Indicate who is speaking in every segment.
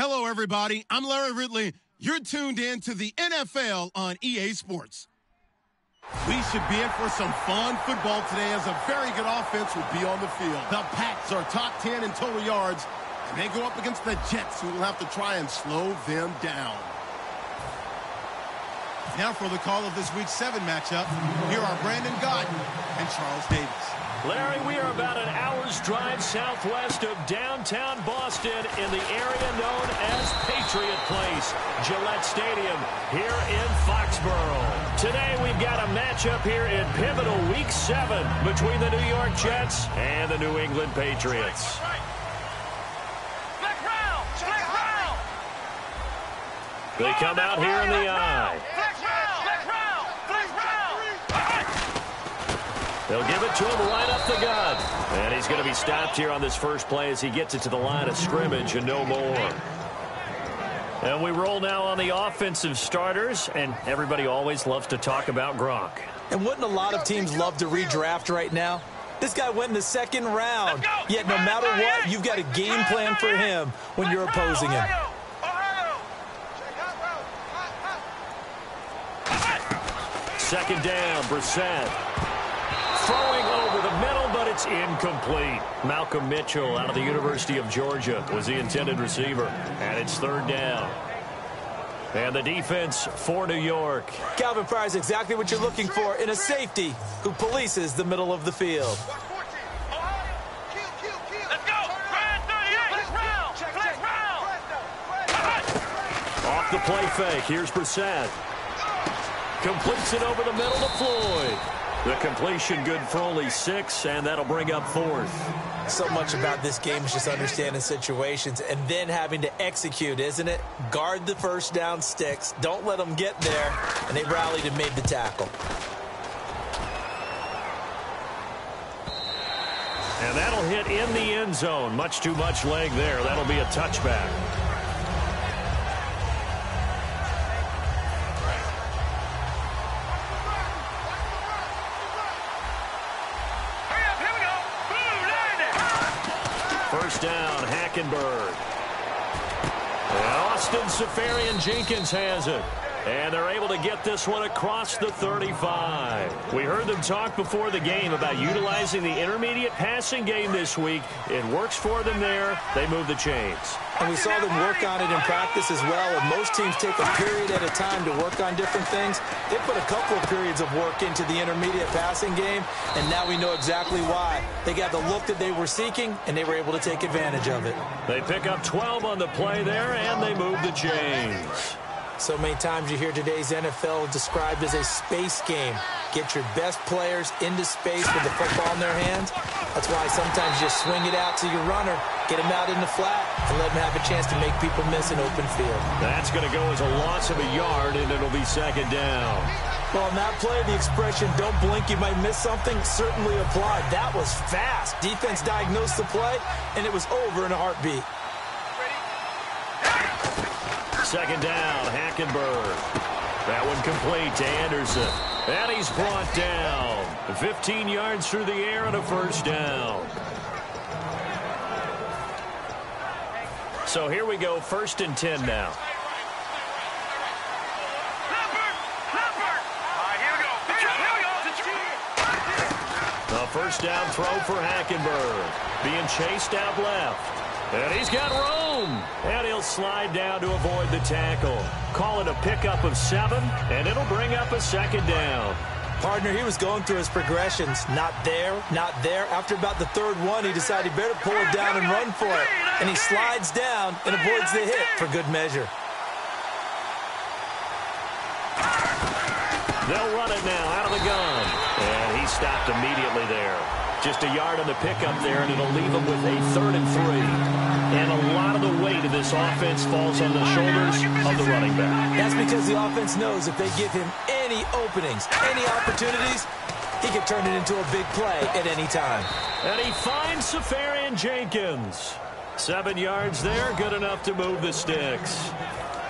Speaker 1: Hello, everybody. I'm Larry Ridley. You're tuned in to the NFL on EA Sports. We should be in for some fun football today as a very good offense will be on the field. The Pats are top 10 in total yards, and they go up against the Jets, who will have to try and slow them down. Now for the call of this Week 7 matchup, here are Brandon Gaudin and Charles Davis.
Speaker 2: Larry, we are about an hour's drive southwest of downtown Boston in the area known as Patriot Place, Gillette Stadium, here in Foxborough. Today we've got a matchup here in pivotal Week 7 between the New York Jets and the New England Patriots. They come out here in the eye. They'll give it to him right up the gut. And he's going to be stopped here on this first play as he gets it to the line of scrimmage and no more. And we roll now on the offensive starters, and everybody always loves to talk about Gronk.
Speaker 3: And wouldn't a lot of teams love to redraft right now? This guy went in the second round. Yet no matter what, you've got a game plan for him when you're opposing him.
Speaker 2: Second down, Brissett. Throwing over the middle, but it's incomplete. Malcolm Mitchell out of the University of Georgia was the intended receiver. And it's third down. And the defense for New York.
Speaker 3: Calvin Pryor's exactly what you're looking for in a safety who polices the middle of the field.
Speaker 2: Off the play fake. Here's Brissett. Completes it over the middle to Floyd. The completion good for only 6, and that'll bring up 4th.
Speaker 3: So much about this game is just understanding situations and then having to execute, isn't it? Guard the first down sticks. Don't let them get there. And they rallied and made the tackle.
Speaker 2: And that'll hit in the end zone. Much too much leg there. That'll be a touchback. First down, Hackenberg. And Austin Seferian-Jenkins has it. And they're able to get this one across the 35. We heard them talk before the game about utilizing the intermediate passing game this week. It works for them there. They move the chains.
Speaker 3: And we saw them work on it in practice as well. And most teams take a period at a time to work on different things. They put a couple of periods of work into the intermediate passing game, and now we know exactly why. They got the look that they were seeking, and they were able to take advantage of it.
Speaker 2: They pick up 12 on the play there, and they move the chains.
Speaker 3: So many times you hear today's NFL described as a space game. Get your best players into space with the football in their hands. That's why sometimes you just swing it out to your runner, get him out in the flat, and let him have a chance to make people miss an open field.
Speaker 2: That's going to go as a loss of a yard, and it'll be second down.
Speaker 3: Well, in that play, the expression, don't blink, you might miss something, certainly applied. That was fast. Defense diagnosed the play, and it was over in a heartbeat.
Speaker 2: Second down, Hackenberg. That one complete to Anderson. And he's brought down. 15 yards through the air and a first down. So here we go, 1st and 10 now. A first down throw for Hackenberg. Being chased out left. And he's got room. And he'll slide down to avoid the tackle. Call it a pickup of 7, and it'll bring up a second down.
Speaker 3: Partner, he was going through his progressions. Not there, not there. After about the 3rd one, he decided he better pull it down and run for it. And he slides down and avoids the hit for good measure.
Speaker 2: They'll run it now out of the gun. And he stopped immediately there. Just a yard on the pickup there, and it'll leave him with a 3rd and 3. And a lot of the weight of this offense falls on the shoulders of the running back.
Speaker 3: That's because the offense knows if they give him any openings, any opportunities, he can turn it into a big play at any time.
Speaker 2: And he finds Seferian-Jenkins. 7 yards there, good enough to move the sticks.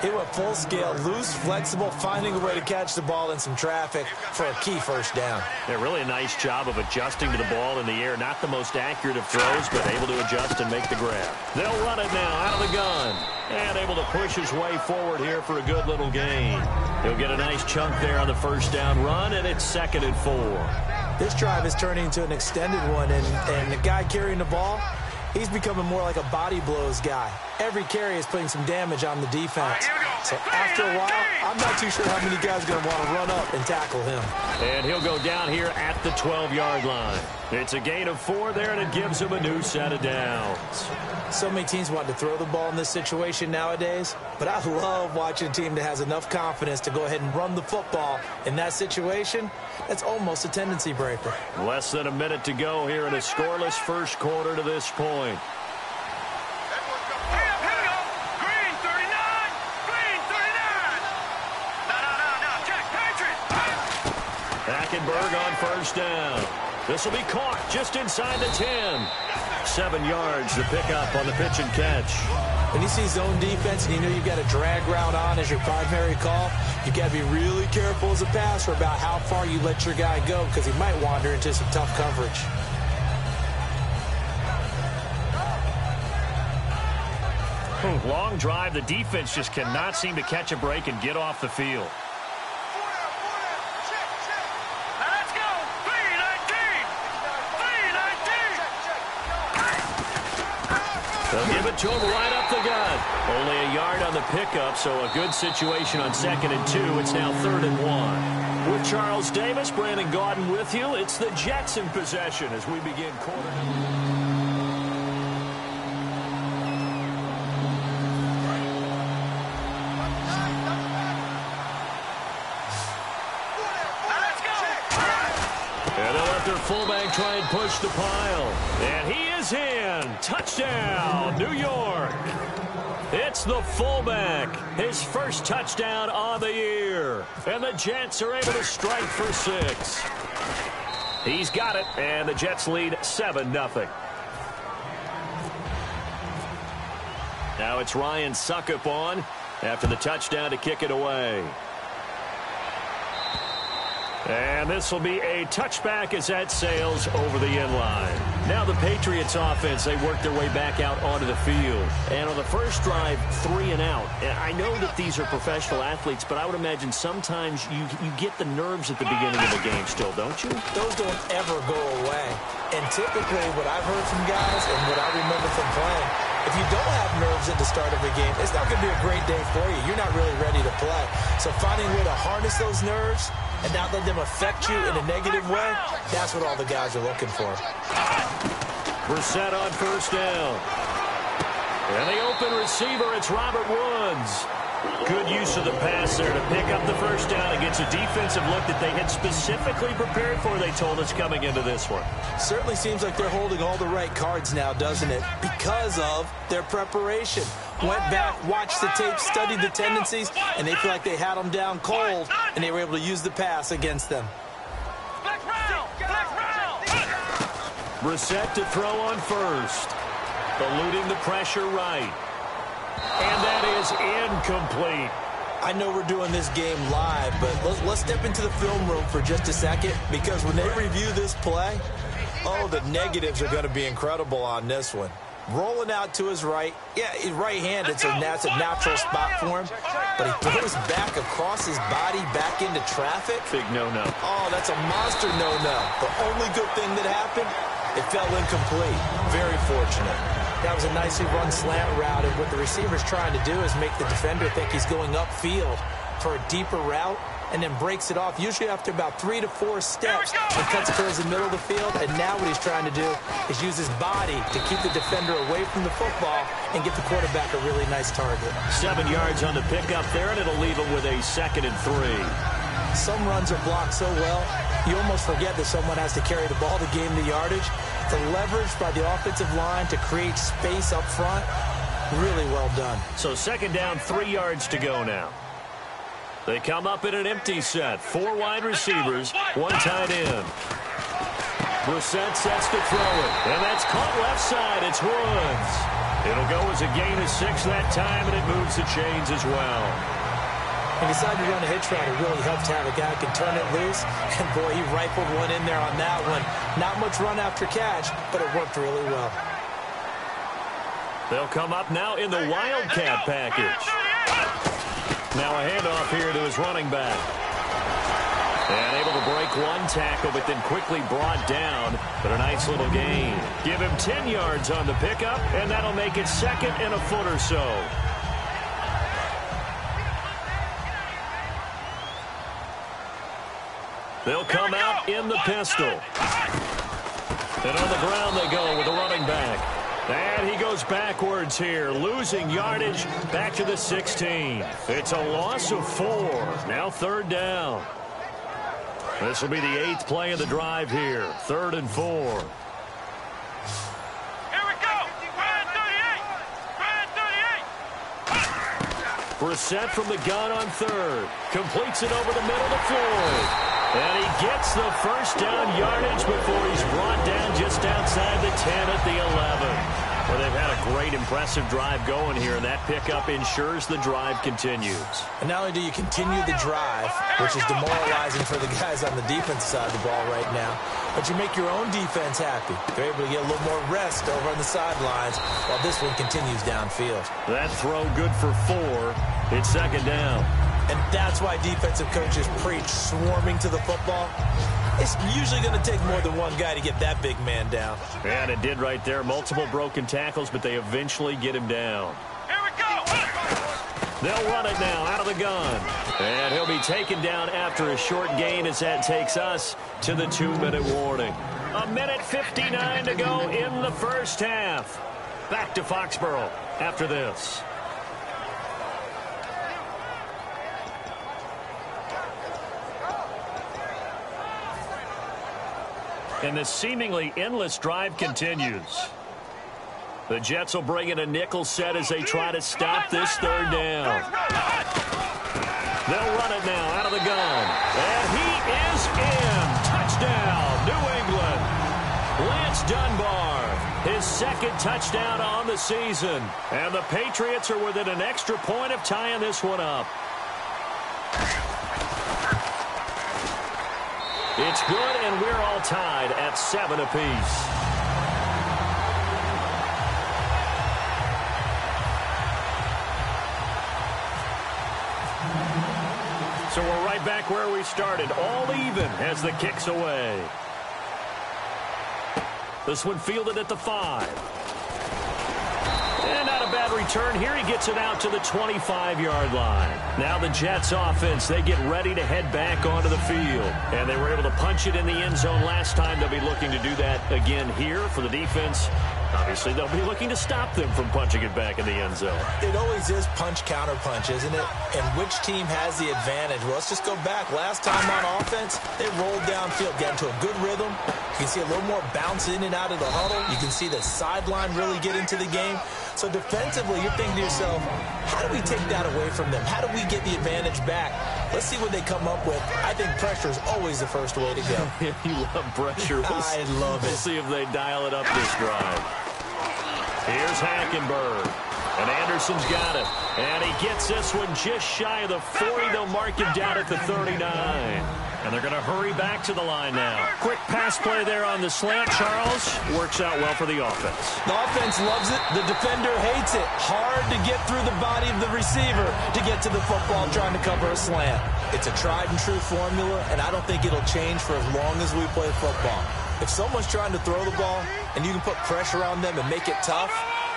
Speaker 3: He went full scale, loose, flexible, finding a way to catch the ball in some traffic for a key first down.
Speaker 2: Yeah, really a nice job of adjusting to the ball in the air. Not the most accurate of throws, but able to adjust and make the grab. They'll run it now out of the gun. And able to push his way forward here for a good little gain. He'll get a nice chunk there on the first down run, and it's 2nd and 4.
Speaker 3: This drive is turning into an extended one, and the guy carrying the ball, he's becoming more like a body blows guy. Every carry is putting some damage on the defense. So after a while, I'm not too sure how many guys are going to want to run up and tackle him.
Speaker 2: And he'll go down here at the 12-yard line. It's a gain of 4 there, and it gives him a new set of downs.
Speaker 3: So many teams want to throw the ball in this situation nowadays, but I love watching a team that has enough confidence to go ahead and run the football. In that situation, that's almost a tendency breaker.
Speaker 2: Less than a minute to go here in a scoreless first quarter to this point. Hackenberg on first down. This will be caught just inside the 10. 7 yards to pick up on the pitch and catch.
Speaker 3: When you see zone defense and you know you've got a drag route on as your primary call, you've got to be really careful as a passer about how far you let your guy go because he might wander into some tough coverage.
Speaker 2: Long drive. The defense just cannot seem to catch a break and get off the field. They'll give it to him right up the gut. Only a yard on the pickup, so a good situation on 2nd and 2. It's now 3rd and 1. With Charles Davis, Brandon Gaudin with you. It's the Jets in possession as we begin quarter. Their fullback try and push the pile. And he is in. Touchdown, New York. It's the fullback. His first touchdown on the year. And the Jets are able to strike for 6. He's got it, and the Jets lead 7-0. Now it's Ryan Succop on after the touchdown to kick it away. And this will be a touchback as that sails over the end line. Now the Patriots offense, they work their way back out onto the field. And on the first drive, 3 and out. And I know that these are professional athletes, but I would imagine sometimes you get the nerves at the beginning of the game still, don't you?
Speaker 3: Those don't ever go away. And typically what I've heard from guys and what I remember from playing, if you don't have nerves at the start of a game, it's not going to be a great day for you. You're not really ready to play. So finding a way to harness those nerves and not let them affect you in a negative way, that's what all the guys are looking for.
Speaker 2: Brissett on first down. And the open receiver, it's Robert Woods. Good use of the pass there to pick up the first down against a defensive look that they had specifically prepared for, they told us, coming into this one.
Speaker 3: Certainly seems like they're holding all the right cards now, doesn't it? Because of their preparation. Went back, watched the tape, studied the tendencies, and they feel like they had them down cold, and they were able to use the pass against them.
Speaker 2: Brissett to throw on first. Eluding the pressure right. And that is incomplete.
Speaker 3: I know we're doing this game live, but let's step into the film room for just a second, because when they review this play, oh, the negatives are going to be incredible on this one. Rolling out to his right. Yeah, he's right-handed, so that's a natural spot for him. But he throws back across his body back into traffic.
Speaker 2: Big no-no.
Speaker 3: Oh, that's a monster no-no. The only good thing that happened, it fell incomplete. Very fortunate. That was a nicely run slant route, and what the receiver's trying to do is make the defender think he's going upfield for a deeper route, and then breaks it off, usually after about 3 to 4 steps, and cuts towards the middle of the field. And now what he's trying to do is use his body to keep the defender away from the football and get the quarterback a really nice target.
Speaker 2: 7 yards on the pickup there, and it'll leave him with a 2nd and 3.
Speaker 3: Some runs are blocked so well, you almost forget that someone has to carry the ball to gain the yardage. The leverage by the offensive line to create space up front, really well done.
Speaker 2: So 2nd down, 3 yards to go now. They come up in an empty set. 4 wide receivers, 1 tight end. Brissett sets to throw it, and that's caught left side. It's Woods. It'll go as a gain of 6 that time, and it moves the chains as well.
Speaker 3: And decided to run a hitch route. It really helped to have a guy who can turn it loose. And, boy, he rifled one in there on that one. Not much run after catch, but it worked really well.
Speaker 2: They'll come up now in the Wildcat package. Now a handoff here to his running back. And able to break one tackle, but then quickly brought down. But a nice little gain. Give him 10 yards on the pickup, and that'll make it 2nd and a foot or so. They'll come out in the pistol. And on the ground they go with the running back. And he goes backwards here, losing yardage back to the 16. It's a loss of 4. Now 3rd down. This will be the 8th play of the drive here. 3rd and 4.
Speaker 4: Here we go. Ryan 38.
Speaker 2: Brissett from the gun on 3rd. Completes it over the middle to Floyd. And he gets the first down yardage before he's brought down just outside the 10 at the 11. Well, they've had a great, impressive drive going here, and that pickup ensures the drive continues.
Speaker 3: And not only do you continue the drive, which is demoralizing for the guys on the defense side of the ball right now, but you make your own defense happy. They're able to get a little more rest over on the sidelines while this one continues downfield.
Speaker 2: That throw good for 4. It's 2nd down.
Speaker 3: And that's why defensive coaches preach swarming to the football. It's usually going to take more than one guy to get that big man down.
Speaker 2: And it did right there. Multiple broken tackles, but they eventually get him down.
Speaker 4: Here we go.
Speaker 2: They'll run it now out of the gun. And he'll be taken down after a short gain as that takes us to the 2-minute warning. 1:59 to go in the first half. Back to Foxborough after this. And the seemingly endless drive continues. The Jets will bring in a nickel set as they try to stop this 3rd down. They'll run it now out of the gun. And he is in. Touchdown, New England. Lance Dunbar, his 2nd touchdown on the season. And the Patriots are within an extra point of tying this one up. It's good, and we're all tied at 7 apiece. So we're right back where we started, all even as the kick's away. This one fielded at the 5. And not a bad return here. He gets it out to the 25-yard line. Now the Jets offense, they get ready to head back onto the field. And they were able to punch it in the end zone last time. They'll be looking to do that again here for the defense. Obviously, they'll be looking to stop them from punching it back in the end zone.
Speaker 3: It always is punch-counter-punch, isn't it? And which team has the advantage? Well, let's just go back. Last time on offense, they rolled downfield, got into a good rhythm. You can see a little more bounce in and out of the huddle. You can see the sideline really get into the game. So defensively, you're thinking to yourself, how do we take that away from them? How do we get the advantage back? Let's see what they come up with. I think pressure is always the first way to go.
Speaker 2: You love pressure.
Speaker 3: I love it.
Speaker 2: We'll see if they dial it up this drive. Here's Hackenberg. And Anderson's got it. And he gets this one just shy of the 40. They'll mark him down at the 39. And they're going to hurry back to the line now. Quick pass play there on the slant, Charles. Works out well for the offense.
Speaker 3: The offense loves it. The defender hates it. Hard to get through the body of the receiver to get to the football trying to cover a slant. It's a tried and true formula, and I don't think it'll change for as long as we play football. If someone's trying to throw the ball and you can put pressure on them and make it tough,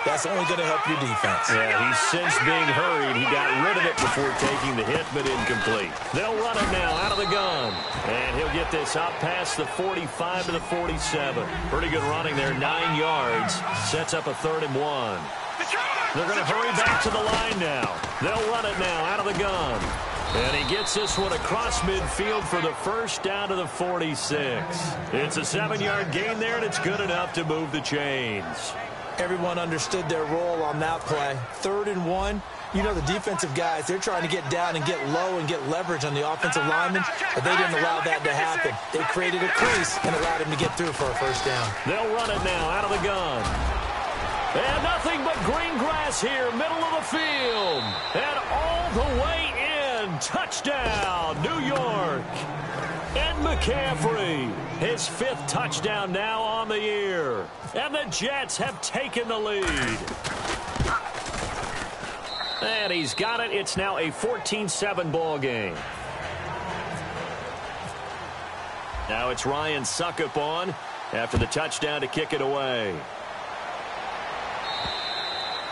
Speaker 3: that's only going to help your defense.
Speaker 2: Yeah, he's since being hurried. He got rid of it before taking the hit, but incomplete. They'll run it now out of the gun. And he'll get this out past the 45 to the 47. Pretty good running there, 9 yards. Sets up a 3rd and 1. They're going to hurry back to the line now. They'll run it now out of the gun. And he gets this one across midfield for the first down to the 46. It's a 7-yard gain there, and it's good enough to move the chains.
Speaker 3: Everyone understood their role on that play. 3rd and 1. You know, the defensive guys, they're trying to get down and get low and get leverage on the offensive linemen, but they didn't allow that to happen. They created a crease and allowed him to get through for a first down.
Speaker 2: They'll run it now out of the gun. And nothing but green grass here, middle of the field. And all the way in. Touchdown, New York. Ed McCaffrey, his 5th touchdown now on the year. And the Jets have taken the lead. And he's got it. It's now a 14-7 ball game. Now it's Ryan Suckup on after the touchdown to kick it away.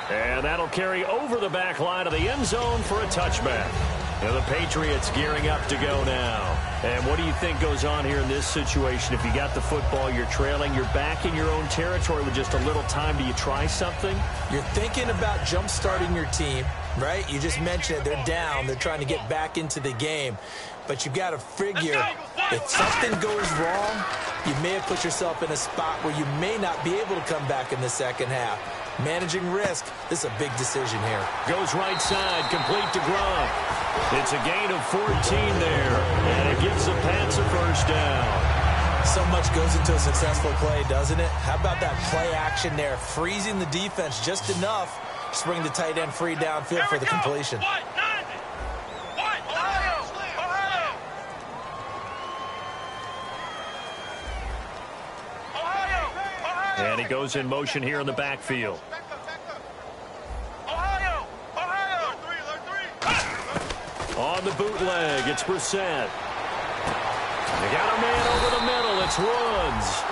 Speaker 2: And that'll carry over the back line of the end zone for a touchback. Now the Patriots gearing up to go now. And what do you think goes on here in this situation? If you got the football, you're trailing, you're back in your own territory with just a little time. Do you try something?
Speaker 3: You're thinking about jump-starting your team, right? You just mentioned it. They're down. They're trying to get back into the game. But you've got to figure if something goes wrong, you may have put yourself in a spot where you may not be able to come back in the second half. Managing risk, this is a big decision here.
Speaker 2: Goes right side, complete to Gronk. It's a gain of 14 there, and it gives the Pats a first down.
Speaker 3: So much goes into a successful play, doesn't it? How about that play action there, freezing the defense just enough to bring the tight end free downfield for the completion.
Speaker 2: And he goes in motion here in the backfield. On the bootleg, it's Brissett. They got a man over the middle. It's Woods.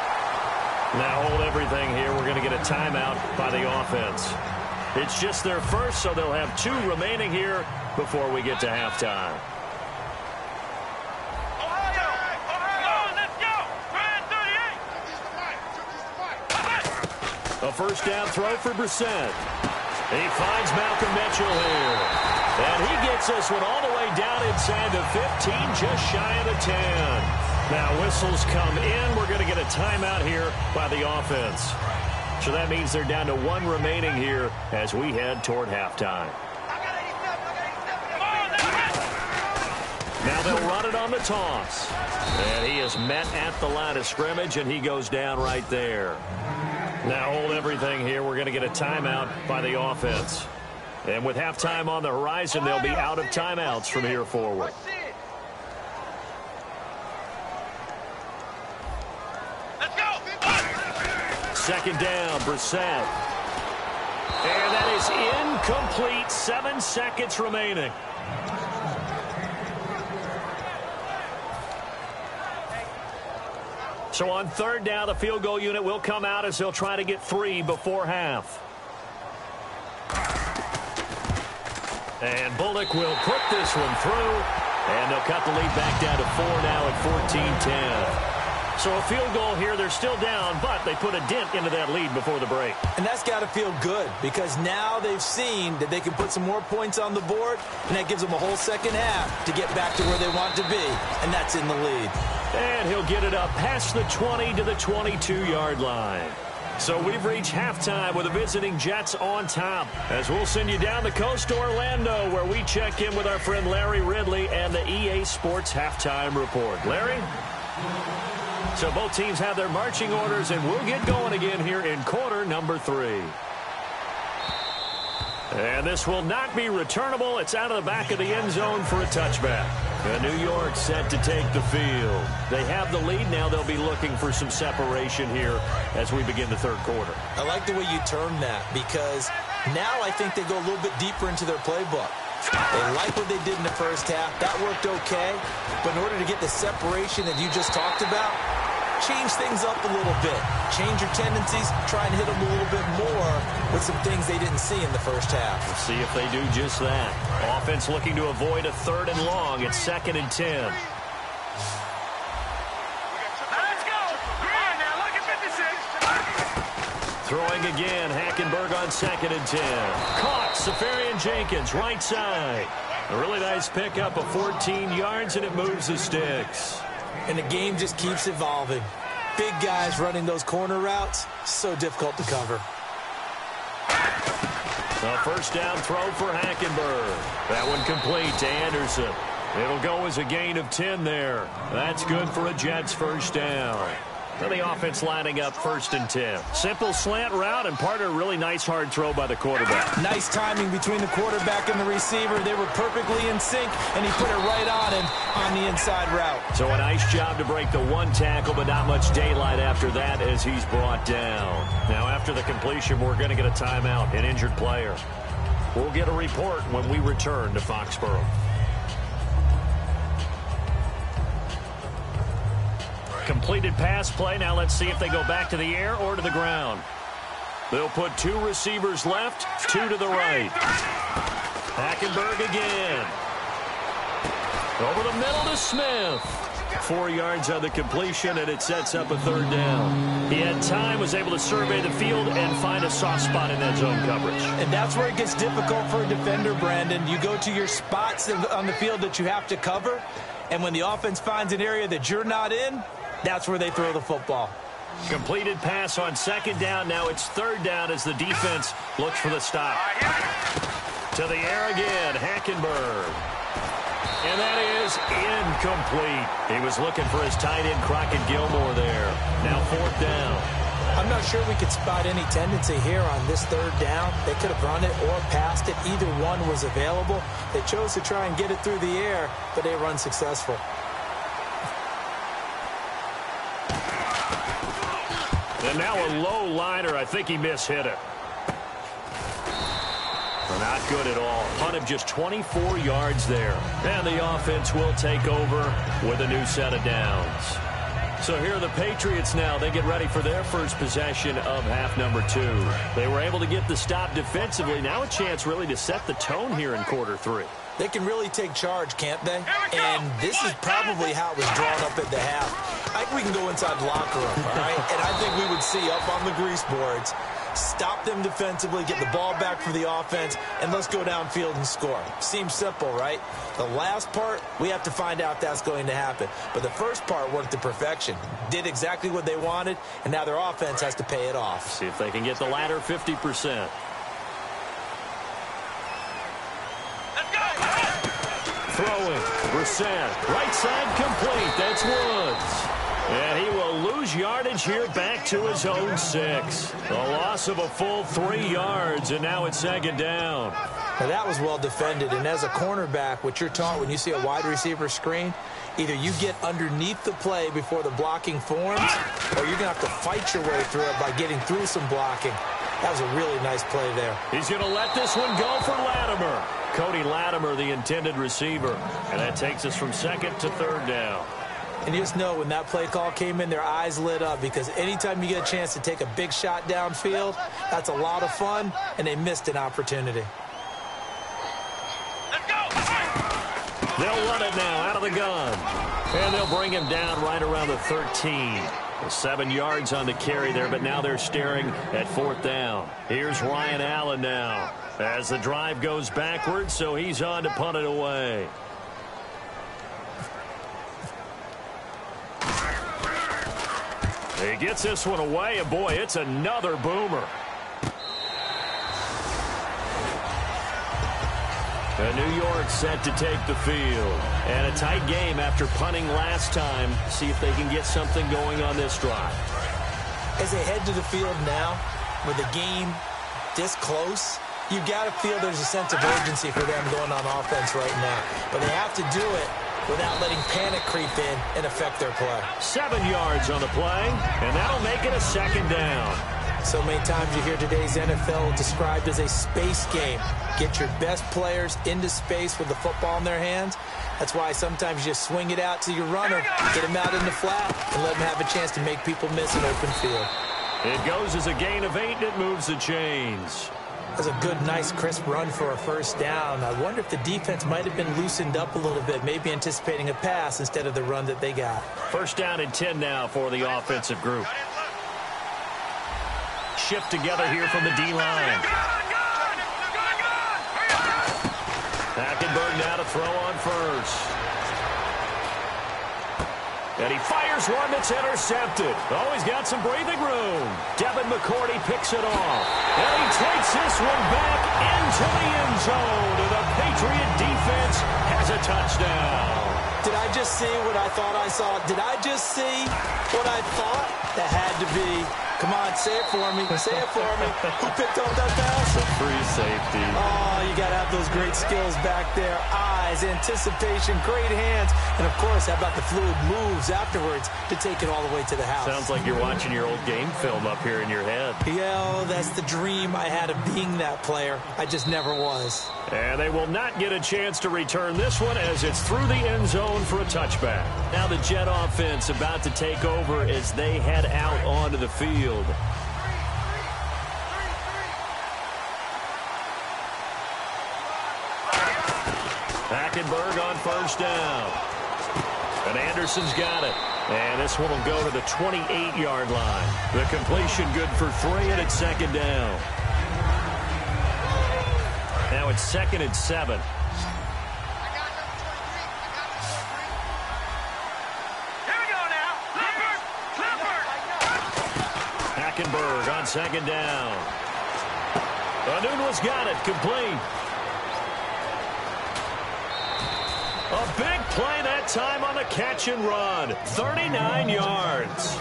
Speaker 2: Now hold everything here. We're going to get a timeout by the offense. It's just their first, so they'll have 2 remaining here before we get to halftime. A first down throw for Brissett. He finds Malcolm Mitchell here. And he gets this one all the way down inside the 15, just shy of the 10. Now whistles come in. We're going to get a timeout here by the offense. So that means they're down to 1 remaining here as we head toward halftime. Now they'll run it on the toss. And he is met at the line of scrimmage, and he goes down right there. Now hold everything here. We're going to get a timeout by the offense. And with halftime on the horizon, they'll be out of timeouts from here forward. Second down, Brissett. And that is incomplete. 7 seconds remaining. So on third down, the field goal unit will come out as they'll try to get 3 before half. And Bullock will put this one through, and they'll cut the lead back down to 4 now at 14-10. So a field goal here, they're still down, but they put a dent into that lead before the break.
Speaker 3: And that's got to feel good because now they've seen that they can put some more points on the board, and that gives them a whole second half to get back to where they want to be, and that's in the lead.
Speaker 2: And he'll get it up past the 20 to the 22-yard line. So we've reached halftime with the visiting Jets on top. As we'll send you down the coast to Orlando, where we check in with our friend Larry Ridley and the EA Sports Halftime Report. Larry? So both teams have their marching orders, and we'll get going again here in quarter number 3. And this will not be returnable. It's out of the back of the end zone for a touchback. New York set to take the field. They have the lead. Now they'll be looking for some separation here as we begin the third quarter.
Speaker 3: I like the way you termed that because now I think they go a little bit deeper into their playbook. They like what they did in the first half. That worked okay. But in order to get the separation that you just talked about, change things up a little bit. Change your tendencies. Try and hit them a little bit more with some things they didn't see in the first half.
Speaker 2: Let's see if they do just that. Offense looking to avoid a 3rd and long. It's 2nd and 10.
Speaker 4: Let's go. Green now. Look at 56.
Speaker 2: Throwing again. Hackenberg on 2nd and 10. Caught. Safarian Jenkins, right side. A really nice pickup of 14 yards, and it moves the sticks.
Speaker 3: And the game just keeps evolving. Big guys running those corner routes, so difficult to cover.
Speaker 2: A first down throw for Hackenberg. That one complete to Anderson. It'll go as a gain of 10 there. That's good for a Jets first down. So the offense lining up 1st and 10. Simple slant route, and part of a really nice hard throw by the quarterback.
Speaker 3: Nice timing between the quarterback and the receiver. They were perfectly in sync, and he put it right on him on the inside route.
Speaker 2: So a nice job to break the 1 tackle, but not much daylight after that as he's brought down. Now after the completion, we're going to get a timeout, an injured player. We'll get a report when we return to Foxborough. Completed pass play. Now let's see if they go back to the air or to the ground. They'll put 2 receivers left, 2 to the right. Hackenberg again. Over the middle to Smith. 4 yards on the completion, and it sets up a 3rd down. He had time, was able to survey the field and find a soft spot in that zone coverage.
Speaker 3: And that's where it gets difficult for a defender, Brandon. You go to your spots on the field that you have to cover, and when the offense finds an area that you're not in, that's where they throw the football.
Speaker 2: Completed pass on 2nd down. Now it's 3rd down as the defense looks for the stop. To the air again, Hackenberg. And that is incomplete. He was looking for his tight end, Crockett Gilmore there. Now 4th down.
Speaker 3: I'm not sure we could spot any tendency here on this 3rd down. They could have run it or passed it. Either one was available. They chose to try and get it through the air, but they were unsuccessful.
Speaker 2: And now a low liner. I think he mishit it. Not good at all. Punt of just 24 yards there. And the offense will take over with a new set of downs. So here are the Patriots now. They get ready for their first possession of half number 2. They were able to get the stop defensively. Now a chance really to set the tone here in quarter 3.
Speaker 3: They can really take charge, can't they? And this is probably how it was drawn up at the half. I think we can go inside the locker room, all right? And I think we would see up on the grease boards, stop them defensively, get the ball back for the offense, and let's go downfield and score. Seems simple, right? The last part, we have to find out that's going to happen. But the first part worked to perfection. Did exactly what they wanted, and now their offense has to pay it off.
Speaker 2: See if they can get the latter 50%. Throwing, Brissett, right side complete, that's Woods. And he will lose yardage here back to his own 6. A loss of a full 3 yards, and now it's 2nd down.
Speaker 3: Now that was well defended, and as a cornerback, what you're taught when you see a wide receiver screen, either you get underneath the play before the blocking forms, or you're going to have to fight your way through it by getting through some blocking. That was a really nice play there.
Speaker 2: He's going to let this one go for Latimer. Cody Latimer, the intended receiver. And that takes us from 2nd to 3rd down.
Speaker 3: And you just know when that play call came in, their eyes lit up, because anytime you get a chance to take a big shot downfield, that's a lot of fun, and they missed an opportunity.
Speaker 4: Let's go.
Speaker 2: They'll run it now out of the gun. And they'll bring him down right around the 13. 7 yards on the carry there, but now they're staring at 4th down. Here's Ryan Allen now as the drive goes backwards, so he's on to punt it away. He gets this one away, and boy, it's another boomer. And New York set to take the field. And a tight game after punting last time. See if they can get something going on this drive.
Speaker 3: As they head to the field now, with the game this close, you got to feel there's a sense of urgency for them going on offense right now. But they have to do it without letting panic creep in and affect their play.
Speaker 2: 7 yards on the play, and that'll make it a 2nd down.
Speaker 3: So many times you hear today's NFL described as a space game. Get your best players into space with the football in their hands. That's why sometimes you just swing it out to your runner, get him out in the flat, and let him have a chance to make people miss an open field.
Speaker 2: It goes as a gain of 8, and it moves the chains.
Speaker 3: That's a good, nice, crisp run for a 1st down. I wonder if the defense might have been loosened up a little bit, maybe anticipating a pass instead of the run that they got.
Speaker 2: 1st down and 10 now for the offensive group. Shift together here from the D-line. Hackenberg now to throw on first. And he fires one that's intercepted. Oh, he's got some breathing room. Devin McCourty picks it off. And he takes this one back into the end zone. And the Patriot defense has a touchdown.
Speaker 3: Did I just see what I thought I saw? Did I just see what I thought? That had to be. Come on, say it for me. Say it for me. Who picked up that pass?
Speaker 2: The free safety.
Speaker 3: Oh, you got to have those great skills back there. Eyes, anticipation, great hands. And, of course, how about the fluid moves afterwards to take it all the way to the house?
Speaker 2: Sounds like you're watching your old game film up here in your head.
Speaker 3: Yeah, that's the dream I had of being that player. I just never was.
Speaker 2: And they will not get a chance to return this one as it's through the end zone for a touchback. Now the Jet offense about to take over as they head out onto the field. Hackenberg on first down. And Anderson's got it. And this one will go to the 28-yard line. The completion good for 3, and it's second down. Now it's 2nd and 7.
Speaker 4: Here we go now. Clifford.
Speaker 2: Hackenberg on second down. Anunwa's got it. Complete. A big play that time on the catch and run. 39 yards.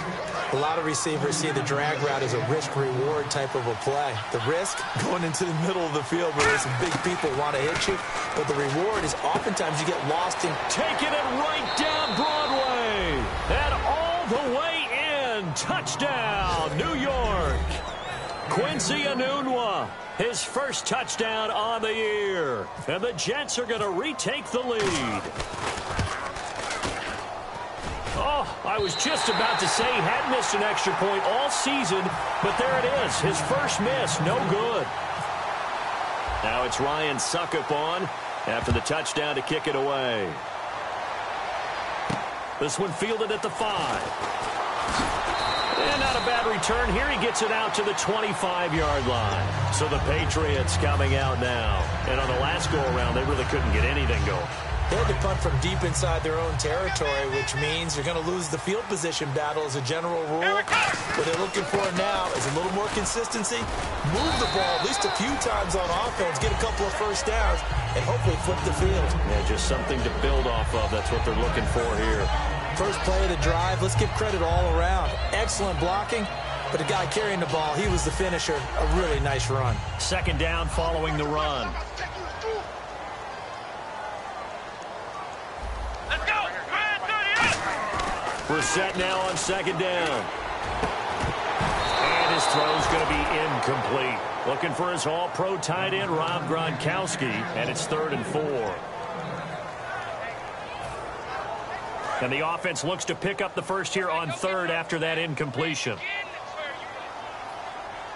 Speaker 3: A lot of receivers see the drag route as a risk-reward type of a play. The risk, going into the middle of the field where some big people want to hit you. But the reward is oftentimes you get lost in...
Speaker 2: Taking it right down Broadway. And all the way in. Touchdown, New York. Quincy Enunwa, his first touchdown on the year. And the Jets are going to retake the lead. Oh, I was just about to say he had missed an extra point all season, but there it is. His first miss, no good. Now it's Ryan Suckup on after the touchdown to kick it away. This one fielded at the 5. And not a bad return here. He gets it out to the 25-yard line. So the Patriots coming out now. And on the last go-around, they really couldn't get anything going.
Speaker 3: They had to punt from deep inside their own territory, which means you're going to lose the field position battle as a general rule. What they're looking for now is a little more consistency, move the ball at least a few times on offense, get a couple of first downs, and hopefully flip the field.
Speaker 2: Yeah, just something to build off of. That's what they're looking for here.
Speaker 3: First play of the drive, let's give credit all around. Excellent blocking, but the guy carrying the ball, he was the finisher. A really nice run.
Speaker 2: Second down following the run.
Speaker 4: Let's go.
Speaker 2: Brissett now on second down. And his throw's going to be incomplete. Looking for his all-pro tight end, Rob Gronkowski, and it's 3rd and 4. And the offense looks to pick up the first here on 3rd after that incompletion.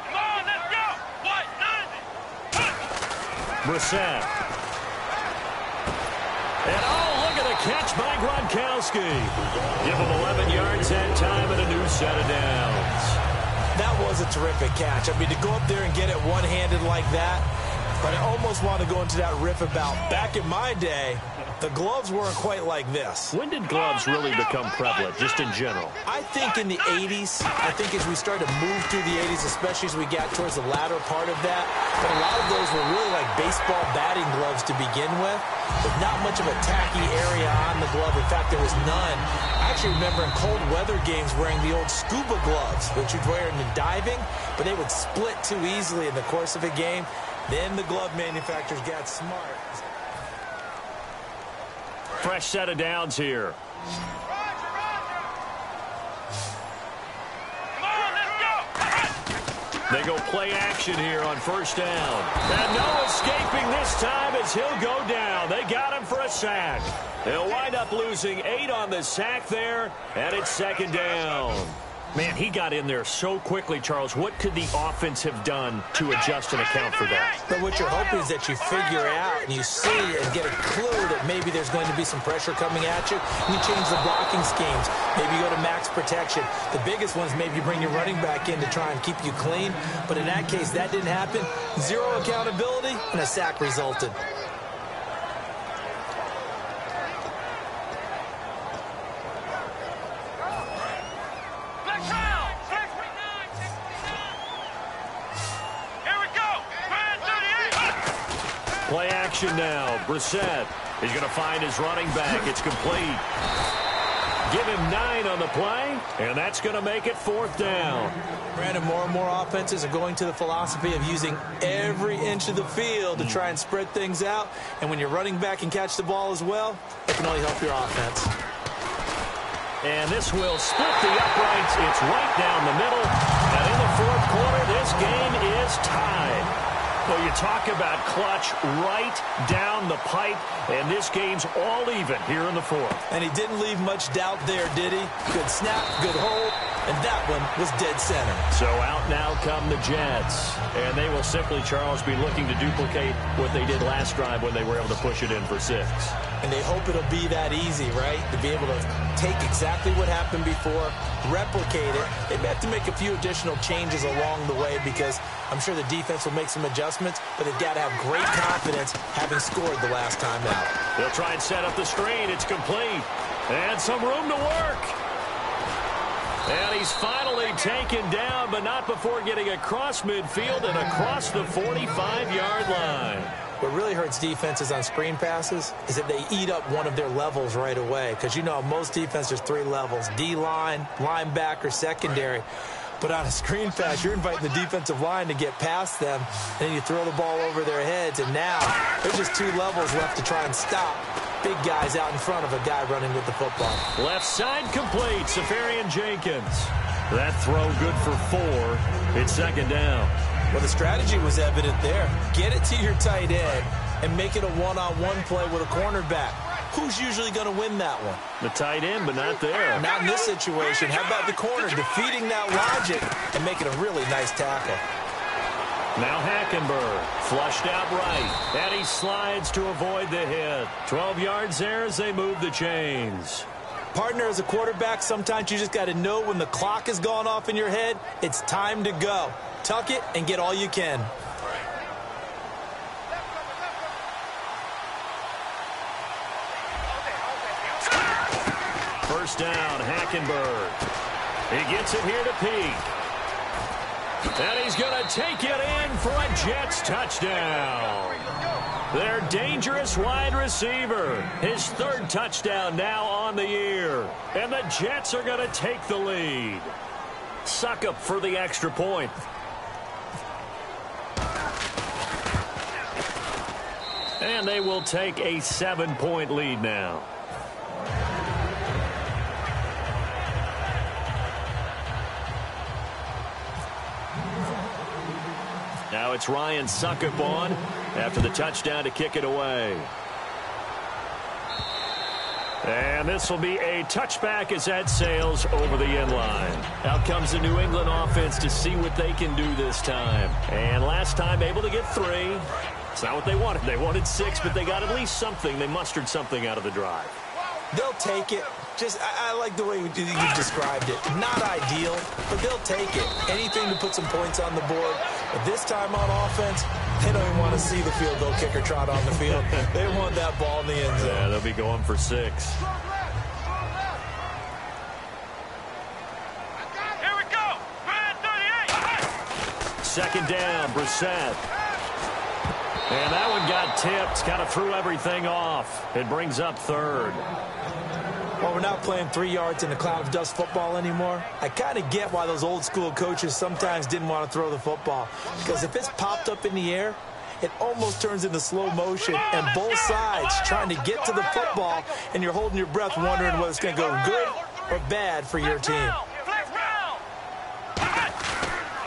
Speaker 4: Come on, let's go.
Speaker 2: Brissett. And oh, look at the catch by Gronkowski. Give him 11 yards that time and a new set of downs.
Speaker 3: That was a terrific catch. I mean, to go up there and get it one-handed like that, but I almost want to go into that riff about back in my day, the gloves weren't quite like this.
Speaker 2: When did gloves really become prevalent, just in general?
Speaker 3: I think in the 80s. I think as we started to move through the 80s, especially as we got towards the latter part of that. But a lot of those were really like baseball batting gloves to begin with, with not much of a tacky area on the glove. In fact, there was none. I actually remember in cold weather games wearing the old scuba gloves, which you'd wear in the diving, but they would split too easily in the course of a game. Then the glove manufacturers got smart.
Speaker 2: Fresh set of downs here. They go play action here on first down. And no escaping this time as he'll go down. They got him for a sack. They'll wind up losing 8 on the sack there, and it's second down. Man, he got in there so quickly, Charles. What could the offense have done to adjust and account for that?
Speaker 3: But what you're hoping is that you figure out and you see and get a clue that maybe there's going to be some pressure coming at you. And you change the blocking schemes. Maybe you go to max protection. The biggest one is maybe you bring your running back in to try and keep you clean. But in that case, that didn't happen. 0 accountability, and a sack resulted.
Speaker 2: action now. Brissett is going to find his running back. It's complete. Give him 9 on the play, and that's going to make it 4th down.
Speaker 3: Brandon, more and more offenses are going to the philosophy of using every inch of the field to try and spread things out. And when your running back can catch the ball as well, it can only help your offense.
Speaker 2: And this will split the uprights. It's right down the middle. And in the 4th quarter, this game is tied. Well, you talk about clutch right down the pipe, and this game's all even here in the 4th.
Speaker 3: And he didn't leave much doubt there, did he? Good snap, good hold, and that one was dead center.
Speaker 2: So out now come the Jets, and they will simply, Charles, be looking to duplicate what they did last drive when they were able to push it in for 6.
Speaker 3: And they hope it'll be that easy, right? To be able to take exactly what happened before, replicate it. They may have to make a few additional changes along the way because I'm sure the defense will make some adjustments, but they've got to have great confidence having scored the last time out.
Speaker 2: They'll try and set up the screen. It's complete. And some room to work. And he's finally taken down, but not before getting across midfield and across the 45-yard line.
Speaker 3: What really hurts defenses on screen passes is that they eat up one of their levels right away. Because, you know, most defense, there's 3 levels: D-line, linebacker, secondary. But on a screen pass, you're inviting the defensive line to get past them, and then you throw the ball over their heads. And now there's just 2 levels left to try and stop big guys out in front of a guy running with the football.
Speaker 2: Left side complete. Safarian Jenkins. That throw good for 4. It's 2nd down.
Speaker 3: Well, the strategy was evident there. Get it to your tight end and make it a one-on-one play with a cornerback. Who's usually going to win that one?
Speaker 2: The tight end, but not there.
Speaker 3: Not in this situation. How about the corner defeating that logic and making a really nice tackle?
Speaker 2: Now Hackenberg, flushed out right, and he slides to avoid the hit. 12 yards there as they move the chains.
Speaker 3: Partner, as a quarterback, sometimes you just got to know when the clock has gone off in your head, it's time to go. Tuck it and get all you can.
Speaker 2: First down, Hackenberg. He gets it here to Peak. And he's going to take it in for a Jets touchdown. Their dangerous wide receiver. His 3rd touchdown now on the year. And the Jets are going to take the lead. Succop for the extra point. And they will take a 7-point lead now. Now it's Ryan Succop on after the touchdown to kick it away. And this will be a touchback as that sails over the end line. Out comes the New England offense to see what they can do this time. And last time able to get 3. It's not what they wanted. They wanted 6, but they got at least something. They mustered something out of the drive.
Speaker 3: They'll take it. Just, I like the way you described it. Not ideal, but they'll take it. Anything to put some points on the board. But this time on offense, they don't even want to see the field goal kicker trot on the field. They want that ball in the end zone.
Speaker 2: Yeah, they'll be going for 6.
Speaker 4: Here we go. 38.
Speaker 2: 2nd down, Brissett. And that one got tipped. Kind of threw everything off. It brings up 3rd.
Speaker 3: Well, we're not playing 3 yards in a cloud of dust football anymore. I kind of get why those old school coaches sometimes didn't want to throw the football. Because if it's popped up in the air, it almost turns into slow motion. And both sides trying to get to the football, and you're holding your breath wondering whether it's going to go good or bad for your team.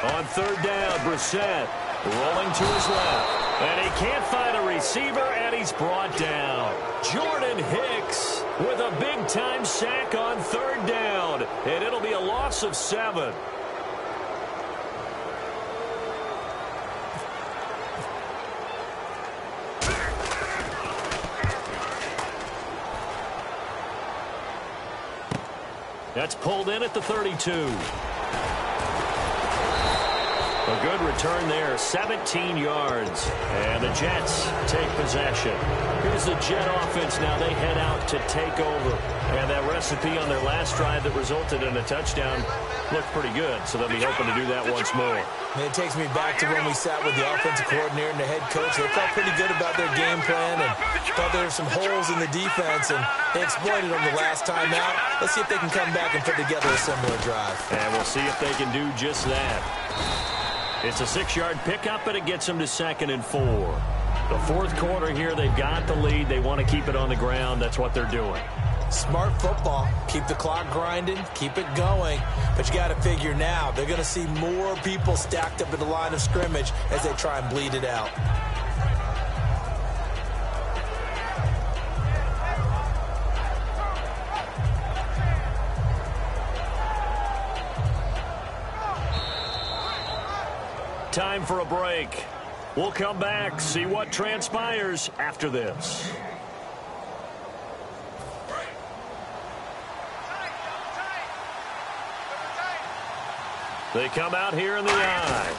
Speaker 2: On 3rd down, Brissett rolling to his left. And he can't find a receiver, and he's brought down. Jordan Hicks with a big-time sack on 3rd down. And it'll be a loss of 7. That's pulled in at the 32. A good return there, 17 yards. And the Jets take possession. Here's the Jet offense now. They head out to take over. And that recipe on their last drive that resulted in a touchdown looked pretty good. So they'll be hoping to do that once more.
Speaker 3: And it takes me back to when we sat with the offensive coordinator and the head coach. They felt pretty good about their game plan and thought there were some holes in the defense, and they exploited them the last time out. Let's see if they can come back and put together a similar drive.
Speaker 2: And we'll see if they can do just that. It's a 6-yard pickup, and it gets them to 2nd and 4. The fourth quarter here, they've got the lead. They want to keep it on the ground. That's what they're doing.
Speaker 3: Smart football. Keep the clock grinding. Keep it going. But you got to figure now, they're going to see more people stacked up at the line of scrimmage as they try and bleed it out.
Speaker 2: Time for a break. We'll come back, see what transpires after this. They come out here in the eye.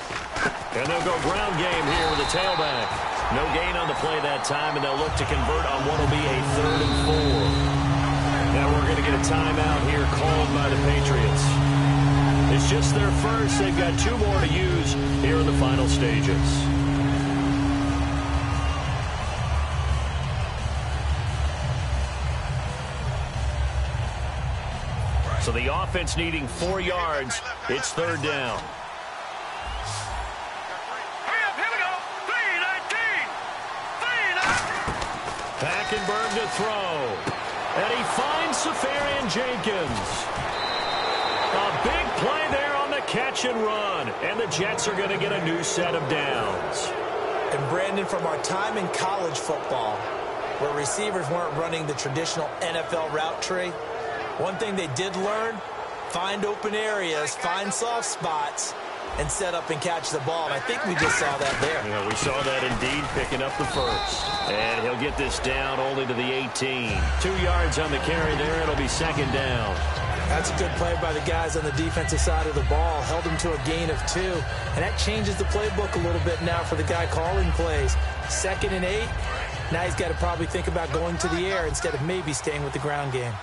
Speaker 2: And they'll go ground game here with the tailback. No gain on the play that time, and they'll look to convert on what will be a 3rd and 4. Now we're going to get a timeout here called by the Patriots. It's just their first. They've got 2 more to use here in the final stages. So the offense needing 4 yards. It's 3rd down.
Speaker 4: Here we go. 3-19.
Speaker 2: Hackenberg to throw. And he finds Safarian Jenkins. A big play there on the catch and run. And the Jets are going to get a new set of downs.
Speaker 3: And Brandon, from our time in college football, where receivers weren't running the traditional NFL route tree, one thing they did learn, find open areas, find soft spots, and set up and catch the ball. And I think we just saw that there.
Speaker 2: Yeah, we saw that indeed, picking up the first. And he'll get this down only to the 18. 2 yards on the carry there. It'll be 2nd down.
Speaker 3: That's a good play by the guys on the defensive side of the ball. Held them to a gain of 2. And that changes the playbook a little bit now for the guy calling plays. 2nd and 8. Now he's got to probably think about going to the air instead of maybe staying with the ground game.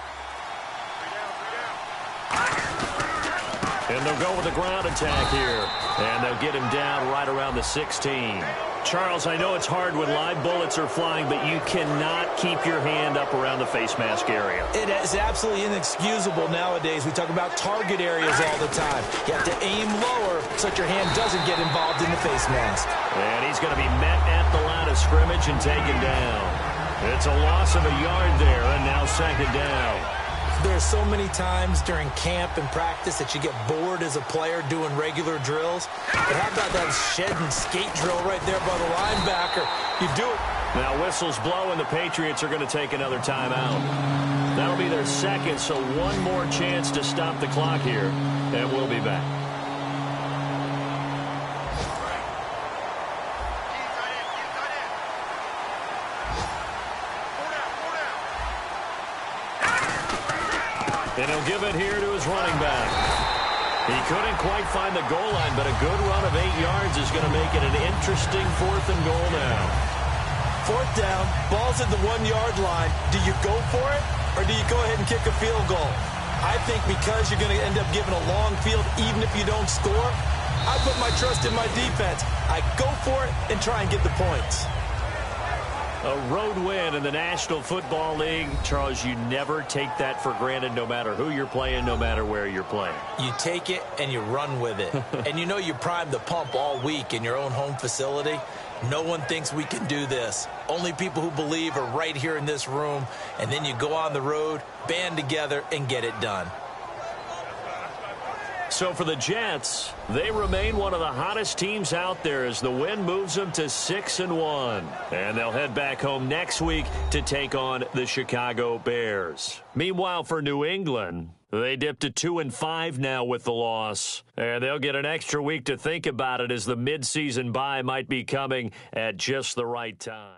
Speaker 2: And they'll go with the ground attack here. And they'll get him down right around the 16. Charles, I know it's hard when live bullets are flying, but you cannot keep your hand up around the face mask area.
Speaker 3: It is absolutely inexcusable nowadays. We talk about target areas all the time. You have to aim lower so that your hand doesn't get involved in the face mask.
Speaker 2: And he's going to be met at the line of scrimmage and taken down. It's a loss of a yard there, and now 2nd down.
Speaker 3: There's so many times during camp and practice that you get bored as a player doing regular drills. But how about that shed and skate drill right there by the linebacker? You do it.
Speaker 2: Now whistles blow, and the Patriots are going to take another timeout. That'll be their 2nd, so one more chance to stop the clock here, and we'll be back. And he'll give it here to his running back. He couldn't quite find the goal line, but a good run of 8 yards is going to make it an interesting 4th and goal now.
Speaker 3: 4th down, ball's at the 1-yard line. Do you go for it, or do you go ahead and kick a field goal? I think because you're going to end up giving a long field even if you don't score, I put my trust in my defense. I go for it and try and get the points.
Speaker 2: A road win in the National Football League. Charles, you never take that for granted no matter who you're playing, no matter where you're playing.
Speaker 3: You take it and you run with it. And you know you primed the pump all week in your own home facility. No one thinks we can do this. Only people who believe are right here in this room. And then you go on the road, band together, and get it done.
Speaker 2: So for the Jets, they remain one of the hottest teams out there as the win moves them to 6-1. And they'll head back home next week to take on the Chicago Bears. Meanwhile, for New England, they dipped to 2-5 now with the loss. And they'll get an extra week to think about it as the midseason bye might be coming at just the right time.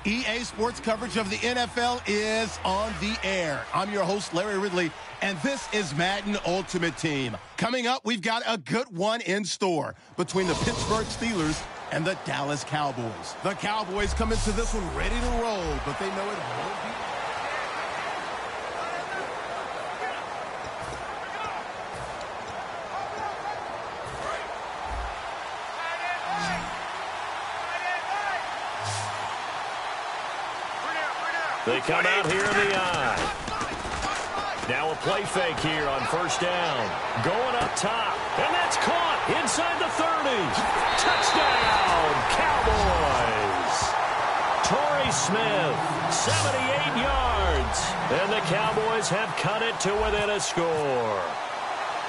Speaker 1: EA Sports coverage of the NFL is on the air. I'm your host, Larry Ridley, and this is Madden Ultimate Team. Coming up, we've got a good one in store between the Pittsburgh Steelers and the Dallas Cowboys. The Cowboys come into this one ready to roll, but they know it won't be.
Speaker 2: They come out here in the eye. Now a play fake here on first down. Going up top. And that's caught inside the 30. Touchdown, Cowboys. Torrey Smith, 78 yards. And the Cowboys have cut it to within a score.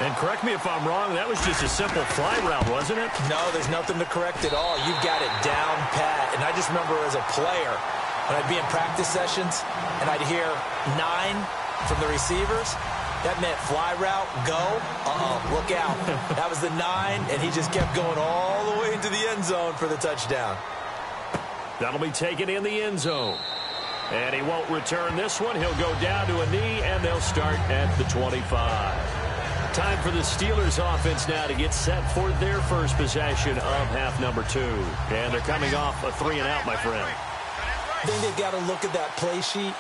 Speaker 2: And correct me if I'm wrong, that was just a simple fly route, wasn't it?
Speaker 3: No, there's nothing to correct at all. You've got it down pat. And I just remember as a player, when I'd be in practice sessions and I'd hear 9 from the receivers, that meant fly route, go, look out. That was the 9, and he just kept going all the way into the end zone for the touchdown.
Speaker 2: That'll be taken in the end zone. And he won't return this one. He'll go down to a knee, and they'll start at the 25. Time for the Steelers offense now to get set for their first possession of half number 2. And they're coming off a 3-and-out, my friend.
Speaker 3: I think they've got to look at that play sheet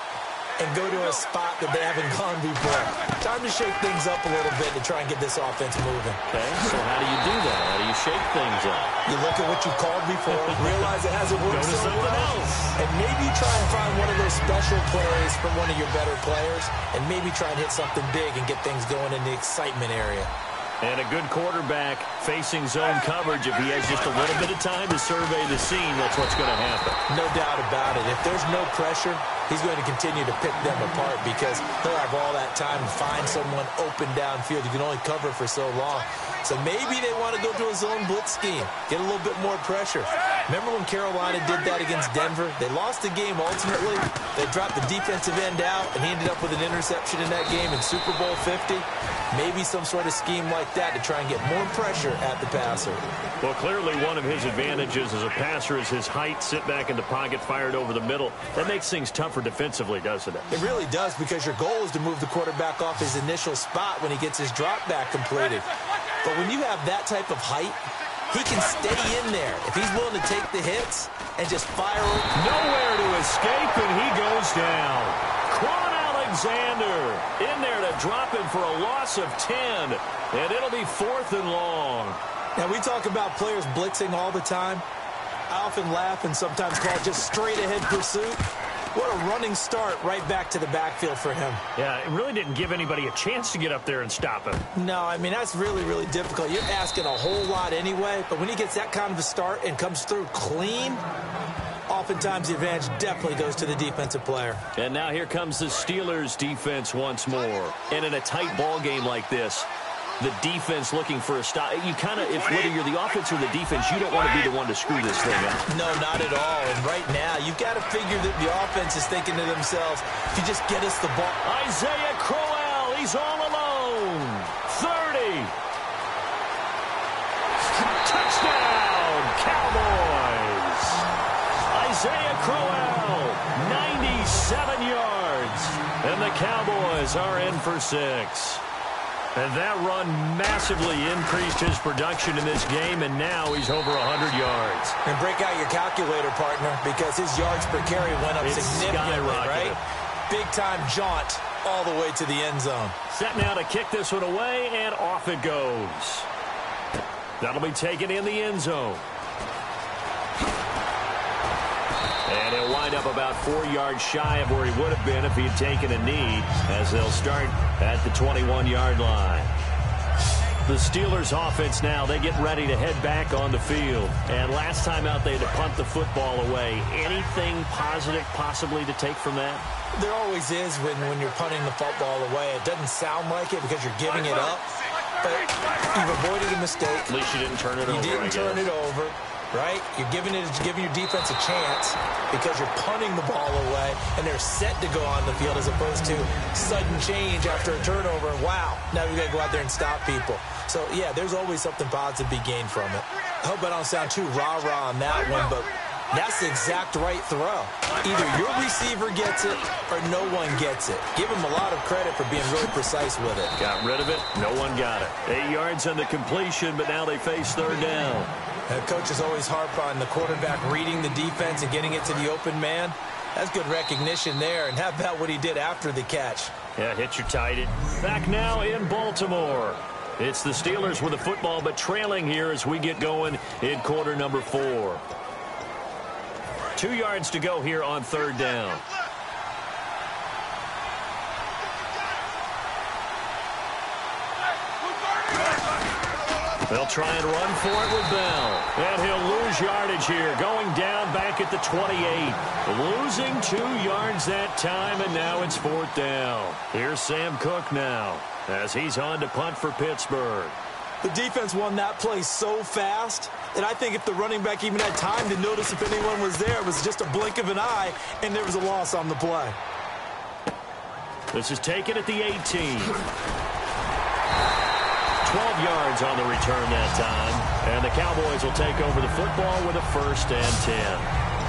Speaker 3: and go to a spot that they haven't gone before. Time to shake things up a little bit to try and get this offense moving.
Speaker 2: Okay, so how do you do that? How do you shake things up?
Speaker 3: You look at what you called before, realize it hasn't worked
Speaker 2: Go to
Speaker 3: so
Speaker 2: something
Speaker 3: well,
Speaker 2: else.
Speaker 3: and maybe try and find one of those special plays from one of your better players, and maybe try and hit something big and get things going in the excitement area.
Speaker 2: And a good quarterback facing zone coverage. If he has just a little bit of time to survey the scene, that's what's going to happen.
Speaker 3: No doubt about it. If there's no pressure, he's going to continue to pick them apart because he'll have all that time to find someone open downfield. You can only cover for so long. So maybe they want to go to a zone blitz scheme, get a little bit more pressure. Remember when Carolina did that against Denver? They lost the game ultimately. They dropped the defensive end out, and he ended up with an interception in that game in Super Bowl 50. Maybe some sort of scheme like that to try and get more pressure at the passer.
Speaker 2: Well, clearly one of his advantages as a passer is his height, sit back in the pocket, fired over the middle. That makes things tougher defensively, doesn't it?
Speaker 3: It really does, because your goal is to move the quarterback off his initial spot when he gets his drop back completed. But when you have that type of height, he can stay in there if he's willing to take the hits and just fire.
Speaker 2: Nowhere to escape, and he goes down. Quan Alexander in there to drop him for a loss of 10, and it'll be 4th and long.
Speaker 3: Now, we talk about players blitzing all the time. I often laugh and sometimes call it just straight-ahead pursuit. What a running start right back to the backfield for him.
Speaker 2: Yeah, it really didn't give anybody a chance to get up there and stop him.
Speaker 3: No, I mean, that's really, really difficult. You're asking a whole lot anyway, but when he gets that kind of a start and comes through clean, oftentimes the advantage definitely goes to the defensive player.
Speaker 2: And now here comes the Steelers defense once more. And in a tight ball game like this, the defense looking for a stop. You kind of, whether you're the offense or the defense, you don't want to be the one to screw this thing up.
Speaker 3: No, not at all. And right now, you've got to figure that the offense is thinking to themselves, if you just get us the ball.
Speaker 2: Isaiah Crowell, he's all alone. 30. Touchdown, Cowboys. Isaiah Crowell, 97 yards. And the Cowboys are in for 6. And that run massively increased his production in this game, and now he's over 100 yards.
Speaker 3: And break out your calculator, partner, because his yards per carry went up significantly, right? Big-time jaunt all the way to the end zone.
Speaker 2: Set now to kick this one away, and off it goes. That'll be taken in the end zone. And he'll wind up about 4 yards shy of where he would have been if he had taken a knee, as they'll start at the 21-yard line. The Steelers offense now, they get ready to head back on the field. And last time out, they had to punt the football away. Anything positive possibly to take from that?
Speaker 3: There always is when you're punting the football away. It doesn't sound like it because you're giving it up, but you've avoided a mistake.
Speaker 2: At least you didn't turn it over.
Speaker 3: You didn't turn it over. Right? You're giving your defense a chance because you're punting the ball away, and they're set to go on the field as opposed to sudden change after a turnover. Wow, now we got to go out there and stop people. So, yeah, there's always something positive to be gained from it. I hope I don't sound too rah-rah on that one, but That's the exact right throw. Either your receiver gets it or no one gets it. Give him a lot of credit for being really precise with it.
Speaker 2: Got rid of it. No one got it. 8 yards on the completion, but now they face third down.
Speaker 3: Coaches always harp on the quarterback reading the defense and getting it to the open man. That's good recognition there. And how about what he did after the catch?
Speaker 2: Yeah, hit your tight end. Back now in Baltimore. It's the Steelers with the football, but trailing here as we get going in quarter number 4. 2 yards to go here on third down. They'll try and run for it with Bell. And he'll lose yardage here. Going down back at the 28. Losing 2 yards that time, and now it's fourth down. Here's Sam Cook now as he's on to punt for Pittsburgh.
Speaker 3: The defense won that play so fast that I think if the running back even had time to notice if anyone was there, it was just a blink of an eye, and there was a loss on the play.
Speaker 2: This is taken at the 18. 12 yards on the return that time. And the Cowboys will take over the football with a 1st and 10.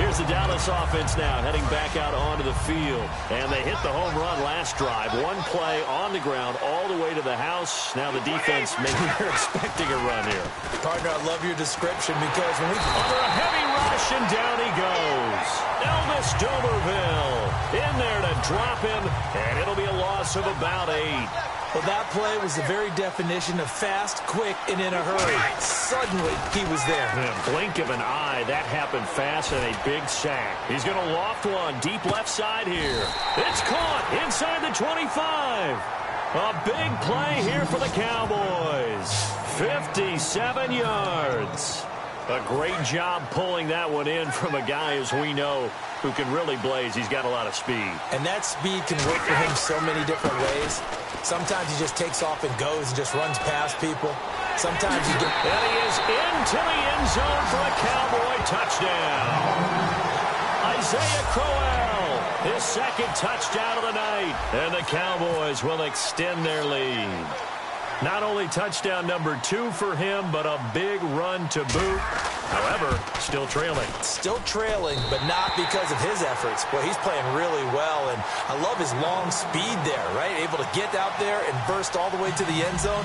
Speaker 2: Here's the Dallas offense now heading back out onto the field. And they hit the home run last drive. One play on the ground all the way to the house. Now the defense maybe they're expecting a run here.
Speaker 3: Partner, I love your description because when we...
Speaker 2: Under a heavy rush, and down he goes. Elvis Dumervil in there to drop him. And it'll be a loss of about 8.
Speaker 3: Well, that play was the very definition of fast, quick, and in a hurry. Suddenly, he was there.
Speaker 2: In a blink of an eye, that happened fast and a big sack. He's going to loft one deep left side here. It's caught inside the 25. A big play here for the Cowboys. 57 yards. A great job pulling that one in from a guy, as we know, who can really blaze. He's got a lot of speed.
Speaker 3: And that speed can work for him so many different ways. Sometimes he just takes off and goes and just runs past people. Sometimes he gets...
Speaker 2: And he is into the end zone for a Cowboy touchdown. Isaiah Crowell, his 2nd touchdown of the night. And the Cowboys will extend their lead. Not only touchdown number 2 for him, but a big run to boot. However, still trailing.
Speaker 3: Still trailing, but not because of his efforts. Boy, he's playing really well, and I love his long speed there, right? Able to get out there and burst all the way to the end zone,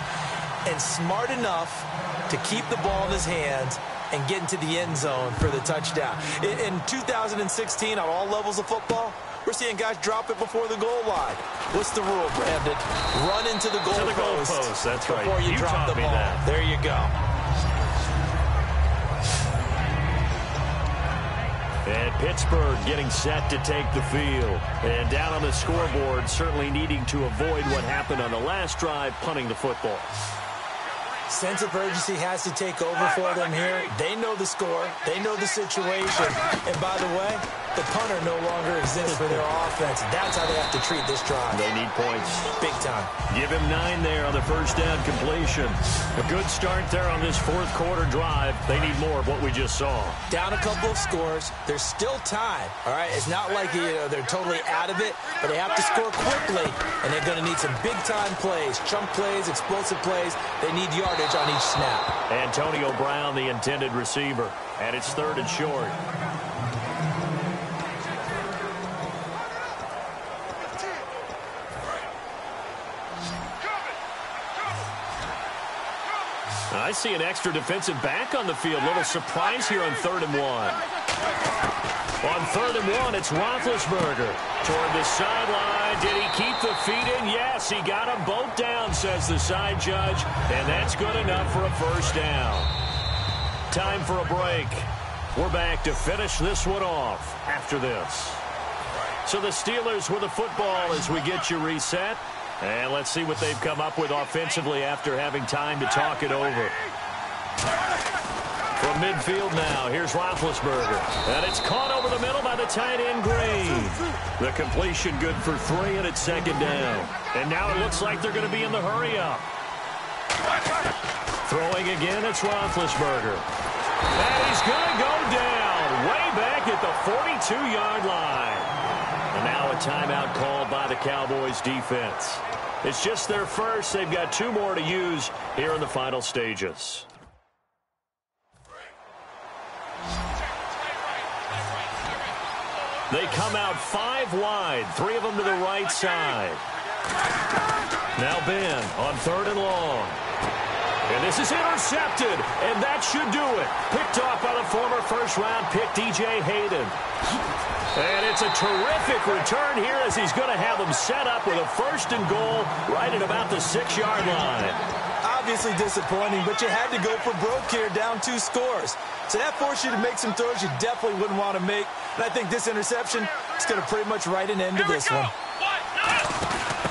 Speaker 3: and smart enough to keep the ball in his hands and get into the end zone for the touchdown. In 2016, on all levels of football, we're seeing guys drop it before the goal line. What's the rule, Brandon? Run into the goal post.
Speaker 2: That's right.
Speaker 3: Before you drop the ball.
Speaker 2: That.
Speaker 3: There you go.
Speaker 2: And Pittsburgh getting set to take the field. And down on the scoreboard, certainly needing to avoid what happened on the last drive, punting the football.
Speaker 3: Sense of urgency has to take over for them here. They know the score. They know the situation. And by the way, the punter no longer exists for their offense. That's how they have to treat this drive.
Speaker 2: They need points.
Speaker 3: Big time.
Speaker 2: Give him 9 there on the 1st down completion. A good start there on this 4th quarter drive. They need more of what we just saw.
Speaker 3: Down a couple of scores. There's still time. All right, it's not like they're totally out of it, but they have to score quickly, and they're going to need some big-time plays, chunk plays, explosive plays. They need yardage on each snap.
Speaker 2: Antonio Brown, the intended receiver, and it's 3rd and short. I see an extra defensive back on the field. Little surprise here on 3rd and 1. On 3rd and 1, it's Roethlisberger toward the sideline. Did he keep the feet in? Yes, he got them both down, says the side judge. And that's good enough for a 1st down. Time for a break. We're back to finish this one off after this. So the Steelers with the football as we get you reset. And let's see what they've come up with offensively after having time to talk it over. From midfield now, here's Roethlisberger. And it's caught over the middle by the tight end, Green. The completion good for 3, and it's 2nd down. And now it looks like they're going to be in the hurry-up. Throwing again, it's Roethlisberger. And he's going to go down way back at the 42-yard line. And now a timeout called by the Cowboys defense. It's just their first. They've got 2 more to use here in the final stages. They come out 5 wide, 3 of them to the right side. Now Ben on 3rd and long. And this is intercepted, and that should do it. Picked off by the former first-round pick, DJ Hayden. And it's a terrific return here as he's going to have them set up with a 1st and goal right at about the 6-yard line.
Speaker 3: Obviously disappointing, but you had to go for broke here, down 2 scores. So that forced you to make some throws you definitely wouldn't want to make. And I think this interception is going to pretty much write an end to this one.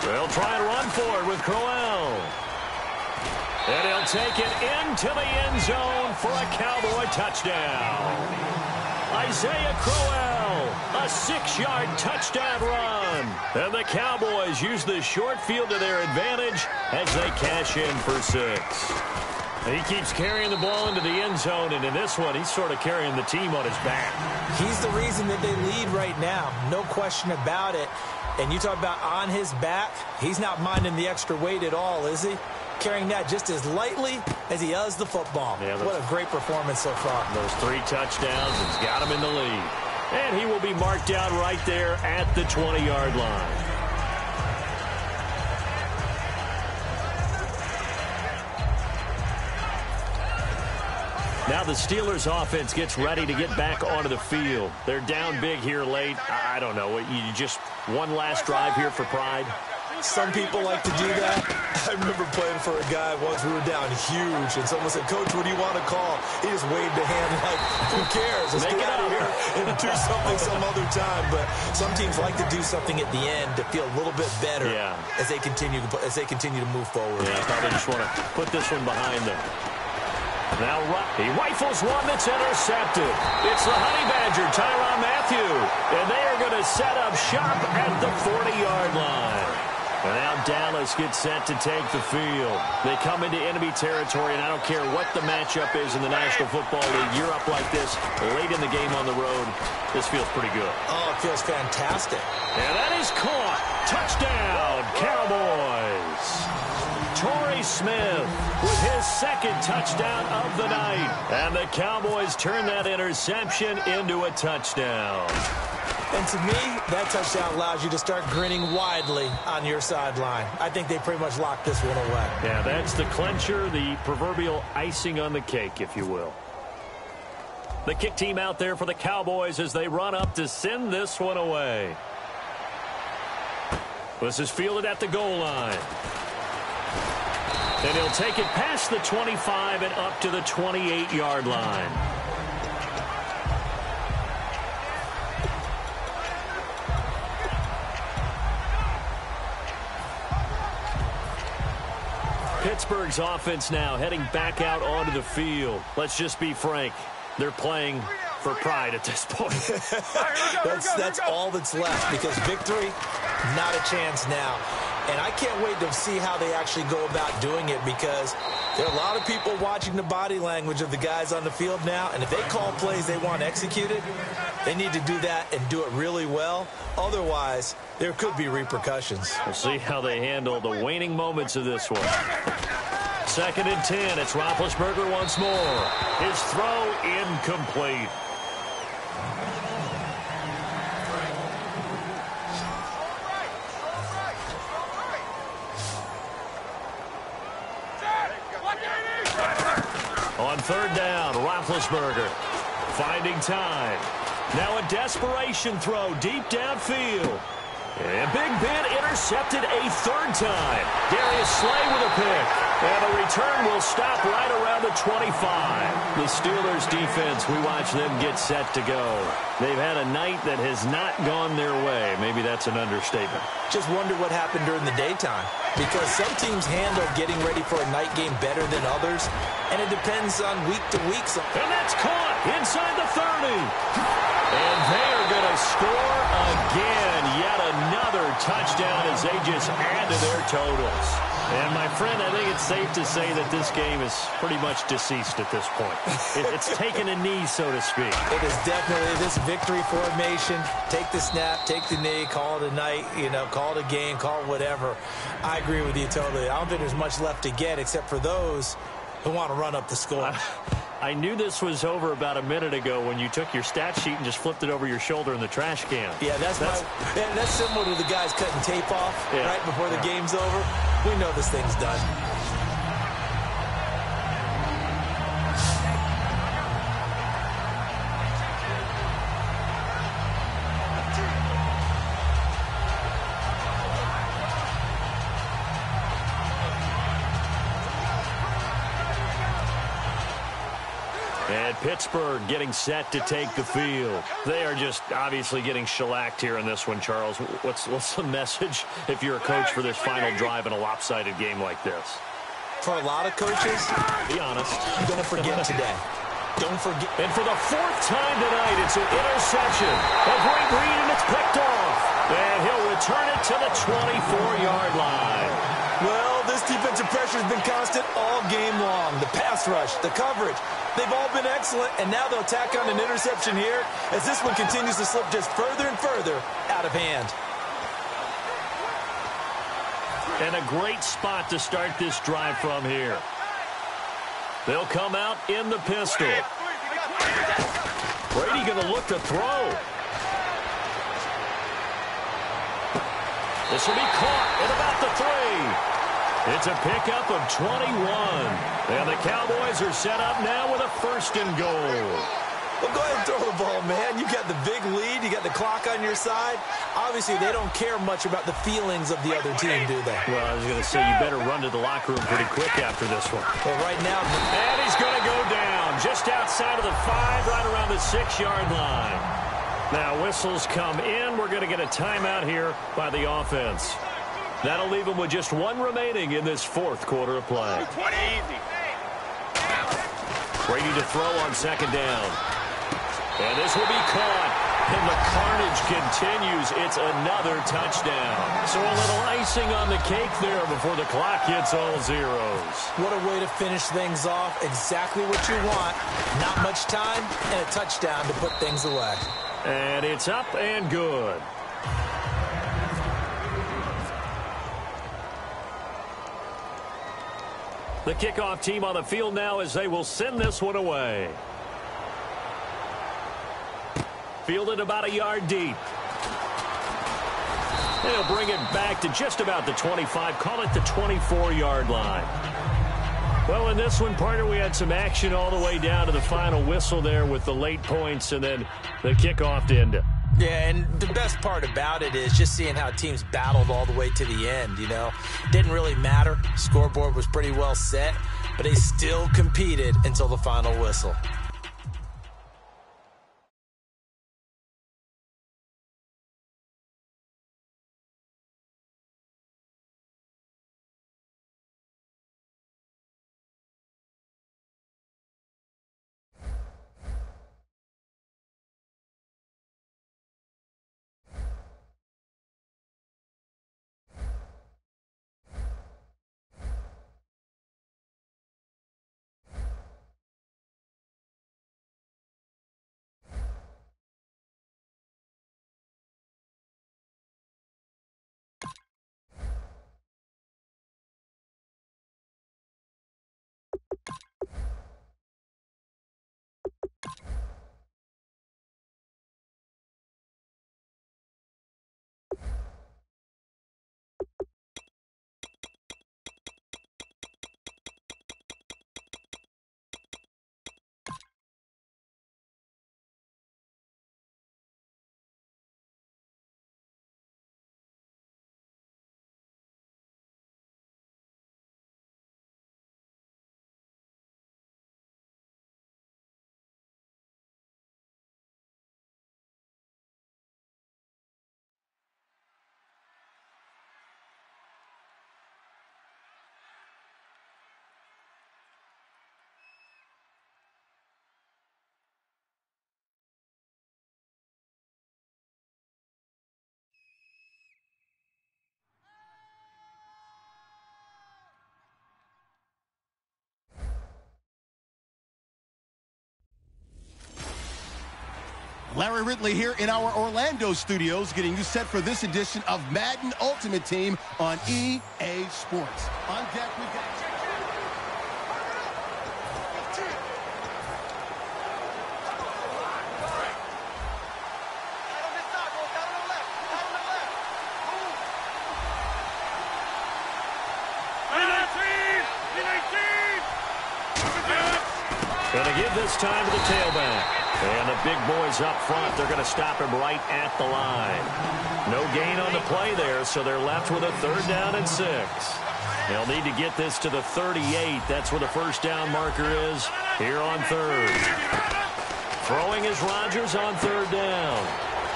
Speaker 2: They'll try and run for it with Crowell. And he'll take it into the end zone for a Cowboy touchdown. Isaiah Crowell, a 6-yard touchdown run. And the Cowboys use the short field to their advantage as they cash in for 6. He keeps carrying the ball into the end zone, and in this one, he's sort of carrying the team on his back.
Speaker 3: He's the reason that they lead right now, no question about it. And you talk about on his back, he's not minding the extra weight at all, is he? Carrying that just as lightly as he does the football. Yeah, what a great performance so far.
Speaker 2: Those 3 touchdowns has got him in the lead. And he will be marked down right there at the 20-yard line. Now the Steelers offense gets ready to get back onto the field. They're down big here late. I don't know. You just one last drive here for pride?
Speaker 3: Some people like to do that. I remember playing for a guy once. We were down huge, and someone said, "Coach, what do you want to call?" He just waved a hand like, "Who cares? Let's get out of here and do something some other time." But some teams like to do something at the end to feel a little bit better as they continue to move forward.
Speaker 2: Yeah, I probably just want to put this one behind them. Now he rifles one that's intercepted. It's the Honey Badger, Tyrann Mathieu, and they are going to set up shop at the 40-yard line. And now Dallas gets set to take the field. They come into enemy territory, and I don't care what the matchup is in the National Football League. You're up like this late in the game on the road. This feels pretty good.
Speaker 3: Oh, it feels fantastic.
Speaker 2: And that is caught. Touchdown, Cowboys. Torrey Smith with his 2nd touchdown of the night. And the Cowboys turn that interception into a touchdown.
Speaker 3: And to me, that touchdown allows you to start grinning widely on your sideline. I think they pretty much locked this one away.
Speaker 2: Yeah, that's the clincher, the proverbial icing on the cake, if you will. The kick team out there for the Cowboys as they run up to send this one away. This is fielded at the goal line. And he'll take it past the 25 and up to the 28-yard line. Pittsburgh's offense now heading back out onto the field. Let's just be frank. They're playing for pride at this point.
Speaker 3: That's all that's left, because victory, not a chance now. And I can't wait to see how they actually go about doing it, because there are a lot of people watching the body language of the guys on the field now, and if they call plays they want executed, they need to do that and do it really well. Otherwise, there could be repercussions.
Speaker 2: We'll see how they handle the waning moments of this one. 2nd and 10. It's Roethlisberger once more. His throw incomplete. On 3rd down, Roethlisberger finding time. Now a desperation throw deep downfield. And Big Ben intercepted a 3rd time. Darius Slay with a pick. And the return will stop right around the 25. The Steelers defense, we watch them get set to go. They've had a night that has not gone their way. Maybe that's an understatement.
Speaker 3: Just wonder what happened during the daytime, because some teams handle getting ready for a night game better than others, and it depends on week to week.
Speaker 2: And that's caught inside the 30. And they are going to score again. Yet another touchdown as they just add to their totals. And, my friend, I think it's safe to say that this game is pretty much deceased at this point. It's taken a knee, so to speak.
Speaker 3: It is definitely this victory formation. Take the snap, take the knee, call it a night, call it a game, call it whatever. I agree with you totally. I don't think there's much left to get except for those who want to run up the score.
Speaker 2: I knew this was over about a minute ago when you took your stat sheet and just flipped it over your shoulder in the trash can.
Speaker 3: Yeah, that's similar to the guys cutting tape off right before the game's over. We know this thing's done.
Speaker 2: And Pittsburgh getting set to take the field. They are just obviously getting shellacked here in this one, Charles. What's the message if you're a coach for this final drive in a lopsided game like this?
Speaker 3: For a lot of coaches,
Speaker 2: be honest,
Speaker 3: don't forget today. Don't forget.
Speaker 2: And for the fourth time tonight, it's an interception. A great read, and it's picked off. And he'll return it to the 24-yard line.
Speaker 3: Well, this defensive pressure has been constant all game long. The pass rush, the coverage, they've all been excellent, and now they'll tack on an interception here as this one continues to slip just further and further out of hand.
Speaker 2: And a great spot to start this drive from here. They'll come out in the pistol. Brady going to look to throw. This will be caught at about the 3. It's a pickup of 21. And the Cowboys are set up now with a 1st and goal.
Speaker 3: Well, go ahead and throw the ball, man. You got the big lead. You got the clock on your side. Obviously, they don't care much about the feelings of the other team, do they?
Speaker 2: Well, I was going to say, you better run to the locker room pretty quick after this one.
Speaker 3: Well, right now.
Speaker 2: And he's going to go down just outside of the 5, right around the 6-yard line. Now, whistles come in. We're going to get a timeout here by the offense. That'll leave them with just 1 remaining in this 4th quarter of play. Brady to throw on 2nd down. And this will be caught. And the carnage continues. It's another touchdown. So a little icing on the cake there before the clock hits all zeros.
Speaker 3: What a way to finish things off. Exactly what you want. Not much time and a touchdown to put things away.
Speaker 2: And it's up and good. The kickoff team on the field now as they will send this one away. Fielded about a yard deep. They'll bring it back to just about the 25. Call it the 24-yard line. Well, in this one, partner, we had some action all the way down to the final whistle there with the late points and then the kickoff to end it.
Speaker 3: Yeah, and the best part about it is just seeing how teams battled all the way to the end, you know. Didn't really matter. Scoreboard was pretty well set, but they still competed until the final whistle.
Speaker 1: Larry Ridley here in our Orlando studios, getting you set for this edition of Madden Ultimate Team on EA Sports. On deck, we've got...
Speaker 2: Going to give this time to the tailback. And the big boys up front, they're going to stop him right at the line. No gain on the play there, so they're left with a 3rd down and 6. They'll need to get this to the 38. That's where the first down marker is here on 3rd. Throwing is Rodgers on 3rd down.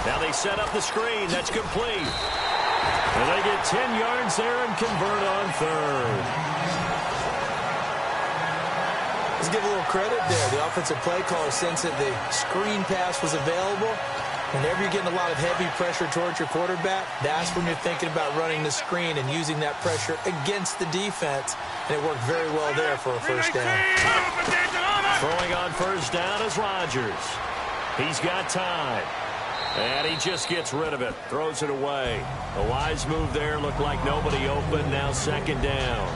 Speaker 2: Now they set up the screen. That's complete. And they get 10 yards there and convert on 3rd.
Speaker 3: Let's give a little credit there. The offensive play caller sensed that the screen pass was available. Whenever you're getting a lot of heavy pressure towards your quarterback, that's when you're thinking about running the screen and using that pressure against the defense. And it worked very well there for a first down.
Speaker 2: Throwing on first down is Rodgers. He's got time. And he just gets rid of it. Throws it away. A wise move there. Looked like nobody open. Now 2nd down.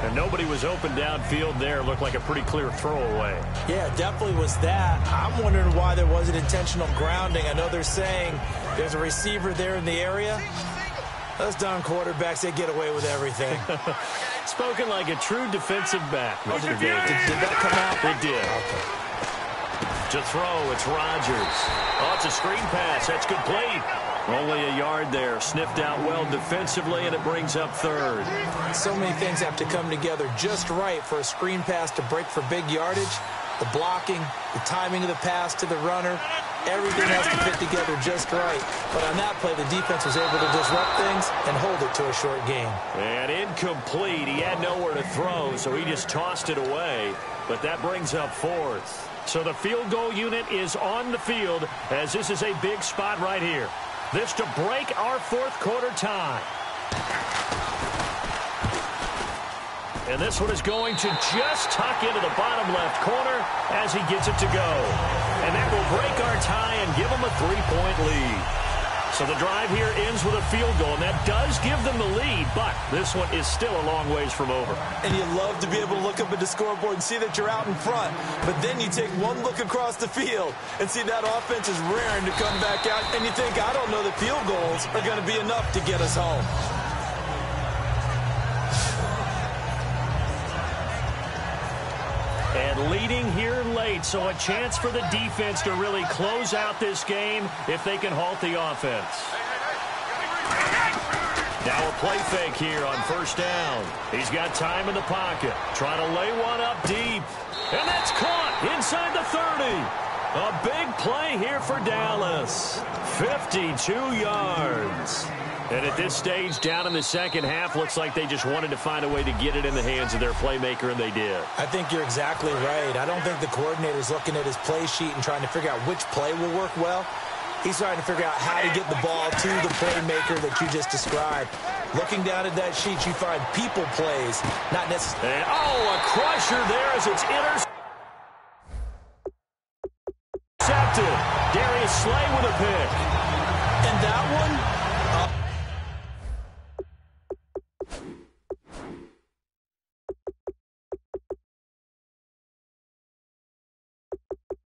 Speaker 2: And nobody was open downfield there. Looked like a pretty clear throwaway.
Speaker 3: Yeah, definitely was that. I'm wondering why there wasn't intentional grounding. I know they're saying there's a receiver there in the area. Those darn quarterbacks, they get away with everything.
Speaker 2: Spoken like a true defensive back, Mr. Davis.
Speaker 3: Did that come out?
Speaker 2: It did.
Speaker 3: Okay.
Speaker 2: To throw, it's Rodgers. Oh, it's a screen pass. That's complete. Only a yard there. Sniffed out well defensively, and it brings up 3rd.
Speaker 3: So many things have to come together just right for a screen pass to break for big yardage. The blocking, the timing of the pass to the runner, everything has to fit together just right. But on that play, the defense was able to disrupt things and hold it to a short game.
Speaker 2: And incomplete. He had nowhere to throw, so he just tossed it away. But that brings up 4th. So the field goal unit is on the field, as this is a big spot right here. This to break our 4th quarter tie. And this one is going to just tuck into the bottom left corner as he gets it to go. And that will break our tie and give them a 3-point lead. So the drive here ends with a field goal, and that does give them the lead, but this one is still a long ways from over.
Speaker 3: And you love to be able to look up at the scoreboard and see that you're out in front, but then you take one look across the field and see that offense is raring to come back out, and you think, I don't know that field goals are going to be enough to get us home.
Speaker 2: And leading here late, so a chance for the defense to really close out this game if they can halt the offense. Now a play fake here on first down. He's got time in the pocket. Trying to lay one up deep. And that's caught inside the 30. A big play here for Dallas. 52 yards. And at this stage, down in the second half, looks like they just wanted to find a way to get it in the hands of their playmaker, and they did.
Speaker 3: I think you're exactly right. I don't think the coordinator's looking at his play sheet and trying to figure out which play will work well. He's trying to figure out how to get the ball to the playmaker that you just described. Looking down at that sheet, you find people plays, not necessarily.
Speaker 2: And, a crusher there as it's intercepted. Darius Slay with a pick.
Speaker 3: And that one...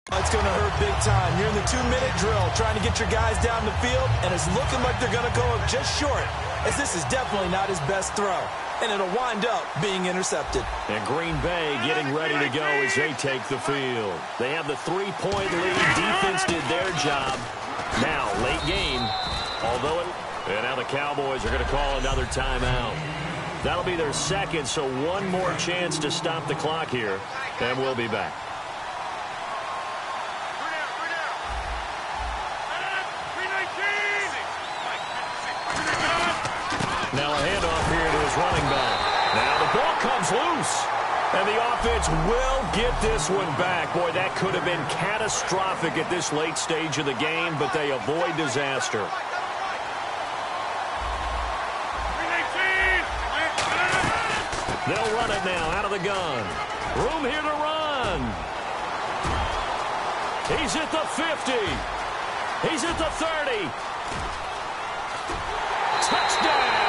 Speaker 3: It's going to hurt big time. You're in the 2-minute drill trying to get your guys down the field, and it's looking like they're going to go up just short, as this is definitely not his best throw, and it'll wind up being intercepted.
Speaker 2: And Green Bay getting ready to go as they take the field. They have the 3-point lead. Defense did their job. Now, late game, and now the Cowboys are going to call another timeout. That'll be their second, so one more chance to stop the clock here, and we'll be back. Now a handoff here to his running back. Now the ball comes loose. And the offense will get this one back. Boy, that could have been catastrophic at this late stage of the game, but they avoid disaster. They'll run it now out of the gun. Room here to run. He's at the 50. He's at the 30. Touchdown.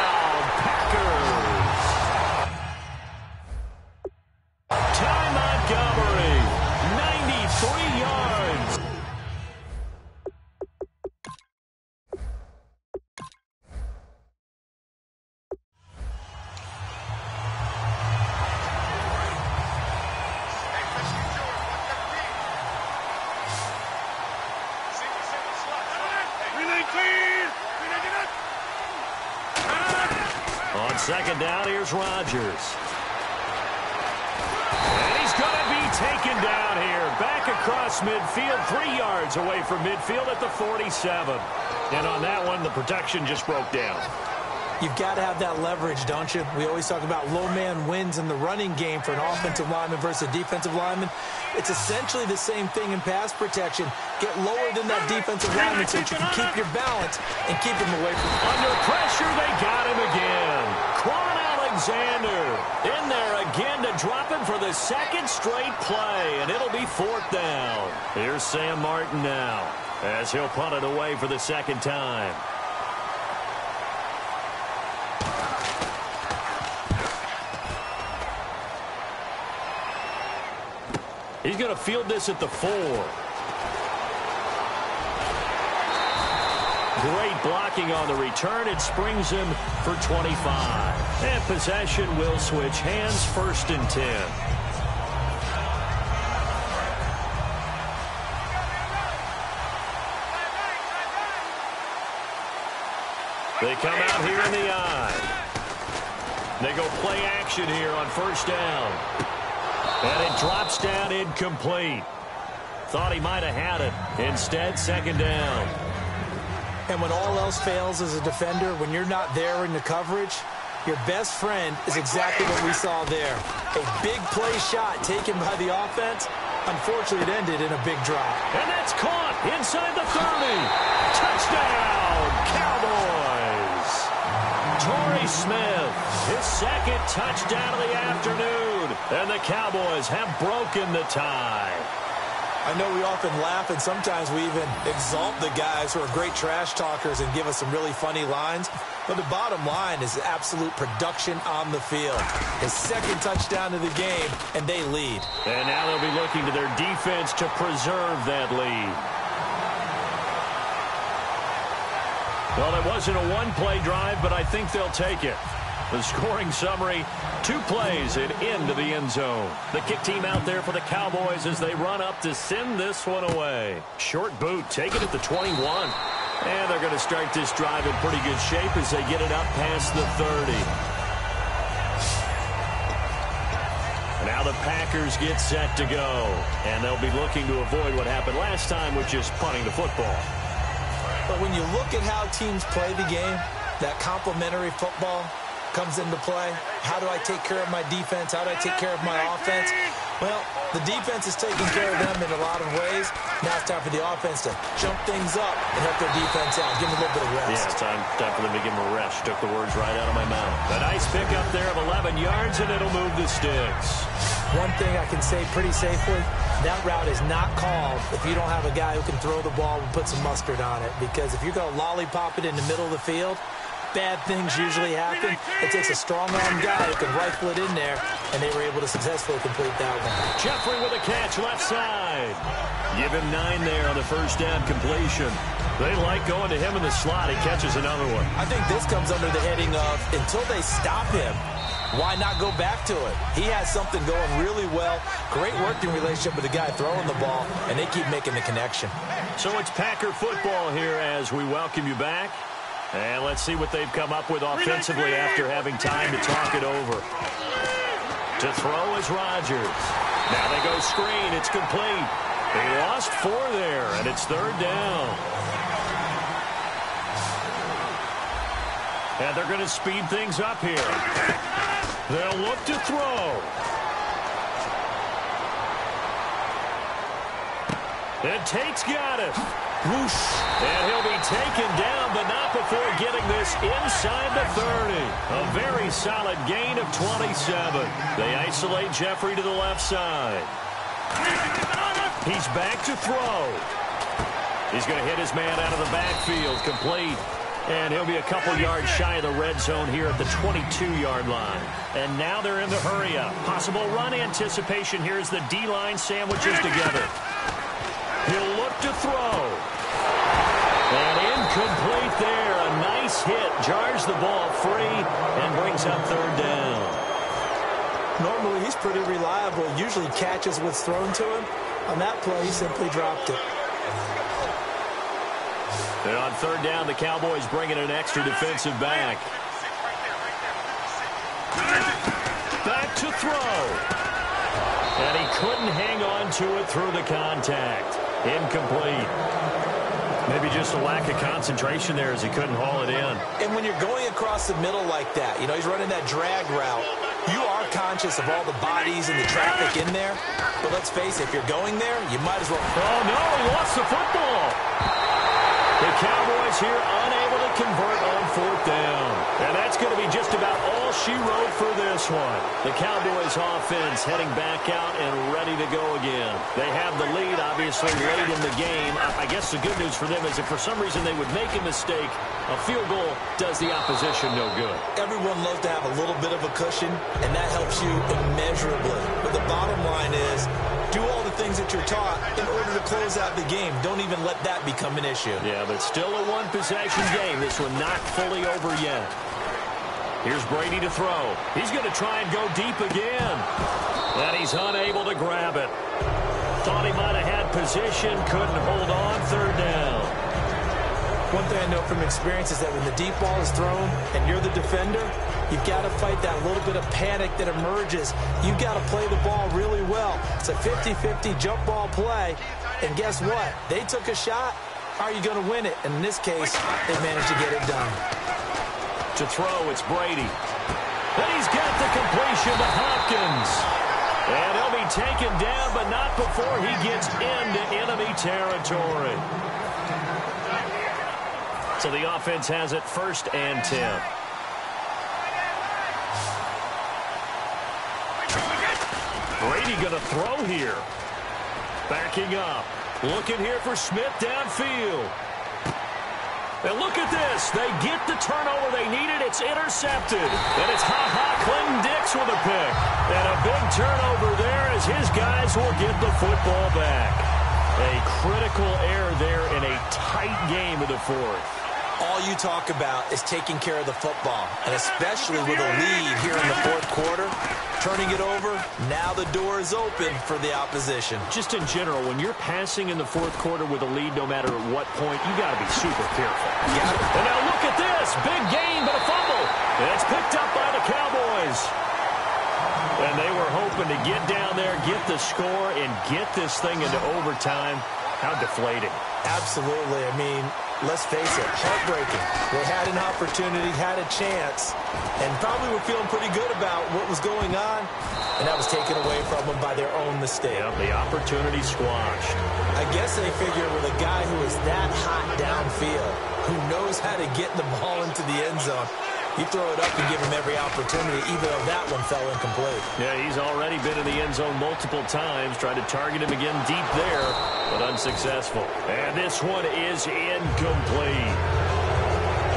Speaker 2: Ty Montgomery, 93 yards. Second down, here's Rodgers. And he's going to be taken down here. Back across midfield, 3 yards away from midfield at the 47. And on that one, the protection just broke down.
Speaker 3: You've got to have that leverage, don't you? We always talk about low man wins in the running game for an offensive lineman versus a defensive lineman. It's essentially the same thing in pass protection. Get lower than that defensive lineman so that you can keep your balance and keep him away from...
Speaker 2: Under pressure, they got him again. Quan Alexander in there again to drop him for the second straight play, and it'll be 4th down. Here's Sam Martin now as he'll punt it away for the second time. He's going to field this at the 4. Great blocking on the return. It springs him for 25. And possession will switch hands, 1st and 10. They come out here in the eye. They go play action here on 1st down. And it drops down incomplete. Thought he might have had it. Instead, 2nd down.
Speaker 3: And when all else fails as a defender, when you're not there in the coverage, your best friend is exactly what we saw there. A big play shot taken by the offense. Unfortunately, it ended in a big drop.
Speaker 2: And that's caught inside the 30. Touchdown, Cowboys. Torrey Smith, his 2nd touchdown of the afternoon. And the Cowboys have broken the tie.
Speaker 3: I know we often laugh, and sometimes we even exalt the guys who are great trash talkers and give us some really funny lines. But the bottom line is absolute production on the field. His 2nd touchdown of the game, and they lead.
Speaker 2: And now they'll be looking to their defense to preserve that lead. Well, it wasn't a one-play drive, but I think they'll take it. The scoring summary, 2 plays and into the end zone. The kick team out there for the Cowboys as they run up to send this one away. Short boot, take it at the 21. And they're going to start this drive in pretty good shape as they get it up past the 30. Now the Packers get set to go. And they'll be looking to avoid what happened last time, which is punting the football.
Speaker 3: But when you look at how teams play the game, that complementary football comes into play. How do I take care of my defense? How do I take care of my offense? Well, the defense is taking care of them in a lot of ways. Now it's time for the offense to jump things up and help their defense out. Give them a little bit of rest.
Speaker 2: Yeah, time for them to give them a rest. Took the words right out of my mouth. A nice pickup there of 11 yards, and it'll move the sticks.
Speaker 3: One thing I can say pretty safely, that route is not called if you don't have a guy who can throw the ball and put some mustard on it. Because if you're going to lollipop it in the middle of the field, bad things usually happen. It takes a strong-arm guy who can rifle it in there, and they were able to successfully complete that one.
Speaker 2: Jeffrey with a catch left side. Give him 9 there on the 1st down completion. They like going to him in the slot. He catches another one.
Speaker 3: I think this comes under the heading of until they stop him, why not go back to it? He has something going really well. Great working relationship with the guy throwing the ball, and they keep making the connection.
Speaker 2: So it's Packer football here as we welcome you back. And let's see what they've come up with offensively after having time to talk it over. To throw is Rodgers. Now they go screen. It's complete. They lost 4 there, and it's 3rd down. And they're going to speed things up here. They'll look to throw. And Tate's got it. Whoosh. And he'll be taken down, but not before getting this inside the 30. A very solid gain of 27. They isolate Jeffrey to the left side. He's back to throw. He's going to hit his man out of the backfield, complete. And he'll be a couple yards shy of the red zone here at the 22-yard line. And now they're in the hurry-up. Possible run anticipation here as the D-line sandwiches together. He'll look to throw. And incomplete there. A nice hit. Jars the ball free and brings up 3rd down.
Speaker 3: Normally, he's pretty reliable. Usually catches what's thrown to him. On that play, he simply dropped it.
Speaker 2: And on 3rd down, the Cowboys bringing an extra defensive back. throw. And he couldn't hang on to it through the contact. Incomplete. Maybe just a lack of concentration there as he couldn't haul it in.
Speaker 3: And when you're going across the middle like that, he's running that drag route, you are conscious of all the bodies and the traffic in there. But let's face it, if you're going there, you might as well.
Speaker 2: Oh, no, he lost the football. The Cowboys here unable to convert on fourth down. And that's going to be just about all she wrote for this one. The Cowboys offense heading back out and ready to go again. They have the lead, obviously, late in the game. I guess the good news for them is if for some reason they would make a mistake, a field goal does the opposition no good. Everyone loves to have a little bit of a cushion, and that helps you immeasurably. But the bottom line is, do all the things that you're taught in order to close out the game. Don't even let that become an issue. Yeah, but still a one-possession game. This one not fully over yet. Here's Brady to throw. He's going to try and go deep again. And he's unable to grab it. Thought he might have had position, couldn't hold on, third down. One thing I know from experience is that when the deep ball is thrown and you're the defender, you've got to fight that little bit of panic that emerges. You've got to play the ball really well. It's a 50-50 jump ball play. And guess what? They took a shot. How are you going to win it? And in this case, they managed to get it done. To throw, it's Brady. And he's got the completion to Hopkins. And he'll be taken down, but not before he gets into enemy territory. So the offense has it 1st and 10. Brady going to throw here. Backing up. Looking here for Smith downfield. And look at this. They get the turnover they needed. It's intercepted. And it's Clinton Dix with a pick. And a big turnover there as his guys will get the football back. A critical error there in a tight game of the fourth. All you talk about is taking care of the football, and especially with a lead here in the fourth quarter, turning it over, now the door is open for the opposition. Just in general, when you're passing in the fourth quarter with a lead, no matter at what point, you got to be super careful. And now look at this, big gain, but a fumble. And it's picked up by the Cowboys. And they were hoping to get down there, get the score, and get this thing into overtime. How deflating. Absolutely. I mean, let's face it, heartbreaking. They had an opportunity, had a chance, and probably were feeling pretty good about what was going on, and that was taken away from them by their own mistake. Yep, the opportunity squashed. I guess they figure with a guy who is that hot downfield, who knows how to get the ball into the end zone, you throw it up and give him every opportunity, even though that one fell incomplete. Yeah, he's already been in the end zone multiple times, tried to target him again deep there, but unsuccessful. And this one is incomplete.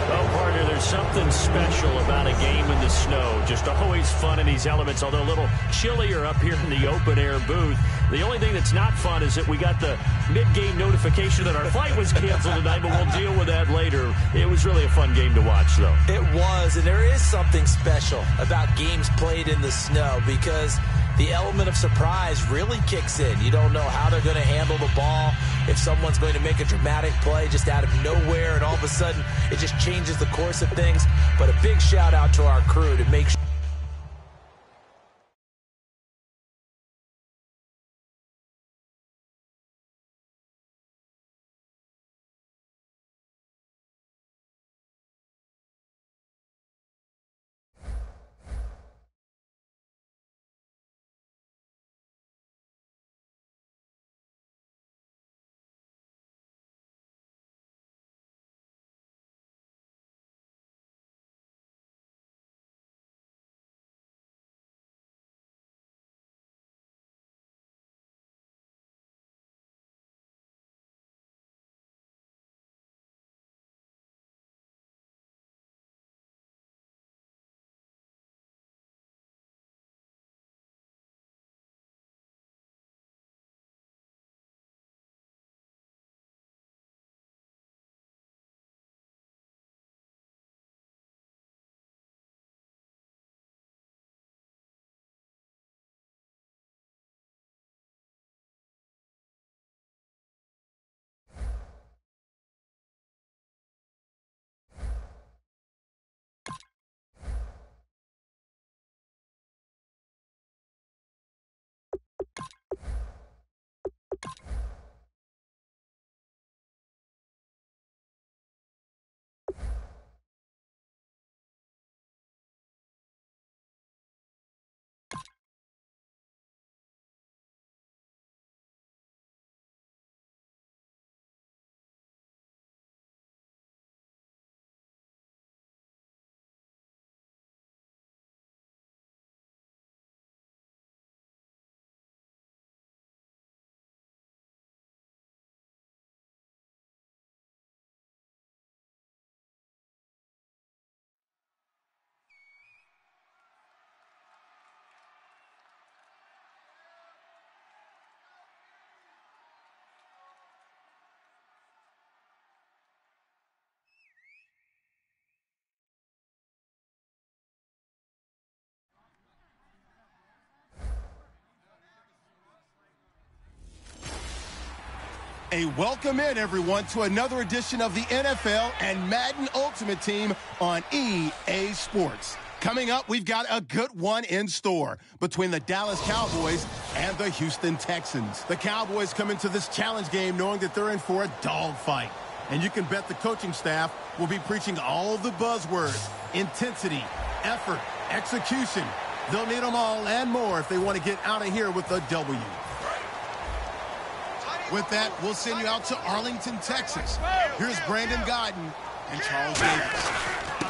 Speaker 2: Well, partner, there's something special about a game in the snow. Just always fun in these elements, although a little chillier up here in the open-air booth. The only thing that's not fun is that we got the mid-game notification that our flight was canceled tonight, but we'll deal with that later. It was really a fun game to watch, though. It was, and there is something special about games played in the snow because the element of surprise really kicks in. You don't know how they're going to handle the ball, if someone's going to make a dramatic play just out of nowhere, and all of a sudden it just changes the course of things. But a big shout-out to our crew to make sure
Speaker 1: A welcome in, everyone, to another edition of the NFL and Madden Ultimate Team on EA Sports. Coming up, we've got a good one in store between the Dallas Cowboys and the Houston Texans. The Cowboys come into this challenge game knowing that they're in for a dogfight. And you can bet the coaching staff will be preaching all the buzzwords: intensity, effort, execution. They'll need them all and more if they want to get out of here with a W. With that, we'll send you out to Arlington, Texas. Here's Brandon Gaudin and Charles Davis.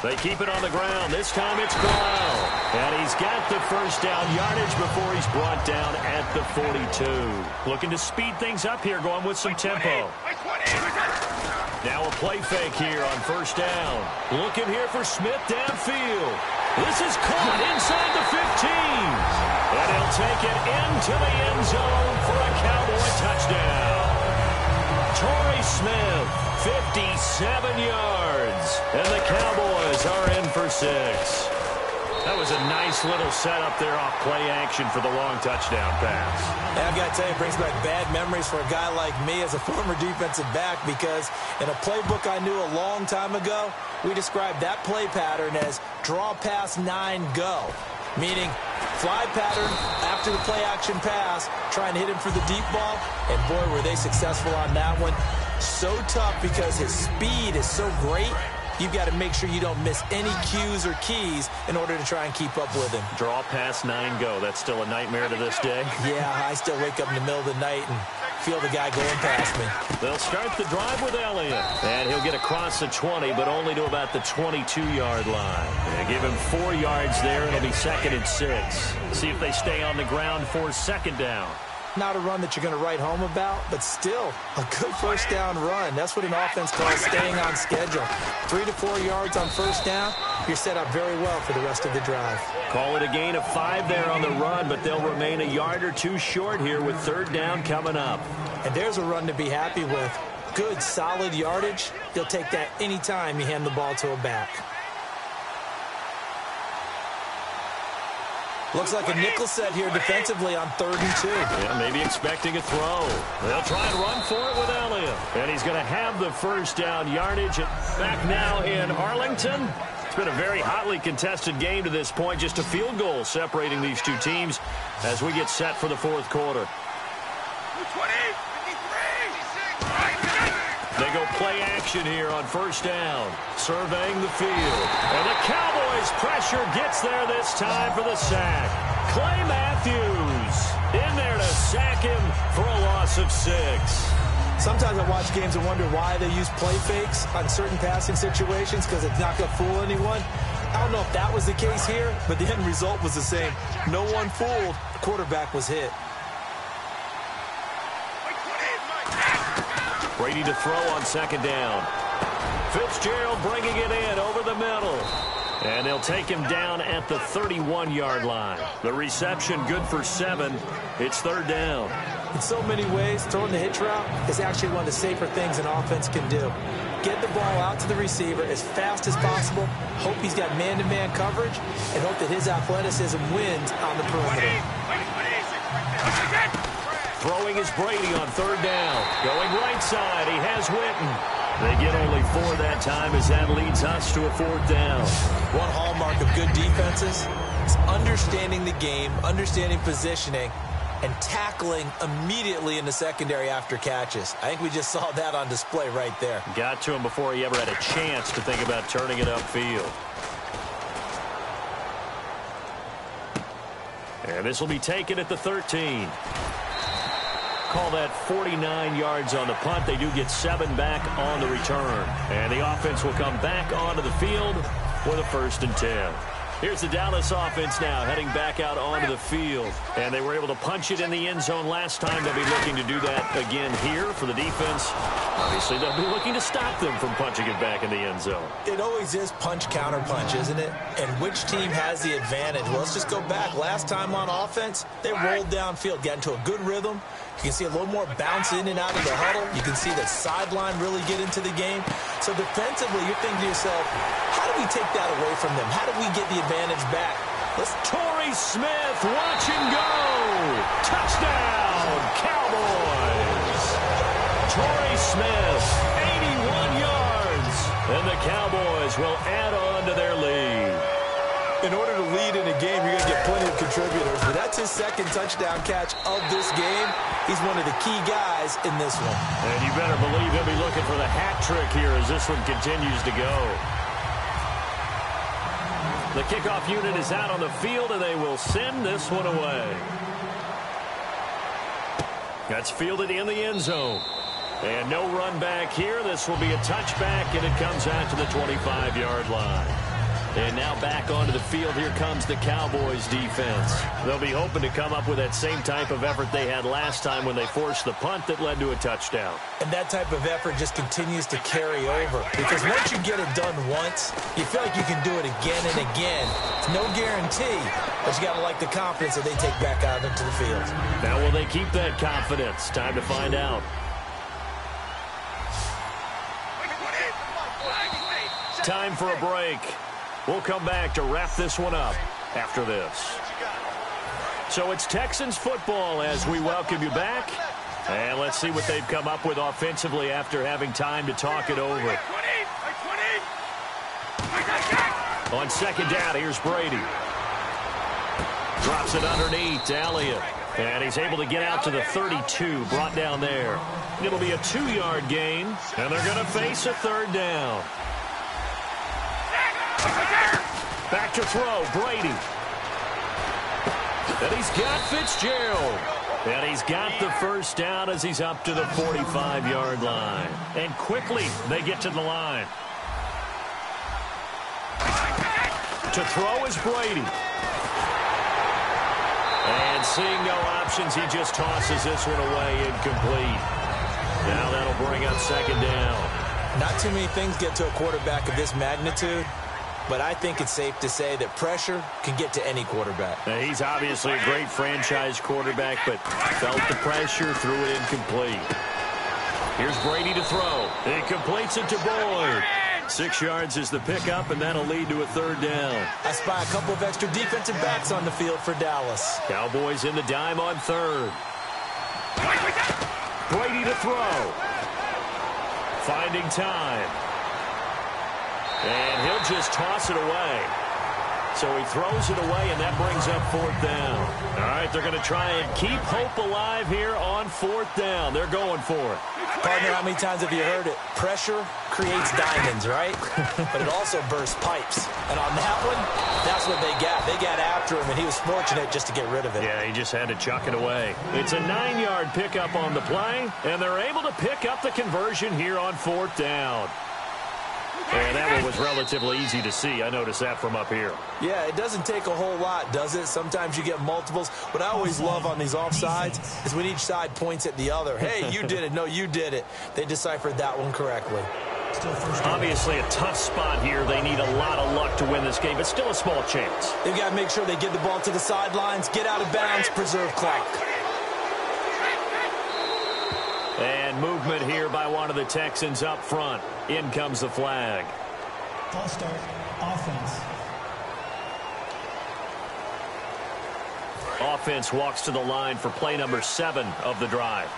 Speaker 2: They keep it on the ground. This time it's Blau. And he's got the first down yardage before he's brought down at the 42. Looking to speed things up here, going with some tempo. Now a play fake here on first down. Looking here for Smith downfield. This is caught inside the 15. And he'll take it into the end zone for a Cowboy touchdown. Torrey Smith, 57 yards. And the Cowboys are in for 6. That was a nice little setup there off play action for the long touchdown pass.
Speaker 3: And I've got to tell you, it brings back bad memories for a guy like me as a former defensive back, because in a playbook I knew a long time ago, we described that play pattern as draw pass 9 go, meaning fly pattern after the play action pass, trying to hit him for the deep ball, and boy, were they successful on that one. So tough because his speed is so great. You've got to make sure you don't miss any cues or keys in order to try and keep up with him.
Speaker 2: Draw pass 9 go. That's still a nightmare to this day.
Speaker 3: Yeah, I still wake up in the middle of the night and feel the guy going past me.
Speaker 2: They'll start the drive with Elliott. And he'll get across the 20, but only to about the 22-yard line. And give him 4 yards there, and it'll be 2nd and 6. See if they stay on the ground for second down.
Speaker 3: Not a run that you're going to write home about, but still a good first down run. That's what an offense calls staying on schedule. 3 to 4 yards on first down, you're set up very well for the rest of the drive.
Speaker 2: Call it a gain of 5 there on the run, but they'll remain a yard or 2 short here with third down coming up.
Speaker 3: And there's a run to be happy with. Good, solid yardage. You'll take that anytime you hand the ball to a back. Looks like a nickel set here defensively on 3rd and 2.
Speaker 2: Yeah, maybe expecting a throw. They'll try and run for it with Elliott. And he's going to have the first down yardage. Back now in Arlington. It's been a very hotly contested game to this point. Just a field goal separating these two teams as we get set for the fourth quarter. They go play action here on first down, surveying the field. And the Cowboys' pressure gets there this time for the sack. Clay Matthews in there to sack him for a loss of 6.
Speaker 3: Sometimes I watch games and wonder why they use play fakes on certain passing situations, because it's not going to fool anyone. I don't know if that was the case here, but the end result was the same. No one fooled. The quarterback was hit.
Speaker 2: Brady to throw on second down. Fitzgerald bringing it in over the middle. And they'll take him down at the 31-yard line. The reception good for 7. It's third down.
Speaker 3: In so many ways, throwing the hitch route is actually one of the safer things an offense can do. Get the ball out to the receiver as fast as possible, hope he's got man-to-man coverage, and hope that his athleticism wins on the perimeter.
Speaker 2: Throwing is Brady on third down. Going right side, he has Witten. They get only 4 that time as that leads us to a fourth down.
Speaker 3: One hallmark of good defenses is understanding the game, understanding positioning, and tackling immediately in the secondary after catches. I think we just saw that on display right there.
Speaker 2: Got to him before he ever had a chance to think about turning it upfield. And this will be taken at the 13. Call that 49 yards on the punt. They do get 7 back on the return. And the offense will come back onto the field for the 1st and 10. Here's the Dallas offense now heading back out onto the field. And they were able to punch it in the end zone last time. They'll be looking to do that again here for the defense. Obviously, they'll be looking to stop them from punching it back in the end zone.
Speaker 3: It always is punch-counter-punch, isn't it? And which team has the advantage? Well, let's just go back. Last time on offense, they rolled downfield, got into a good rhythm. You can see a little more bounce in and out of the huddle. You can see the sideline really get into the game. So defensively, you're thinking to yourself, how do we take that away from them? How do we get the advantage back?
Speaker 2: Torrey Smith, watch him go. Touchdown, Cowboys. Torrey Smith, 81 yards. And the Cowboys will add on to their lead.
Speaker 3: In order to lead in a game, you're going to get plenty of contributors, but that's his second touchdown catch of this game. He's one of the key guys in this one.
Speaker 2: And you better believe he'll be looking for the hat trick here as this one continues to go. The kickoff unit is out on the field, and they will send this one away. That's fielded in the end zone. And no run back here. This will be a touchback, and it comes out to the 25-yard line. And now back onto the field. Here comes the Cowboys defense. They'll be hoping to come up with that same type of effort they had last time when they forced the punt that led to a touchdown.
Speaker 3: And that type of effort just continues to carry over. Because once you get it done once, you feel like you can do it again and again. It's no guarantee, but you got to like the confidence that they take back out into the field.
Speaker 2: Now will they keep that confidence? Time to find out. Time for a break. We'll come back to wrap this one up after this. So it's Texans football as we welcome you back. And let's see what they've come up with offensively after having time to talk it over. On second down, here's Brady. Drops it underneath to Elliott. And he's able to get out to the 32, brought down there. It'll be a 2-yard gain, and they're going to face a third down. Back to throw, Brady. And he's got Fitzgerald. And he's got the first down as he's up to the 45-yard line. And quickly, they get to the line. To throw is Brady. And seeing no options, he just tosses this one away incomplete. Now that'll bring up second down.
Speaker 3: Not too many things get to a quarterback of this magnitude, but I think it's safe to say that pressure can get to any quarterback.
Speaker 2: Now, he's obviously a great franchise quarterback, but felt the pressure, threw it incomplete. Here's Brady to throw. He completes it to Boyd. 6 yards is the pickup, and that'll lead to a third down.
Speaker 3: I spy a couple of extra defensive backs on the field for Dallas.
Speaker 2: Cowboys in the dime on third. Brady to throw. Finding time. And he'll just toss it away. So he throws it away, and that brings up fourth down. All right, they're going to try and keep hope alive here on fourth down. They're going for it.
Speaker 3: Partner, how many times have you heard it? Pressure creates diamonds, right? But it also bursts pipes. And on that one, that's what they got. They got after him, and he was fortunate just to get rid of it.
Speaker 2: Yeah, he just had to chuck it away. It's a 9-yard pickup on the play, and they're able to pick up the conversion here on fourth down. And that one was relatively easy to see. I noticed that from up here.
Speaker 3: Yeah, it doesn't take a whole lot, does it? Sometimes you get multiples. What I always love on these offsides is when each side points at the other. Hey, you did it. No, you did it. They deciphered that one correctly.
Speaker 2: Obviously a tough spot here. They need a lot of luck to win this game, but still a small chance.
Speaker 3: They've got to make sure they get the ball to the sidelines, get out of bounds, preserve clock.
Speaker 2: And movement here by one of the Texans up front. In comes the flag.
Speaker 5: False start, offense.
Speaker 2: Offense walks to the line for play number 7 of the drive.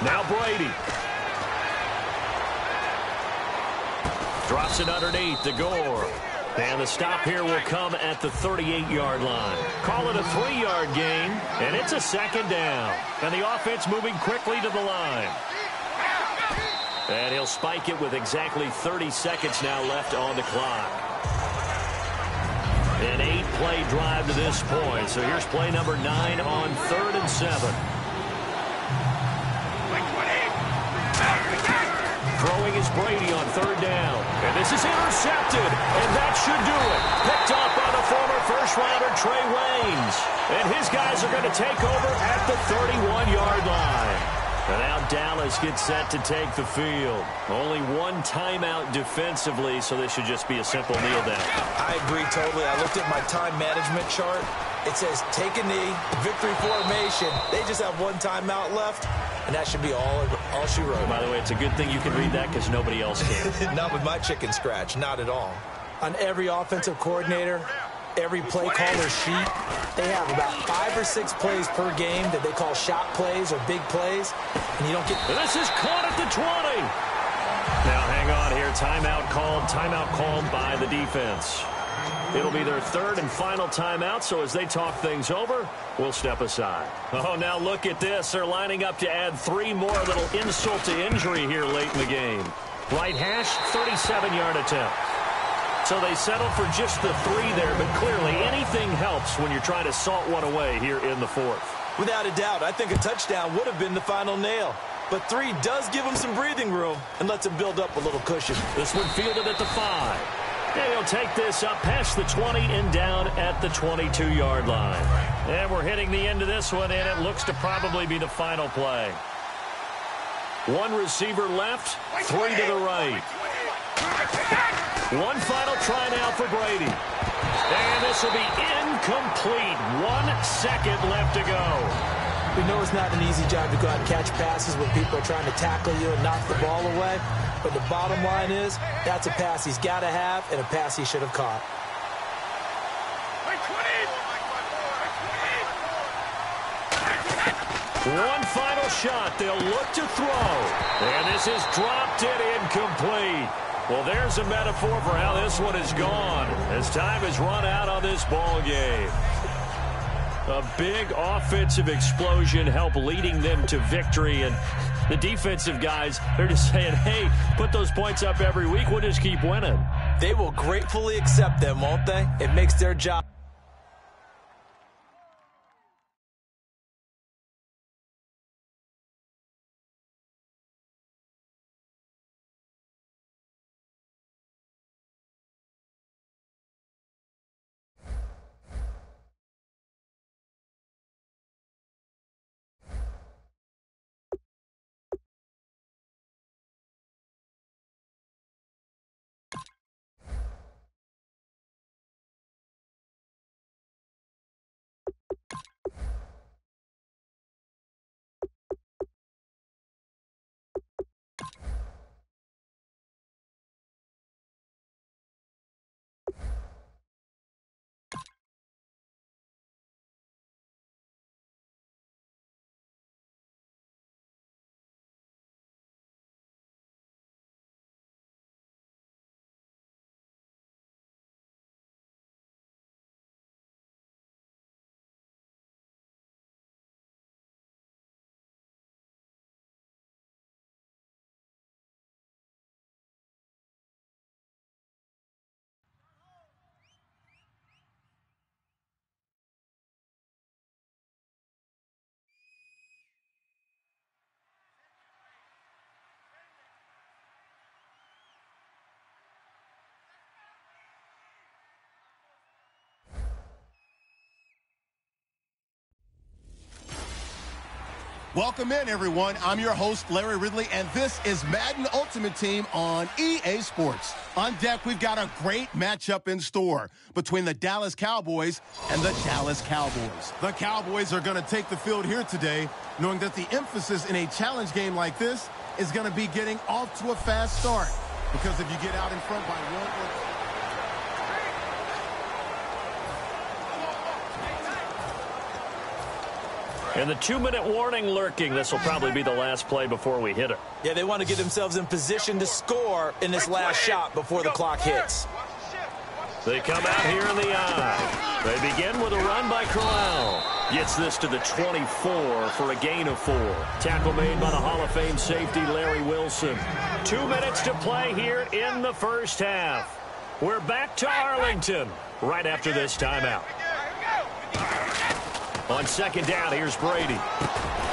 Speaker 2: Now Brady. Drops it underneath to Gore. And the stop here will come at the 38-yard line. Call it a 3-yard gain, and it's a second down. And the offense moving quickly to the line. And he'll spike it with exactly 30 seconds now left on the clock. An 8-play drive to this point. So here's play number 9 on 3rd and 7. Throwing is Brady on 3rd down. And this is intercepted. And that should do it. Picked off by the former first-rounder Trey Waynes. And his guys are going to take over at the 31-yard line. And now Dallas gets set to take the field. Only one timeout defensively, so this should just be a simple kneel down.
Speaker 3: I agree totally. I looked at my time management chart. It says take a knee, victory formation. They just have one timeout left, and that should be all she wrote.
Speaker 2: By the way, it's a good thing you can read that because nobody else can.
Speaker 3: Not with my chicken scratch, not at all. On every offensive coordinator, every play caller sheet, they have about 5 or 6 plays per game that they call shot plays or big plays, and you don't get...
Speaker 2: This is caught at the 20. Now hang on here. Timeout called by the defense. It'll be their third and final timeout, so as they talk things over, we'll step aside. Oh, now look at this. They're lining up to add 3 more, a little insult to injury here late in the game. Right hash, 37-yard attempt. So they settled for just the 3 there, but clearly anything helps when you're trying to salt one away here in the fourth.
Speaker 3: Without a doubt, I think a touchdown would have been the final nail. But 3 does give them some breathing room and lets them build up a little cushion.
Speaker 2: This one fielded at the 5. And he'll take this up past the 20 and down at the 22-yard line. And we're hitting the end of this one, and it looks to probably be the final play. 1 receiver left, 3 to the right. 1 final try now for Brady. And this will be incomplete. 1 second left to go.
Speaker 3: We know it's not an easy job to go out and catch passes when people are trying to tackle you and knock the ball away. But the bottom line is, that's a pass he's got to have and a pass he should have caught.
Speaker 2: One final shot. They'll look to throw. And this is dropped in incomplete. Well, there's a metaphor for how this one is gone as time has run out on this ball game. A big offensive explosion helped leading them to victory. And the defensive guys, they're just saying, hey, put those points up every week. We'll just keep winning.
Speaker 3: They will gratefully accept them, won't they? It makes their job.
Speaker 1: Welcome in, everyone. I'm your host, Larry Ridley, and this is Madden Ultimate Team on EA Sports. On deck, we've got a great matchup in store between the Dallas Cowboys and the Dallas Cowboys. The Cowboys are going to take the field here today, knowing that the emphasis in a challenge game like this is going to be getting off to a fast start. Because if you get out in front by 1 or 2,
Speaker 2: and the 2-minute warning lurking. This will probably be the last play before we hit it.
Speaker 3: Yeah, they want to get themselves in position to score in this last shot before the clock hits.
Speaker 2: They come out here in the eye. They begin with a run by Crowell. Gets this to the 24 for a gain of 4. Tackle made by the Hall of Fame safety Larry Wilson. 2 minutes to play here in the first half. We're back to Arlington right after this timeout. On second down, here's Brady.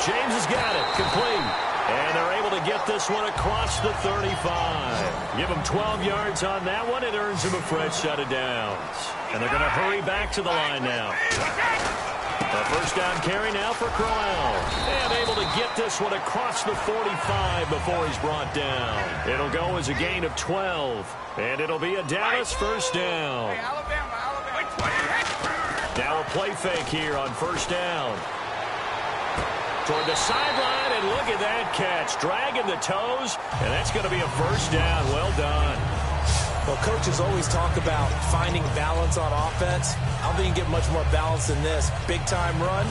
Speaker 2: James has got it, complete. And they're able to get this one across the 35. Give him 12 yards on that one. It earns him a fresh set of downs. And they're going to hurry back to the line now. A first down carry now for Crowell. And able to get this one across the 45 before he's brought down. It'll go as a gain of 12. And it'll be a Dallas first down. Now a play fake here on first down. Toward the sideline, and look at that catch. Dragging the toes, and that's going to be a first down. Well done.
Speaker 3: Well, coaches always talk about finding balance on offense. I don't think you get much more balance than this. Big-time run,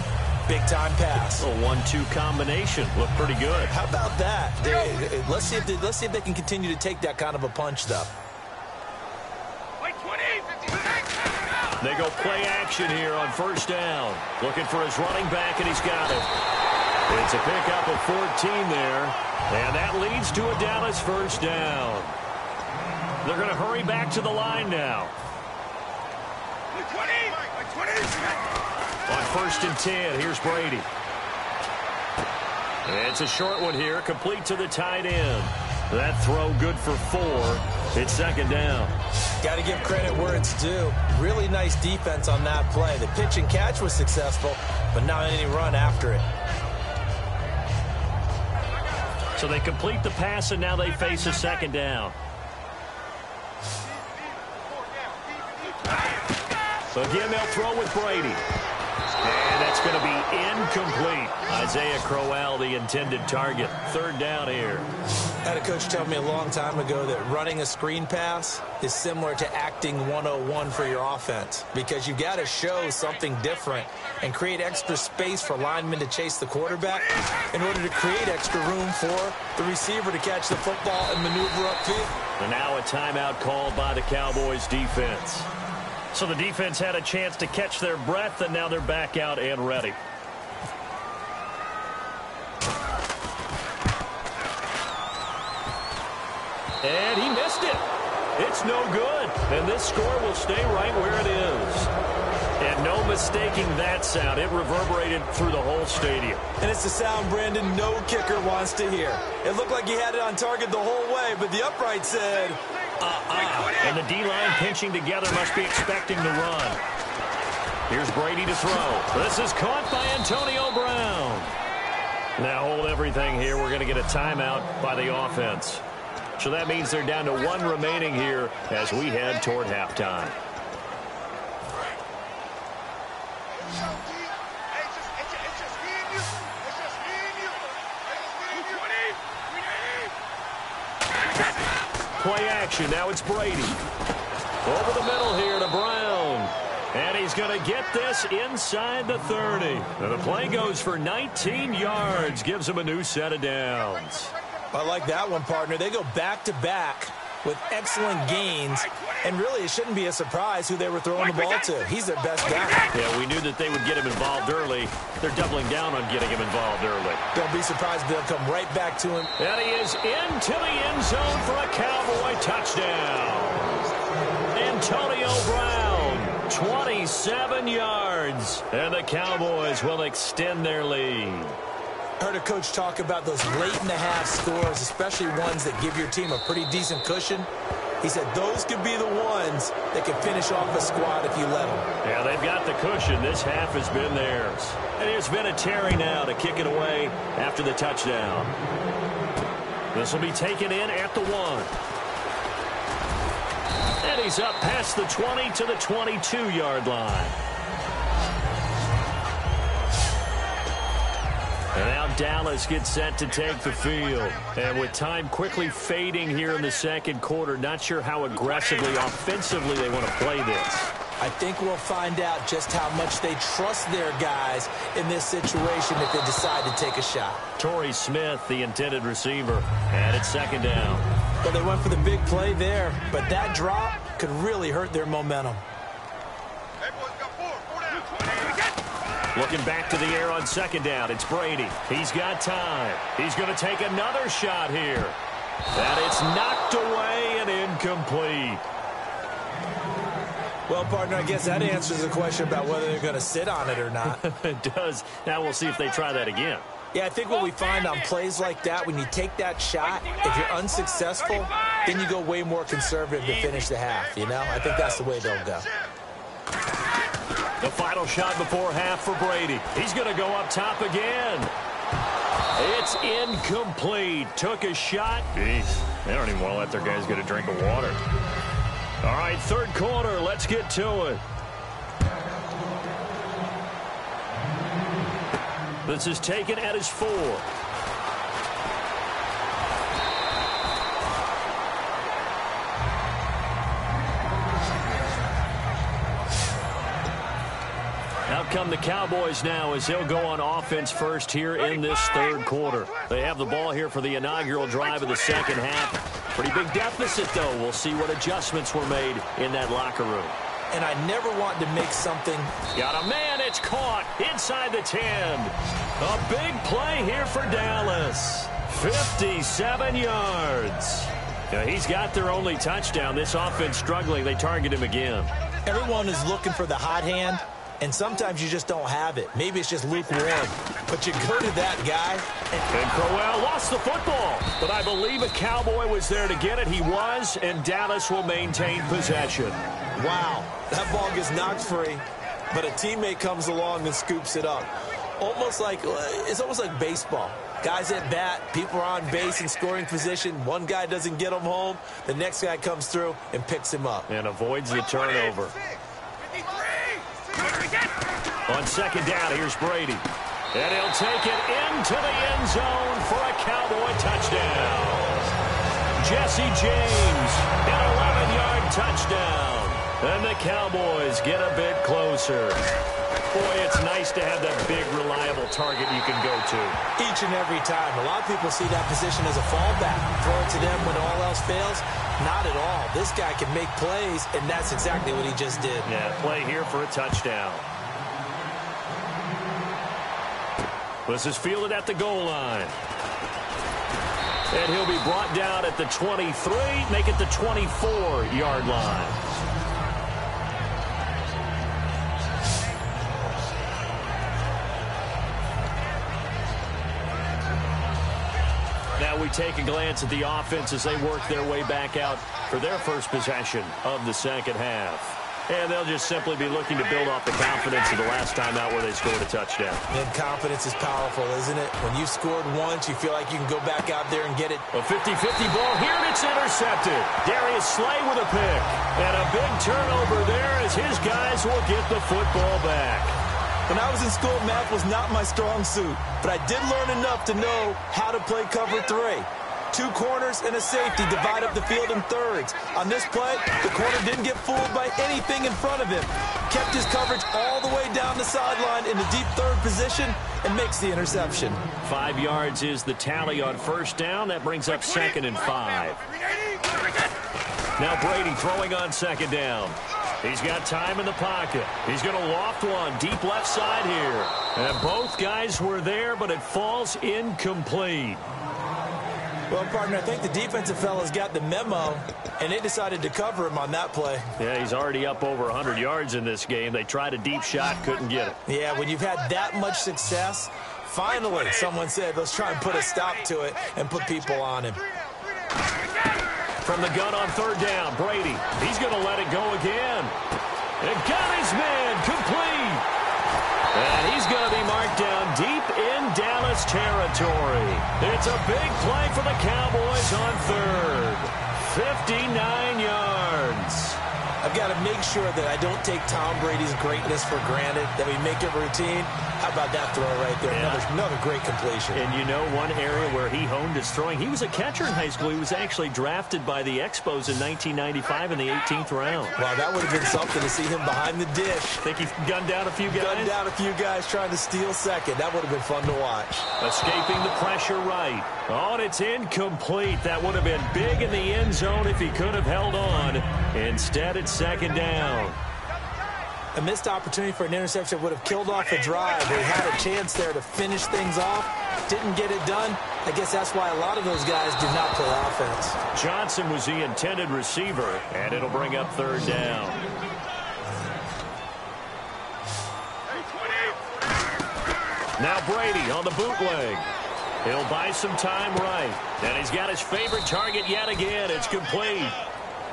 Speaker 3: big-time pass.
Speaker 2: A 1-2 combination. Looked pretty good.
Speaker 3: How about that? Let's see if they can continue to take that kind of a punch, though.
Speaker 2: They go play action here on first down. Looking for his running back, and he's got it. It's a pickup of 14 there, and that leads to a Dallas first down. They're going to hurry back to the line now. On first and 10, here's Brady. It's a short one here, complete to the tight end. That throw good for 4. It's second down.
Speaker 3: Got to give credit where it's due. Really nice defense on that play. The pitch and catch was successful, but not any run after it.
Speaker 2: So they complete the pass, and now they face a second down. Again, they'll throw with Brady. And that's going to be incomplete. Isaiah Crowell, the intended target. Third down here.
Speaker 3: I had a coach tell me a long time ago that running a screen pass is similar to acting 101 for your offense, because you've got to show something different and create extra space for linemen to chase the quarterback in order to create extra room for the receiver to catch the football and maneuver upfield.
Speaker 2: And now a timeout called by the Cowboys defense. So the defense had a chance to catch their breath, and now they're back out and ready. And he missed it. It's no good. And this score will stay right where it is. And no mistaking that sound. It reverberated through the whole stadium.
Speaker 3: And it's the sound, Brandon, no kicker wants to hear. It looked like he had it on target the whole way, but the upright said,
Speaker 2: And the D-line pinching together must be expecting the run. Here's Brady to throw. This is caught by Antonio Brown. Now hold everything here. We're going to get a timeout by the offense. So that means they're down to 1 remaining here as we head toward halftime. Play action. Now it's Brady. Over the middle here to Brown. And he's going to get this inside the 30. And the play goes for 19 yards. Gives him a new set of downs.
Speaker 3: I like that one, partner. They go back-to-back with excellent gains. And really, it shouldn't be a surprise who they were throwing the ball to. He's their best guy.
Speaker 2: Yeah, we knew that they would get him involved early. They're doubling down on getting him involved early.
Speaker 3: Don't be surprised if they'll come right back to him.
Speaker 2: And he is into the end zone for a Cowboy touchdown. Antonio Brown, 27 yards. And the Cowboys will extend their lead.
Speaker 3: I heard a coach talk about those late-in-the-half scores, especially ones that give your team a pretty decent cushion. He said those could be the ones that can finish off a squad if you let them.
Speaker 2: Yeah, they've got the cushion. This half has been theirs. And here's Vinatieri now to kick it away after the touchdown. This will be taken in at the 1. And he's up past the 20 to the 22-yard line. And now Dallas gets set to take the field. And with time quickly fading here in the second quarter, not sure how aggressively, offensively they want to play this.
Speaker 3: I think we'll find out just how much they trust their guys in this situation if they decide to take a shot.
Speaker 2: Torrey Smith, the intended receiver, and it's second down.
Speaker 3: Well, they went for the big play there, but that drop could really hurt their momentum.
Speaker 2: Looking back to the air on second down, it's Brady. He's got time. He's going to take another shot here. And it's knocked away and incomplete.
Speaker 3: Well, partner, I guess that answers the question about whether they're going to sit on it or not.
Speaker 2: It does. Now we'll see if they try that again.
Speaker 3: Yeah, I think what we find on plays like that, when you take that shot, if you're unsuccessful, then you go way more conservative to finish the half, you know? I think that's the way they'll go.
Speaker 2: The final shot before half for Brady. He's going to go up top again. It's incomplete. Took a shot. Jeez, they don't even want to let their guys get a drink of water. All right, third quarter. Let's get to it. This is taken at his 4. out come the Cowboys now as they'll go on offense first here in this third quarter. They have the ball here for the inaugural drive of the second half. Pretty big deficit, though. We'll see what adjustments were made in that locker room.
Speaker 3: And I never want to make something.
Speaker 2: Got a man. It's caught inside the 10. A big play here for Dallas. 57 yards. Now, he's got their only touchdown. This offense struggling. They target him again.
Speaker 3: Everyone is looking for the hot hand, and sometimes you just don't have it. Maybe it's just lukewarm. But you go to that guy.
Speaker 2: And Crowell lost the football. But I believe a Cowboy was there to get it. He was, and Dallas will maintain possession.
Speaker 3: Wow, that ball gets knocked free, but a teammate comes along and scoops it up. It's almost like baseball. Guys at bat, people are on base in scoring position. One guy doesn't get him home. The next guy comes through and picks him up.
Speaker 2: And avoids the turnover. On second down, here's Brady. And he'll take it into the end zone for a Cowboy touchdown. Jesse James, an 11-yard touchdown. And the Cowboys get a bit closer. Boy, it's nice to have that big, reliable target you can go to.
Speaker 3: Each and every time. A lot of people see that position as a fallback. Throw it to them when all else fails. Not at all. This guy can make plays, and that's exactly what he just did.
Speaker 2: Yeah, play here for a touchdown. This is fielded at the goal line. And he'll be brought down at the 23, make it the 24-yard line. Now we take a glance at the offense as they work their way back out for their first possession of the second half. And they'll just simply be looking to build off the confidence of the last time out where they scored a touchdown.
Speaker 3: And confidence is powerful, isn't it? When you've scored once, you feel like you can go back out there and get it.
Speaker 2: A 50-50 ball here, and it's intercepted. Darius Slay with a pick. And a big turnover there as his guys will get the football back.
Speaker 3: When I was in school, math was not my strong suit, but I did learn enough to know how to play cover 3. 2 corners and a safety divide up the field in thirds. On this play, the corner didn't get fooled by anything in front of him. Kept his coverage all the way down the sideline in the deep third position and makes the interception.
Speaker 2: 5 yards is the tally on first down. That brings up 2nd and 5. Now Brady throwing on second down. He's got time in the pocket. He's going to loft one deep left side here. And both guys were there, but it falls incomplete.
Speaker 3: Well, partner, I think the defensive fellas got the memo, and they decided to cover him on that play.
Speaker 2: Yeah, he's already up over 100 yards in this game. They tried a deep shot, couldn't get it.
Speaker 3: Yeah, when you've had that much success, finally someone said, let's try and put a stop to it and put people on him.
Speaker 2: From the gun on third down, Brady. He's going to let it go again. And got his man complete. And he's going to be marked down deep in Dallas territory. It's a big play for the Cowboys on third. 59 yards.
Speaker 3: I've got to make sure that I don't take Tom Brady's greatness for granted, that we make it routine. How about that throw right there? Yeah. Another great completion.
Speaker 2: And you know one area where he honed his throwing, he was a catcher in high school. He was actually drafted by the Expos in 1995 in the 18th round.
Speaker 3: Wow, that would have been something to see him behind the dish.
Speaker 2: Think he gunned down a few guys?
Speaker 3: Gunned down a few guys trying to steal second. That would have been fun to watch.
Speaker 2: Escaping the pressure right. Oh, and it's incomplete. That would have been big in the end zone if he could have held on. Instead, it's second down.
Speaker 3: A missed opportunity for an interception would have killed off a drive. They had a chance there to finish things off. Didn't get it done. I guess that's why a lot of those guys did not play offense.
Speaker 2: Johnson was the intended receiver, and it'll bring up third down. Now Brady on the bootleg. He'll buy some time right. And he's got his favorite target yet again. It's complete.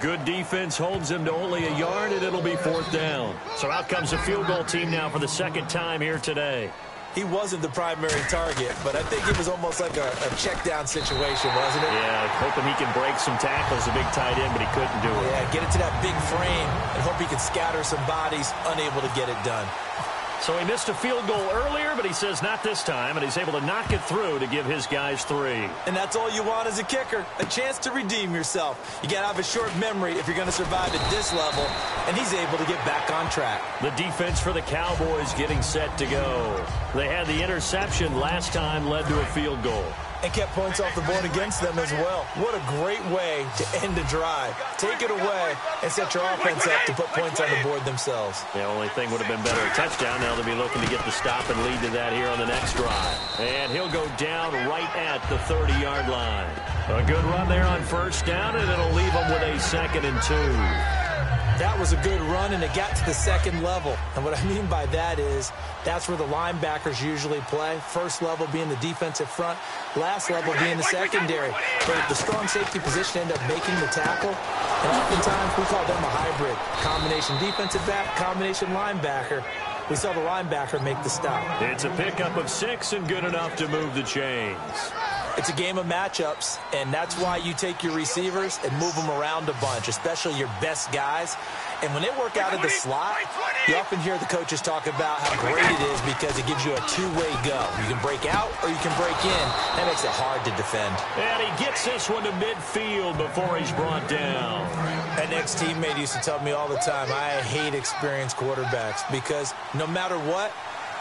Speaker 2: Good defense holds him to only a yard, and it'll be fourth down. So out comes the field goal team now for the second time here today.
Speaker 3: He wasn't the primary target, but I think it was almost like a check down situation, wasn't it?
Speaker 2: Yeah, hoping he can break some tackles, a big tight end, but he couldn't do it.
Speaker 3: Yeah, get it to that big frame and hope he can scatter some bodies, unable to get it done.
Speaker 2: So he missed a field goal earlier, but he says not this time, and he's able to knock it through to give his guys 3.
Speaker 3: And that's all you want as a kicker, a chance to redeem yourself. You got to have a short memory if you're going to survive at this level, and he's able to get back on track.
Speaker 2: The defense for the Cowboys getting set to go. They had the interception last time, led to a field goal.
Speaker 3: And kept points off the board against them as well. What a great way to end a drive. Take it away and set your offense up to put points on the board themselves.
Speaker 2: The only thing would have been better, a touchdown. Now they'll be looking to get the stop and lead to that here on the next drive. And he'll go down right at the 30-yard line. A good run there on first down, and it'll leave them with a 2nd and 2.
Speaker 3: That was a good run, and it got to the second level. And what I mean by that is that's where the linebackers usually play. First level being the defensive front, last level being the secondary. But the strong safety position ended up making the tackle. And oftentimes we call them a hybrid. Combination defensive back, combination linebacker. We saw the linebacker make the stop.
Speaker 2: It's a pickup of 6 and good enough to move the chains.
Speaker 3: It's a game of matchups, and that's why you take your receivers and move them around a bunch, especially your best guys. And when they work out of the slot, you often hear the coaches talk about how great it is because it gives you a two-way go. You can break out or you can break in. That makes it hard to defend.
Speaker 2: And he gets this one to midfield before he's brought down.
Speaker 3: An ex-teammate used to tell me all the time, I hate experienced quarterbacks because no matter what,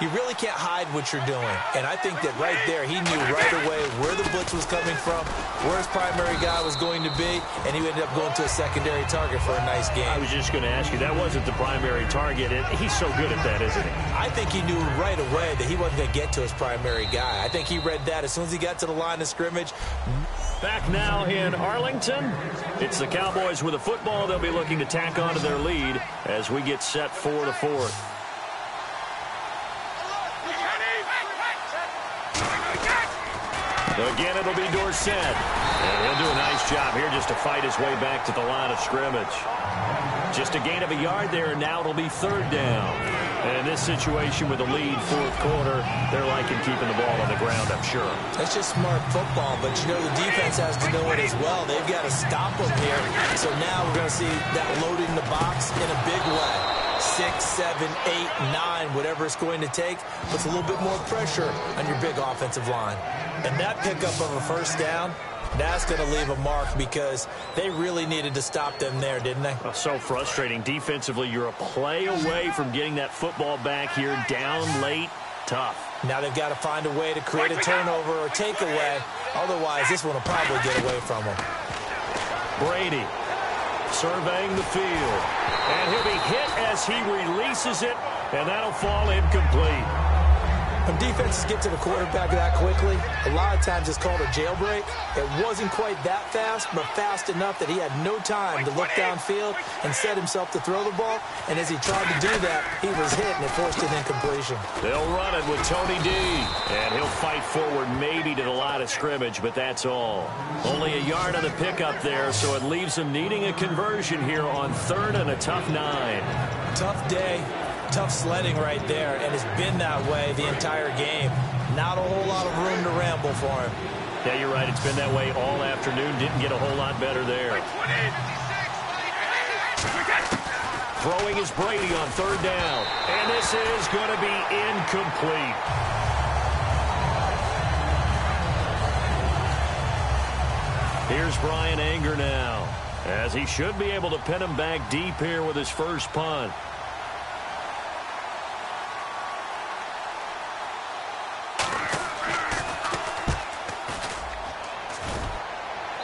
Speaker 3: you really can't hide what you're doing. And I think that right there, he knew right away where the blitz was coming from, where his primary guy was going to be, and he ended up going to a secondary target for a nice game.
Speaker 2: I was just going to ask you, that wasn't the primary target. He's so good at that, isn't he?
Speaker 3: I think he knew right away that he wasn't going to get to his primary guy. I think he read that as soon as he got to the line of scrimmage.
Speaker 2: Back now in Arlington. It's the Cowboys with a football. They'll be looking to tack on to their lead as we get set for the 4th. Again, it'll be Dorsett. And he'll do a nice job here just to fight his way back to the line of scrimmage. Just a gain of a yard there, and now it'll be 3rd down. And in this situation with the lead, 4th quarter, they're liking keeping the ball on the ground, I'm sure.
Speaker 3: That's just smart football, but you know the defense has to know it as well. They've got to stop them here. So now we're going to see that loading the box in a big way. 6, 7, 8, 9, whatever it's going to take, puts a little bit more pressure on your big offensive line. And that pickup of a first down, that's going to leave a mark because they really needed to stop them there, didn't they?
Speaker 2: Oh, so frustrating. Defensively, you're a play away from getting that football back here, down late, tough.
Speaker 3: Now they've got to find a way to create a turnover or takeaway. Otherwise, this one will probably get away from them.
Speaker 2: Brady surveying the field. And he'll be hit as he releases it, and that'll fall incomplete.
Speaker 3: When defenses get to the quarterback that quickly, a lot of times it's called a jailbreak. It wasn't quite that fast, but fast enough that he had no time to look downfield and set himself to throw the ball. And as he tried to do that, he was hit, and it forced an incompletion.
Speaker 2: They'll run it with Tony D. And he'll fight forward maybe to the line of scrimmage, but that's all. Only a yard on the pickup there, so it leaves him needing a conversion here on 3rd and a tough 9.
Speaker 3: Tough day. Tough sledding right there, and it's been that way the entire game. Not a whole lot of room to ramble for him.
Speaker 2: Yeah, you're right. It's been that way all afternoon. Didn't get a whole lot better there. Throwing is Brady on 3rd down. And this is going to be incomplete. Here's Brian Anger now, as he should be able to pin him back deep here with his first punt.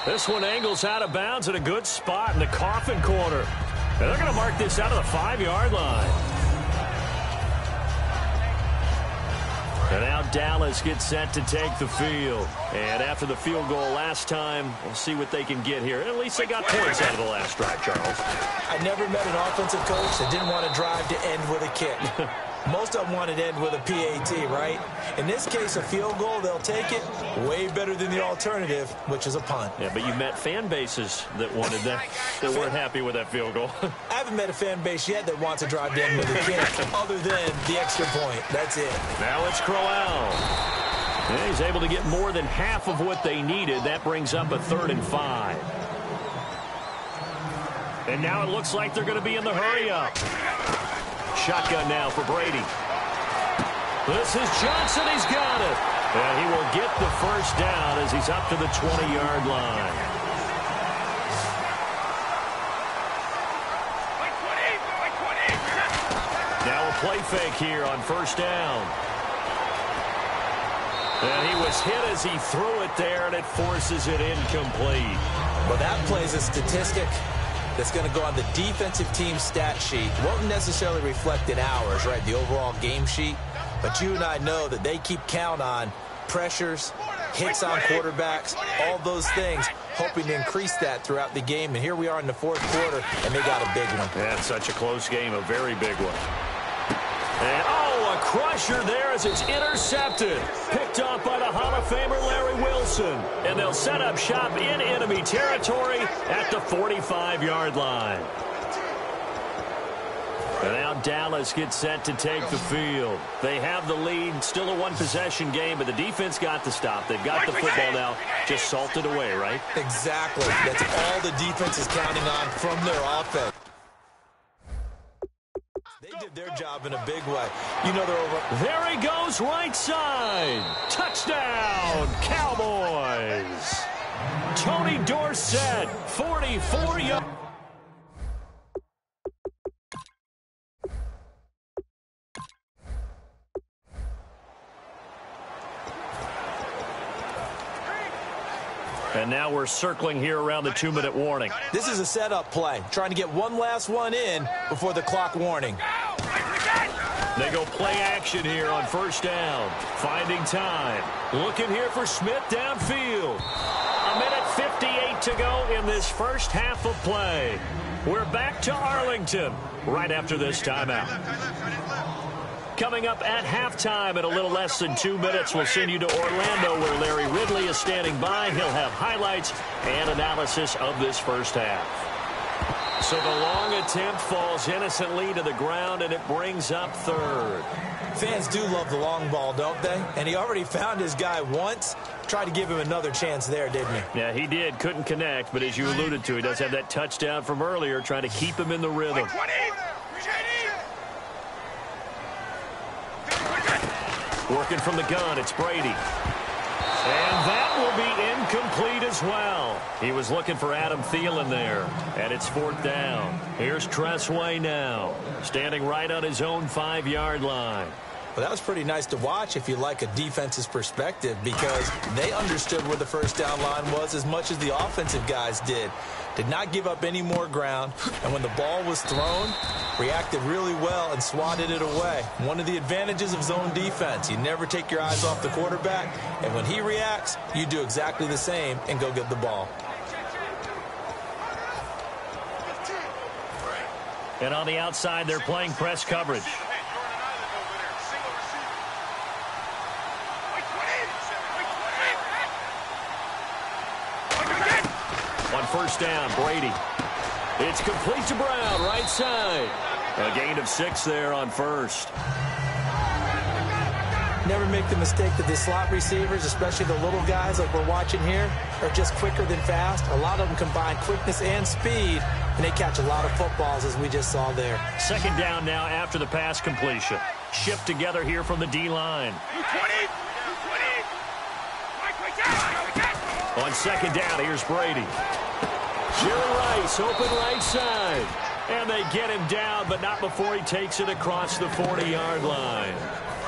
Speaker 2: This one angles out of bounds at a good spot in the coffin corner. And they're going to mark this out of the 5-yard line. And now Dallas gets set to take the field. And after the field goal last time, we'll see what they can get here. At least they got points out of the last drive, Charles.
Speaker 3: I never met an offensive coach that didn't want to drive to end with a kick. Most of them wanted to end with a PAT, right? In this case, a field goal, they'll take it. Way better than the alternative, which is a punt.
Speaker 2: Yeah, but you've met fan bases that wanted that, that weren't happy with that field goal.
Speaker 3: I haven't met a fan base yet that wants to drive to end with a kick, other than the extra point. That's it.
Speaker 2: Now it's Crowell. And he's able to get more than half of what they needed. That brings up a 3rd and 5. And now it looks like they're going to be in the hurry-up. Shotgun now for Brady. This is Johnson. He's got it. And he will get the first down as he's up to the 20-yard line. Now a play fake here on first down. And he was hit as he threw it there, and it forces it incomplete.
Speaker 3: Well, that plays a statistic that's going to go on the defensive team stat sheet. Won't necessarily reflect in ours, right, the overall game sheet. But you and I know that they keep count on pressures, hits on quarterbacks, all those things, hoping to increase that throughout the game. And here we are in the fourth quarter, and they got a big one.
Speaker 2: That's such a close game, a very big one. And, oh, a crusher there as it's intercepted. Picked off by the Hall of Famer Larry Wilson. And they'll set up shop in enemy territory at the 45-yard line. And now Dallas gets set to take the field. They have the lead, still a one-possession game, but the defense got the stop. They've got the football now, just salted away, right?
Speaker 3: Exactly. That's all the defense is counting on from their offense. They did their job in a big way. You know they're over.
Speaker 2: There he goes, right side. Touchdown, Cowboys. Tony Dorsett, 44 yards. And now we're circling here around the 2-minute warning.
Speaker 3: This is a setup play, trying to get one last one in before the clock warning.
Speaker 2: They go play action here on first down. Finding time. Looking here for Smith downfield. 1:58 to go in this first half of play. We're back to Arlington right after this timeout. Coming up at halftime in a little less than 2 minutes, we'll send you to Orlando where Larry Ridley is standing by. He'll have highlights and analysis of this first half. So the long attempt falls innocently to the ground, and it brings up third.
Speaker 3: Fans do love the long ball, don't they? And he already found his guy once. Tried to give him another chance there, didn't he?
Speaker 2: Yeah, he did. Couldn't connect, but as you alluded to, he does have that touchdown from earlier, trying to keep him in the rhythm. Working from the gun, it's Brady. And that will be incomplete as well. He was looking for Adam Thielen there, and it's fourth down. Here's Tressway now, standing right on his own 5-yard line.
Speaker 3: Well, that was pretty nice to watch if you like a defense's perspective, because they understood where the first down line was as much as the offensive guys did. Did not give up any more ground, and when the ball was thrown, reacted really well and swatted it away. One of the advantages of zone defense, you never take your eyes off the quarterback, and when he reacts, you do exactly the same and go get the ball.
Speaker 2: And on the outside, they're playing press coverage. On first down, Brady. It's complete to Brown, right side. A gain of 6 there on first.
Speaker 3: Never make the mistake that the slot receivers, especially the little guys like we're watching here, are just quicker than fast. A lot of them combine quickness and speed, and they catch a lot of footballs, as we just saw there.
Speaker 2: Second down now after the pass completion. Shift together here from the D-line. On second down, here's Brady. Jerry Rice, open right side. And they get him down, but not before he takes it across the 40-yard line.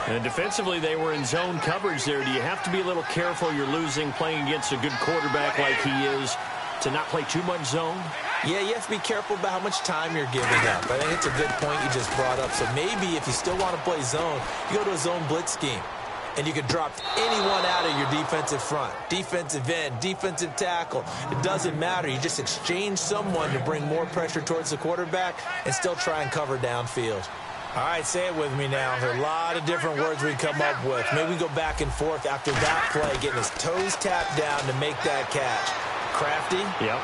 Speaker 2: And defensively, they were in zone coverage there. Do you have to be a little careful? You're losing, playing against a good quarterback like he is, to not play too much zone?
Speaker 3: Yeah, you have to be careful about how much time you're giving up. I think it's a good point you just brought up. So maybe if you still want to play zone, you go to a zone blitz scheme. And you can drop anyone out of your defensive front. Defensive end, defensive tackle. It doesn't matter. You just exchange someone to bring more pressure towards the quarterback and still try and cover downfield. All right, say it with me now. There are a lot of different words we come up with. Maybe we go back and forth after that play, getting his toes tapped down to make that catch. Crafty.
Speaker 2: Yep.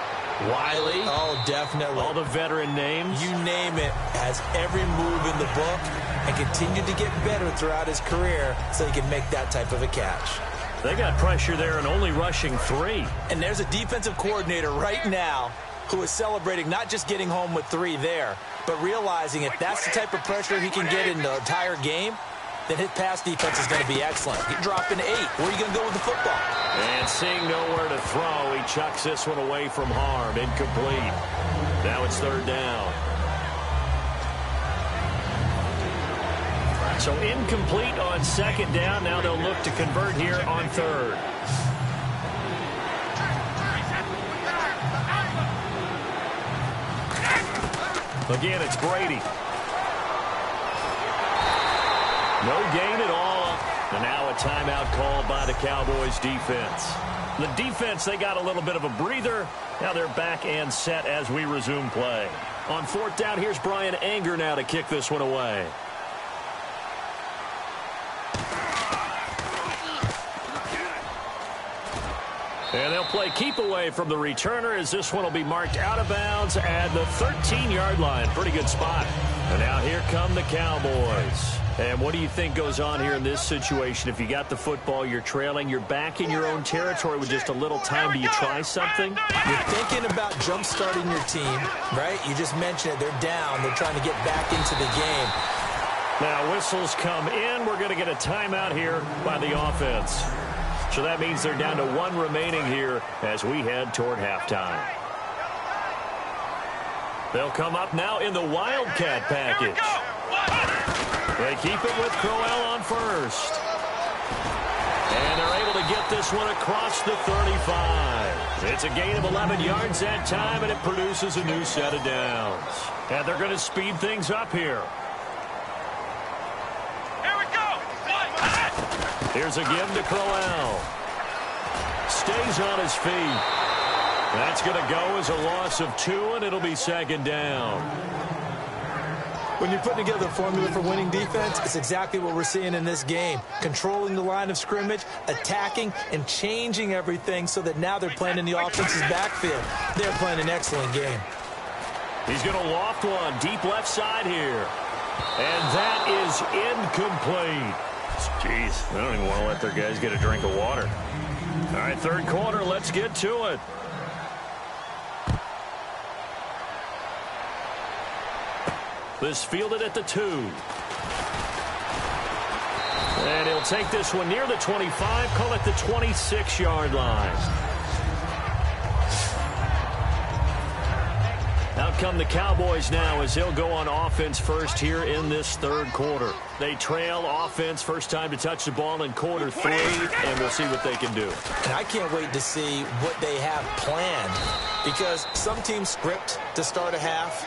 Speaker 3: Wiley. Oh, definitely.
Speaker 2: All the veteran names.
Speaker 3: You name it. Has every move in the book and continued to get better throughout his career so he can make that type of a catch.
Speaker 2: They got pressure there and only rushing 3.
Speaker 3: And there's a defensive coordinator right now who is celebrating not just getting home with 3 there, but realizing if that's the type of pressure he can get in the entire game, then his pass defense is going to be excellent. You drop in 8. Where are you going to go with the football?
Speaker 2: And seeing nowhere to throw, he chucks this one away from harm. Incomplete. Now it's 3rd down. So incomplete on 2nd down. Now they'll look to convert here on 3rd. Again, it's Brady. No gain at all. And now a timeout called by the Cowboys defense. The defense, they got a little bit of a breather. Now they're back and set as we resume play. On 4th down, here's Brian Anger now to kick this one away. And they'll play keep away from the returner as this one will be marked out of bounds at the 13-yard line. Pretty good spot. And now here come the Cowboys. And what do you think goes on here in this situation? If you got the football, you're trailing, you're back in your own territory with just a little time. Do you try something?
Speaker 3: You're thinking about jump-starting your team, right? You just mentioned it. They're down. They're trying to get back into the game.
Speaker 2: Now whistles come in. We're going to get a timeout here by the offense. So that means they're down to 1 remaining here as we head toward halftime. They'll come up now in the Wildcat package. They keep it with Crowell on first. And they're able to get this one across the 35. It's a gain of 11 yards that time, and it produces a new set of downs. And they're going to speed things up here.
Speaker 4: Here we go.
Speaker 2: Here's a give to Crowell. Stays on his feet. That's going to go as a loss of 2, and it'll be 2nd down.
Speaker 3: When you're putting together a formula for winning defense, it's exactly what we're seeing in this game. Controlling the line of scrimmage, attacking, and changing everything so that now they're playing in the offense's backfield. They're playing an excellent game.
Speaker 2: He's going to loft one deep left side here. And that is incomplete. Jeez, they don't even want to let their guys get a drink of water. All right, 3rd quarter, let's get to it. This fielded at the 2. And he'll take this one near the 25, call it the 26-yard line. Out come the Cowboys now as they'll go on offense first here in this 3rd quarter. They trail offense, first time to touch the ball in quarter 3, and we'll see what they can do.
Speaker 3: And I can't wait to see what they have planned, because some teams script to start a half.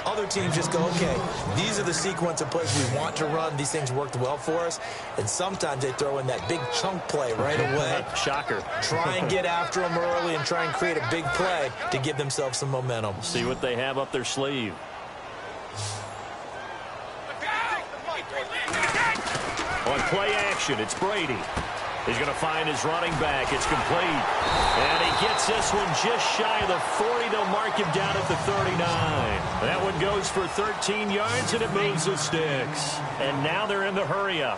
Speaker 3: Other teams just go, okay, these are the sequence of plays we want to run. These things worked well for us. And sometimes they throw in that big chunk play right away.
Speaker 2: Shocker.
Speaker 3: Try and get after them early and try and create a big play to give themselves some momentum.
Speaker 2: See what they have up their sleeve. On play action, it's Brady. He's going to find his running back. It's complete. And he gets this one just shy of the 40. They'll mark him down at the 39. That one goes for 13 yards, and it moves the sticks. And now they're in the hurry-up.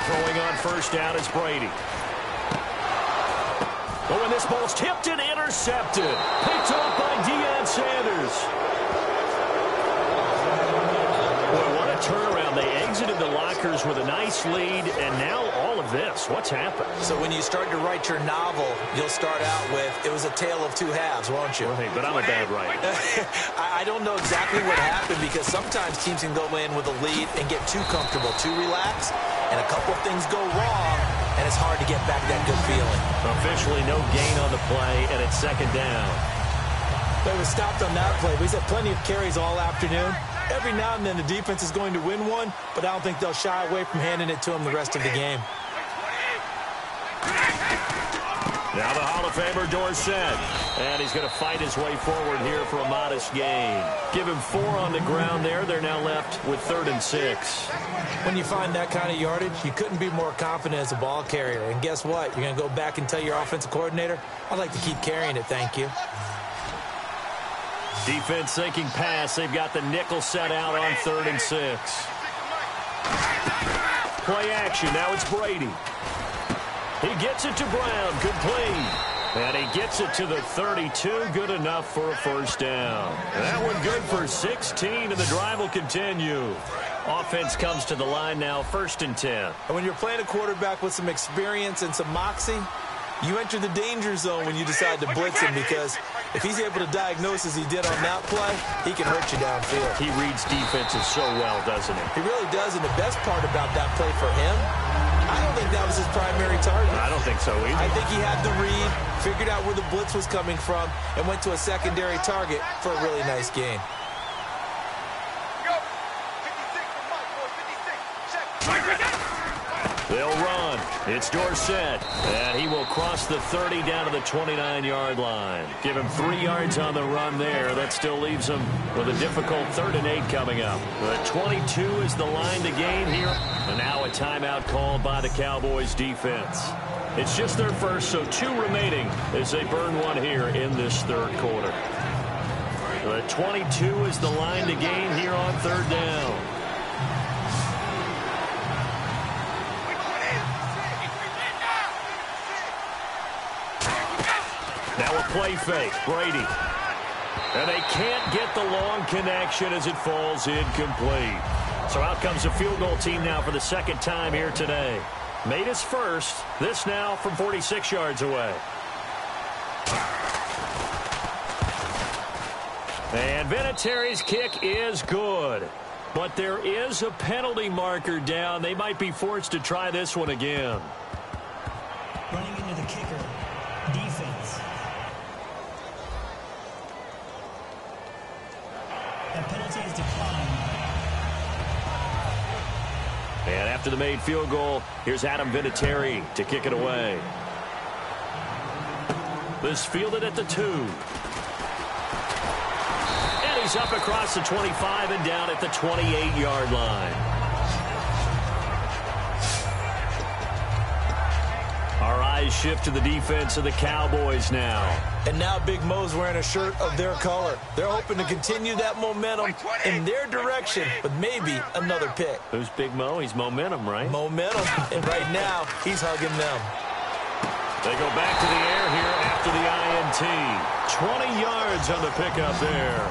Speaker 2: Throwing on first down is Brady. Oh, and this ball's tipped and intercepted. Picked up by Deion Sanders. Boy, what a turnaround. They exited the lockers with a nice lead, and now all of this. What's happened?
Speaker 3: So when you start to write your novel, you'll start out with, it was a tale of 2 halves, won't you?
Speaker 2: Right, but I'm a bad writer.
Speaker 3: I don't know exactly what happened, because sometimes teams can go in with a lead and get too comfortable, too relaxed, and a couple of things go wrong, and it's hard to get back that good feeling.
Speaker 2: Officially no gain on the play, and it's 2nd down.
Speaker 3: They were stopped on that play. We've had plenty of carries all afternoon. Every now and then the defense is going to win one, but I don't think they'll shy away from handing it to them the rest of the game.
Speaker 2: Now the Hall of Famer Dorsett, and he's going to fight his way forward here for a modest gain. Give him 4 on the ground there. They're now left with 3rd and 6.
Speaker 3: When you find that kind of yardage, you couldn't be more confident as a ball carrier. And guess what? You're going to go back and tell your offensive coordinator, I'd like to keep carrying it, thank you.
Speaker 2: Defense thinking pass. They've got the nickel set out on 3rd and 6. Play action. Now it's Brady. He gets it to Brown. Complete. And he gets it to the 32. Good enough for a first down. That one good for 16, and the drive will continue. Offense comes to the line now, 1st and 10.
Speaker 3: And when you're playing a quarterback with some experience and some moxie, you enter the danger zone when you decide to blitz him, because if he's able to diagnose as he did on that play, he can hurt you downfield.
Speaker 2: He reads defenses so well, doesn't he?
Speaker 3: He really does, and the best part about that play for him, I don't think that was his primary target.
Speaker 2: I don't think so either.
Speaker 3: I think he had the read, figured out where the blitz was coming from, and went to a secondary target for a really nice gain.
Speaker 2: They'll run. It's Dorsett, and he will cross the 30 down to the 29-yard line. Give him 3 yards on the run there. That still leaves him with a difficult 3rd and 8 coming up. The 22 is the line to gain here. And now a timeout called by the Cowboys defense. It's just their first, so 2 remaining as they burn one here in this 3rd quarter. The 22 is the line to gain here on 3rd down. Now a play fake, Brady. And they can't get the long connection as it falls incomplete. So out comes the field goal team now for the 2nd time here today. Made his first. This now from 46 yards away. And Vinatieri's kick is good. But there is a penalty marker down. They might be forced to try this one again.
Speaker 5: Running into the kicker. Defense. That penalty is declined.
Speaker 2: And after the made field goal, here's Adam Vinatieri to kick it away. This fielded at the 2. And he's up across the 25 and down at the 28-yard line. Our eyes shift to the defense of the Cowboys now.
Speaker 3: And now Big Mo's wearing a shirt of their color. They're hoping to continue that momentum in their direction, but maybe another pick.
Speaker 2: Who's Big Mo? He's momentum, right?
Speaker 3: Momentum. And right now, he's hugging them.
Speaker 2: They go back to the air here after the INT. 20 yards on the pickup there.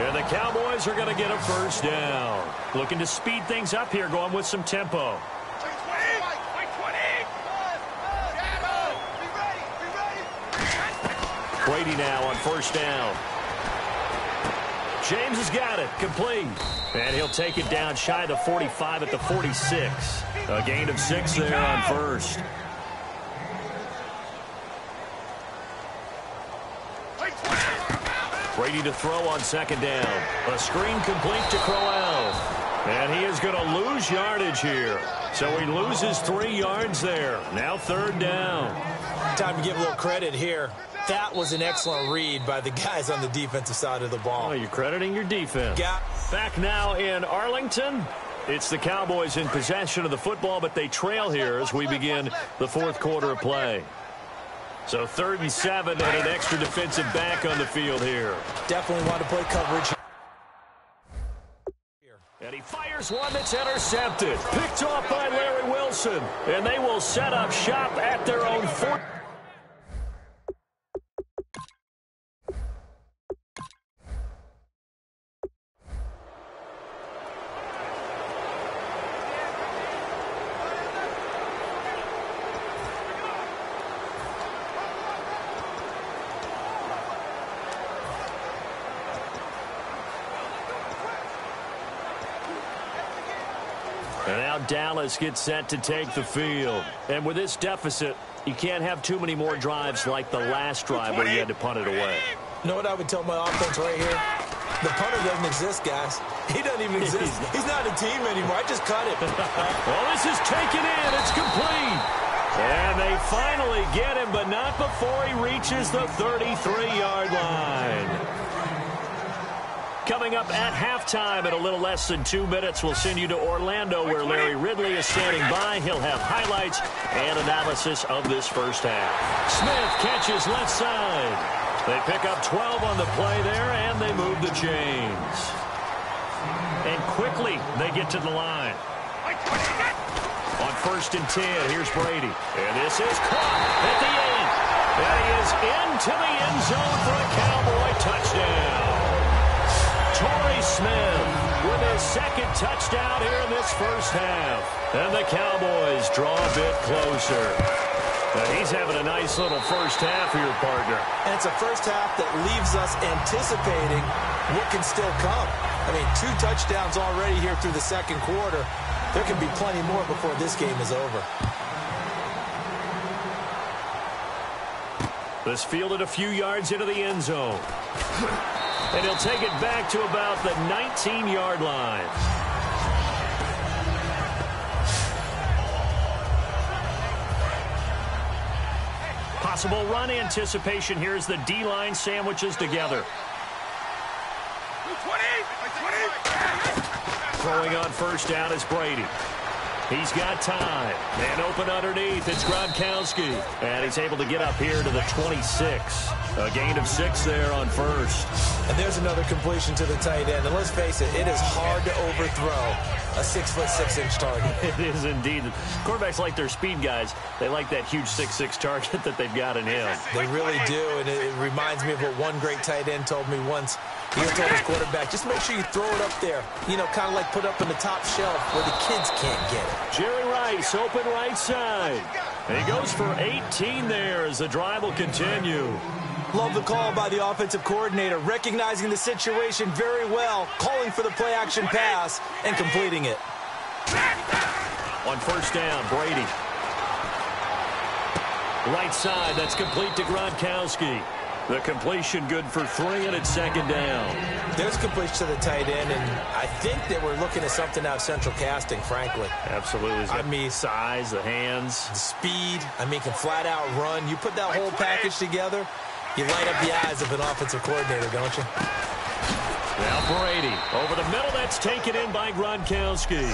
Speaker 2: And the Cowboys are going to get a first down. Looking to speed things up here, going with some tempo. Brady now on 1st down. James has got it. Complete. And he'll take it down shy of the 45 at the 46. A gain of 6 there on 1st. Brady to throw on 2nd down. A screen complete to Crowell. And he is going to lose yardage here. So he loses 3 yards there. Now 3rd down.
Speaker 3: Time to give a little credit here. That was an excellent read by the guys on the defensive side of the ball.
Speaker 2: Oh, you're crediting your defense. Back now in Arlington. It's the Cowboys in possession of the football, but they trail here as we begin the 4th quarter of play. So 3rd and 7 and an extra defensive back on the field here.
Speaker 3: Definitely want to play coverage.
Speaker 2: And he fires one that's intercepted. Picked off by Larry Wilson. And they will set up shop at their own 4. And now Dallas gets set to take the field. And with this deficit, you can't have too many more drives like the last drive where you had to punt it away.
Speaker 3: You know what I would tell my offense right here? The punter doesn't exist, guys. He doesn't even exist. He's not a team anymore. I just cut it.
Speaker 2: Well, this is taken in. It's complete. And they finally get him, but not before he reaches the 33-yard line. Coming up at halftime in a little less than 2 minutes, we'll send you to Orlando where Larry Ridley is standing by. He'll have highlights and analysis of this first half. Smith catches left side. They pick up 12 on the play there, and they move the chains. And quickly they get to the line. On 1st and 10, here's Brady. And this is caught at the 8. And he is into the end zone for a Cowboy touchdown. Torrey Smith with his second touchdown here in this first half. And the Cowboys draw a bit closer. Now he's having a nice little first half here, partner.
Speaker 3: And it's a first half that leaves us anticipating what can still come. I mean, 2 touchdowns already here through the second quarter. There can be plenty more before this game is over.
Speaker 2: This fielded a few yards into the end zone. And he'll take it back to about the 19-yard line. Possible run anticipation here as the D-line sandwiches together. Throwing on first down is Brady. He's got time. And open underneath, it's Gronkowski. And he's able to get up here to the 26. A gain of 6 there on first.
Speaker 3: And there's another completion to the tight end. And let's face it, it is hard to overthrow a 6'6" target.
Speaker 2: It is indeed. Quarterbacks like their speed guys. They like that huge 6'6" target that they've got in him.
Speaker 3: They really do, and it reminds me of what one great tight end told me once. He told his quarterback, just make sure you throw it up there. You know, kind of like put up in the top shelf where the kids can't get it.
Speaker 2: Jerry Rice, open right side. And he goes for 18 there as the drive will continue.
Speaker 3: Love the call by the offensive coordinator, recognizing the situation very well, calling for the play-action pass, and completing it.
Speaker 2: On first down, Brady. Right side, that's complete to Gronkowski. The completion good for 3, and it's second down.
Speaker 3: There's completion to the tight end, and I think that we're looking at something out of central casting, frankly.
Speaker 2: Absolutely.
Speaker 3: I mean,
Speaker 2: size, the hands.
Speaker 3: the speed, I mean, can flat out run. You put that whole package together, you light up the eyes of an offensive coordinator, don't you?
Speaker 2: Now Brady over the middle. That's taken in by Gronkowski.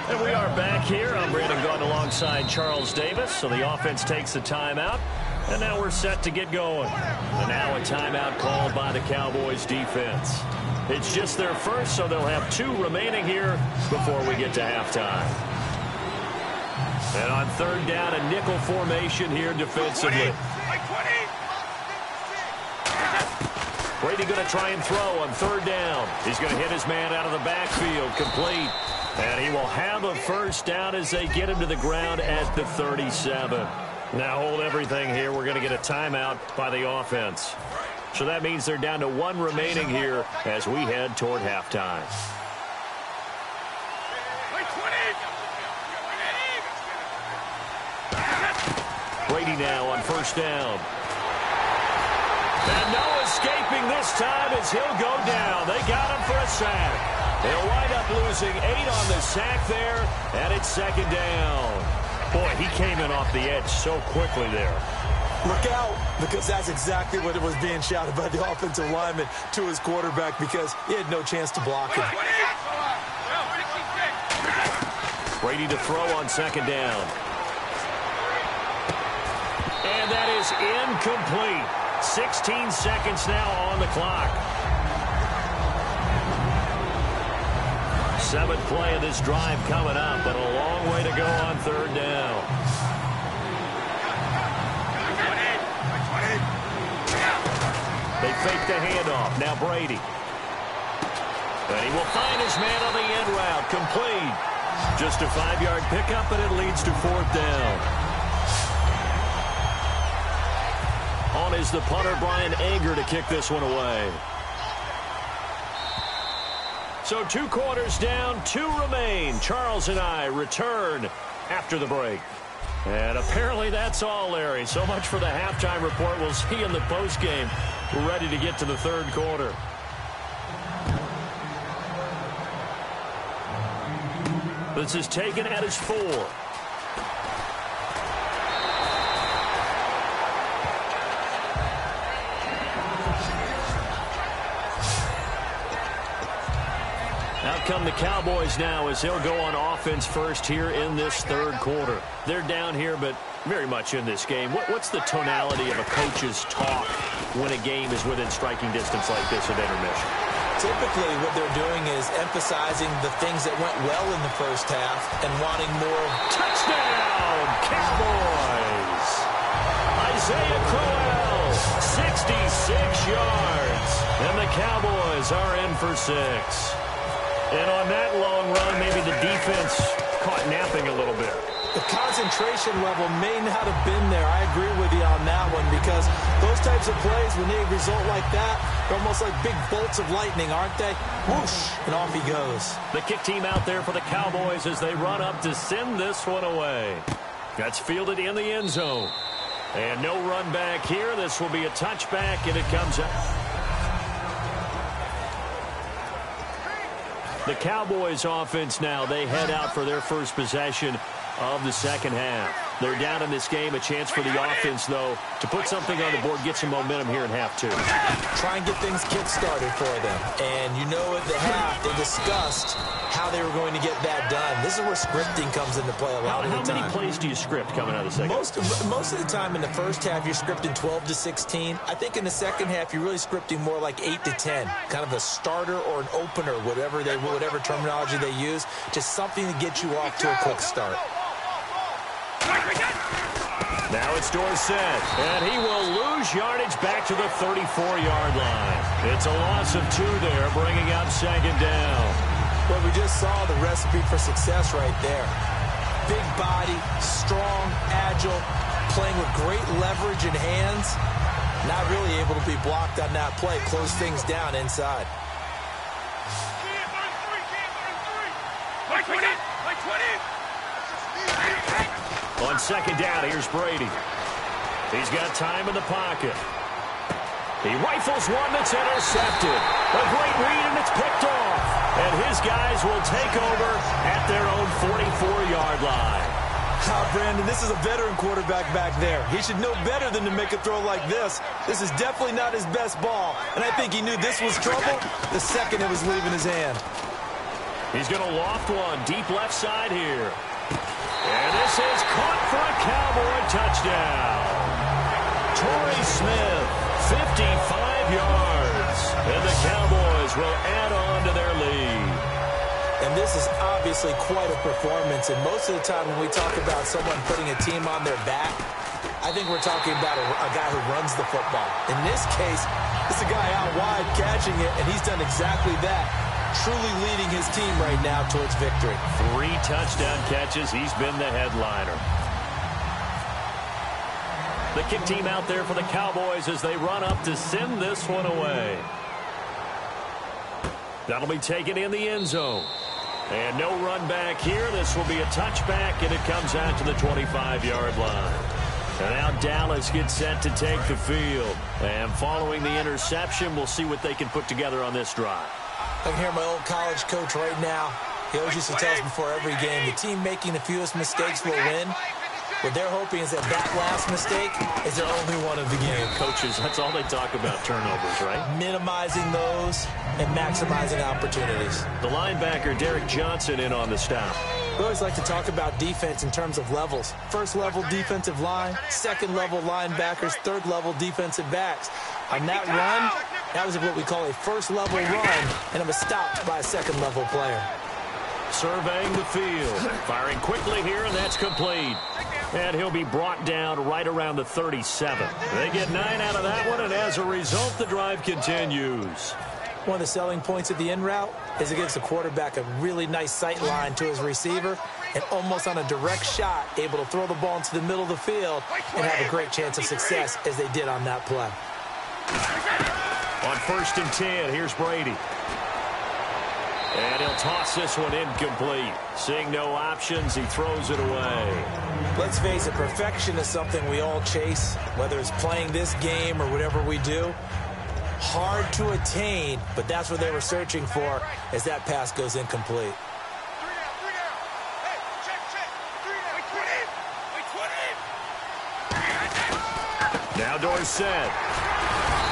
Speaker 2: And we are back here. I'm Brandon Gaudin alongside Charles Davis. So the offense takes the timeout. And now we're set to get going. And now a timeout called by the Cowboys defense. It's just their first, so they'll have 2 remaining here before we get to halftime. And on third down, a nickel formation here defensively. Brady going to try and throw on third down. He's going to hit his man out of the backfield, complete. And he will have a first down as they get him to the ground at the 37. Now hold everything here. We're going to get a timeout by the offense. So that means they're down to 1 remaining here as we head toward halftime. Brady now on first down. And no escaping this time as he'll go down. They got him for a sack. They'll wind up losing 8 on the sack there, and it's second down. Boy, he came in off the edge so quickly there.
Speaker 3: Look out, because that's exactly what it was being shouted by the offensive lineman to his quarterback because he had no chance to block him.
Speaker 2: Brady to throw on second down. And that is incomplete. 16 seconds now on the clock. 7th play of this drive coming up, but a long way to go on third down. They fake the handoff. Now Brady. And he will find his man on the end route. Complete. Just a 5-yard pickup, and it leads to 4th down. On is the punter, Brian Anger, to kick this one away. So 2 quarters down, 2 remain. Charles and I return after the break. And apparently that's all, Larry. So much for the halftime report. We'll see in the postgame. We're ready to get to the third quarter. This is taken at his 4. Out come the Cowboys now as he'll go on offense first here in this third quarter. They're down here, but very much in this game. What's the tonality of a coach's talk when a game is within striking distance like this at intermission?
Speaker 3: Typically, what they're doing is emphasizing the things that went well in the first half and wanting more.
Speaker 2: Touchdown, Cowboys! Isaiah Crowell, 66 yards. And the Cowboys are in for 6. And on that long run, maybe the defense caught napping a little bit.
Speaker 3: The concentration level may not have been there. I agree with you on that one, because those types of plays, when they result like that, they're almost like big bolts of lightning, aren't they? Whoosh, and off he goes.
Speaker 2: The kick team out there for the Cowboys as they run up to send this one away. That's fielded in the end zone. And no run back here. This will be a touchback, and it comes up. The Cowboys offense now, they head out for their first possession of the second half. They're down in this game. A chance for the offense, though, to put something on the board, get some momentum here in half 2.
Speaker 3: Try and get things kick-started for them. And you know at the half, they discussed how they were going to get that done. This is where scripting comes into play a lot of the time.
Speaker 2: How many plays do you script coming out of the second?
Speaker 3: Most of the time in the first half, you're scripting 12 to 16. I think in the second half, you're really scripting more like 8 to 10. Kind of a starter or an opener, whatever terminology they use. Just something to get you off to a quick start.
Speaker 2: Now it's Dorsett, and he will lose yardage back to the 34-yard line. It's a loss of 2 there, bringing up second down.
Speaker 3: Well, we just saw the recipe for success right there. Big body, strong, agile, playing with great leverage in hands. Not really able to be blocked on that play. Close things down inside.
Speaker 2: On second down, here's Brady. He's got time in the pocket. He rifles one that's intercepted. A great read, and it's picked off. And his guys will take over at their own 44-yard line.
Speaker 3: Brandon, this is a veteran quarterback back there. He should know better than to make a throw like this. This is definitely not his best ball. And I think he knew this was trouble the second it was leaving his hand.
Speaker 2: He's going to loft one deep left side here. And this is caught for a Cowboy touchdown. Torrey Smith, 55 yards. And the Cowboys will add on to their lead.
Speaker 3: And this is obviously quite a performance. And most of the time when we talk about someone putting a team on their back, I think we're talking about a guy who runs the football. In this case, it's a guy out wide catching it, and he's done exactly that. Truly leading his team right now towards victory.
Speaker 2: 3 touchdown catches. He's been the headliner. The kick team out there for the Cowboys as they run up to send this one away. That'll be taken in the end zone. And no run back here. This will be a touchback, and it comes out to the 25-yard line. And now Dallas gets set to take the field. And following the interception, we'll see what they can put together on this drive.
Speaker 3: I can hear my old college coach right now. He always used to tell us before every game, the team making the fewest mistakes will win. What they're hoping is that last mistake is their only one of the game.
Speaker 2: Coaches, that's all they talk about, turnovers, right?
Speaker 3: Minimizing those and maximizing opportunities.
Speaker 2: The linebacker, Derek Johnson, in on the stop.
Speaker 3: We always like to talk about defense in terms of levels. First level defensive line, second level linebackers, third level defensive backs. On that run, that was what we call a first level run, and it was stopped by a second level player.
Speaker 2: Surveying the field. Firing quickly here, and that's complete. And he'll be brought down right around the 37. They get 9 out of that one, and as a result, the drive continues.
Speaker 3: One of the selling points of the in route is it gives the quarterback a really nice sight line to his receiver, and almost on a direct shot, able to throw the ball into the middle of the field and have a great chance of success as they did on that play.
Speaker 2: On 1st and 10, here's Brady. And he'll toss this one incomplete. Seeing no options, he throws it away.
Speaker 3: Let's face it, perfection is something we all chase, whether it's playing this game or whatever we do. Hard to attain, but that's what they were searching for as that pass goes incomplete.
Speaker 2: Now Dorsett.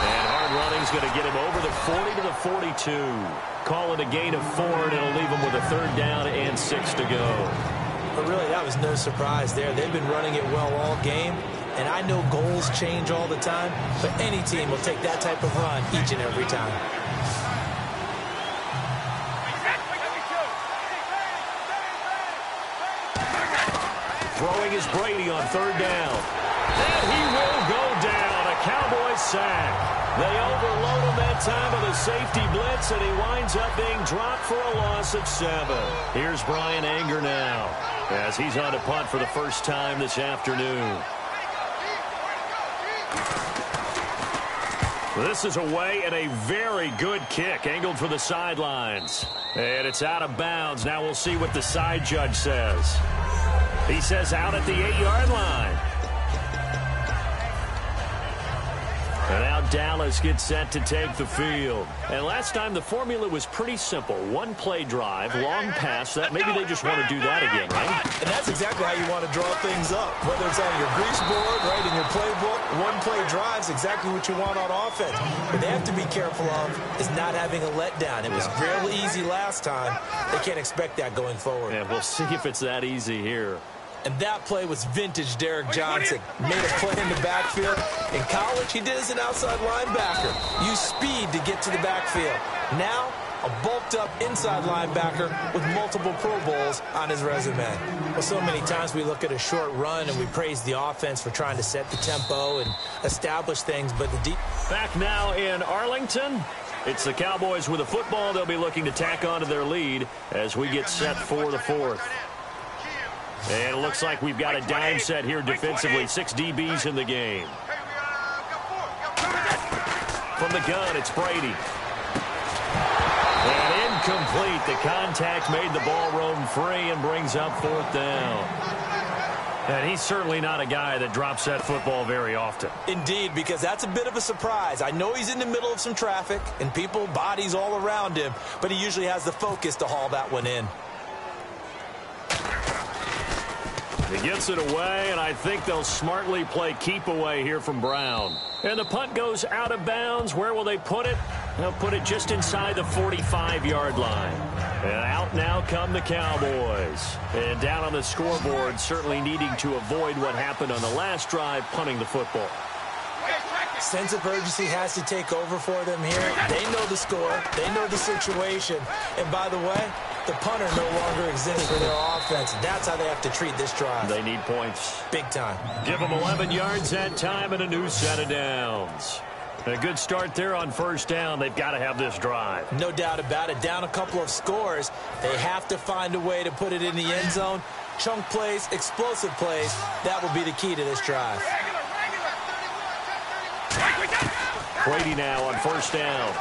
Speaker 2: And hard running's going to get him over the 40 to the 42. Call it a gain of 4, and it'll leave him with a 3rd down and 6 to go.
Speaker 3: But really, that was no surprise there. They've been running it well all game. And I know goals change all the time, but any team will take that type of run each and every time.
Speaker 2: Throwing is Brady on 3rd down. And he will go down. A Cowboys sack. They overload him that time with a safety blitz, and he winds up being dropped for a loss of 7. Here's Bryan Anger now as he's on a punt for the first time this afternoon. This is away and a very good kick angled for the sidelines. And it's out of bounds. Now we'll see what the side judge says. He says out at the 8-yard line. And now Dallas gets set to take the field. And last time the formula was pretty simple. One-play drive, long pass. That maybe they just want to do that again, right?
Speaker 3: And that's exactly how you want to draw things up. Whether it's on your grease board, right, in your playbook, one-play drive is exactly what you want on offense. What they have to be careful of is not having a letdown. It was real easy last time. They can't expect that going forward.
Speaker 2: And we'll see if it's that easy here.
Speaker 3: And that play was vintage Derek Johnson. Made a play in the backfield. In college, he did as an outside linebacker. Used speed to get to the backfield. Now, a bulked-up inside linebacker with multiple Pro Bowls on his resume. Well, so many times we look at a short run and we praise the offense for trying to set the tempo and establish things, but the deep...
Speaker 2: Back now in Arlington. It's the Cowboys with a football. They'll be looking to tack on to their lead as we get set for the 4th. And it looks like we've got a dime set here defensively. 6 DBs in the game. From the gun, it's Brady. And incomplete. The contact made the ball roam free and brings up 4th down. And he's certainly not a guy that drops that football very often.
Speaker 3: Indeed, because that's a bit of a surprise. I know he's in the middle of some traffic and people, bodies all around him, but he usually has the focus to haul that one in.
Speaker 2: He gets it away, and I think they'll smartly play keep away here from Brown. And the punt goes out of bounds. Where will they put it? They'll put it just inside the 45-yard line. And out now come the Cowboys. And down on the scoreboard, certainly needing to avoid what happened on the last drive, punting the football.
Speaker 3: Sense of urgency has to take over for them here. They know the score. They know the situation. And by the way, the punter no longer exists for their offense. That's how they have to treat this drive.
Speaker 2: They need points.
Speaker 3: Big time.
Speaker 2: Give them 11 yards that time and a new set of downs. A good start there on 1st down. They've got to have this drive.
Speaker 3: No doubt about it. Down a couple of scores. They have to find a way to put it in the end zone. Chunk plays, explosive plays. That will be the key to this drive.
Speaker 2: Brady now on 1st down.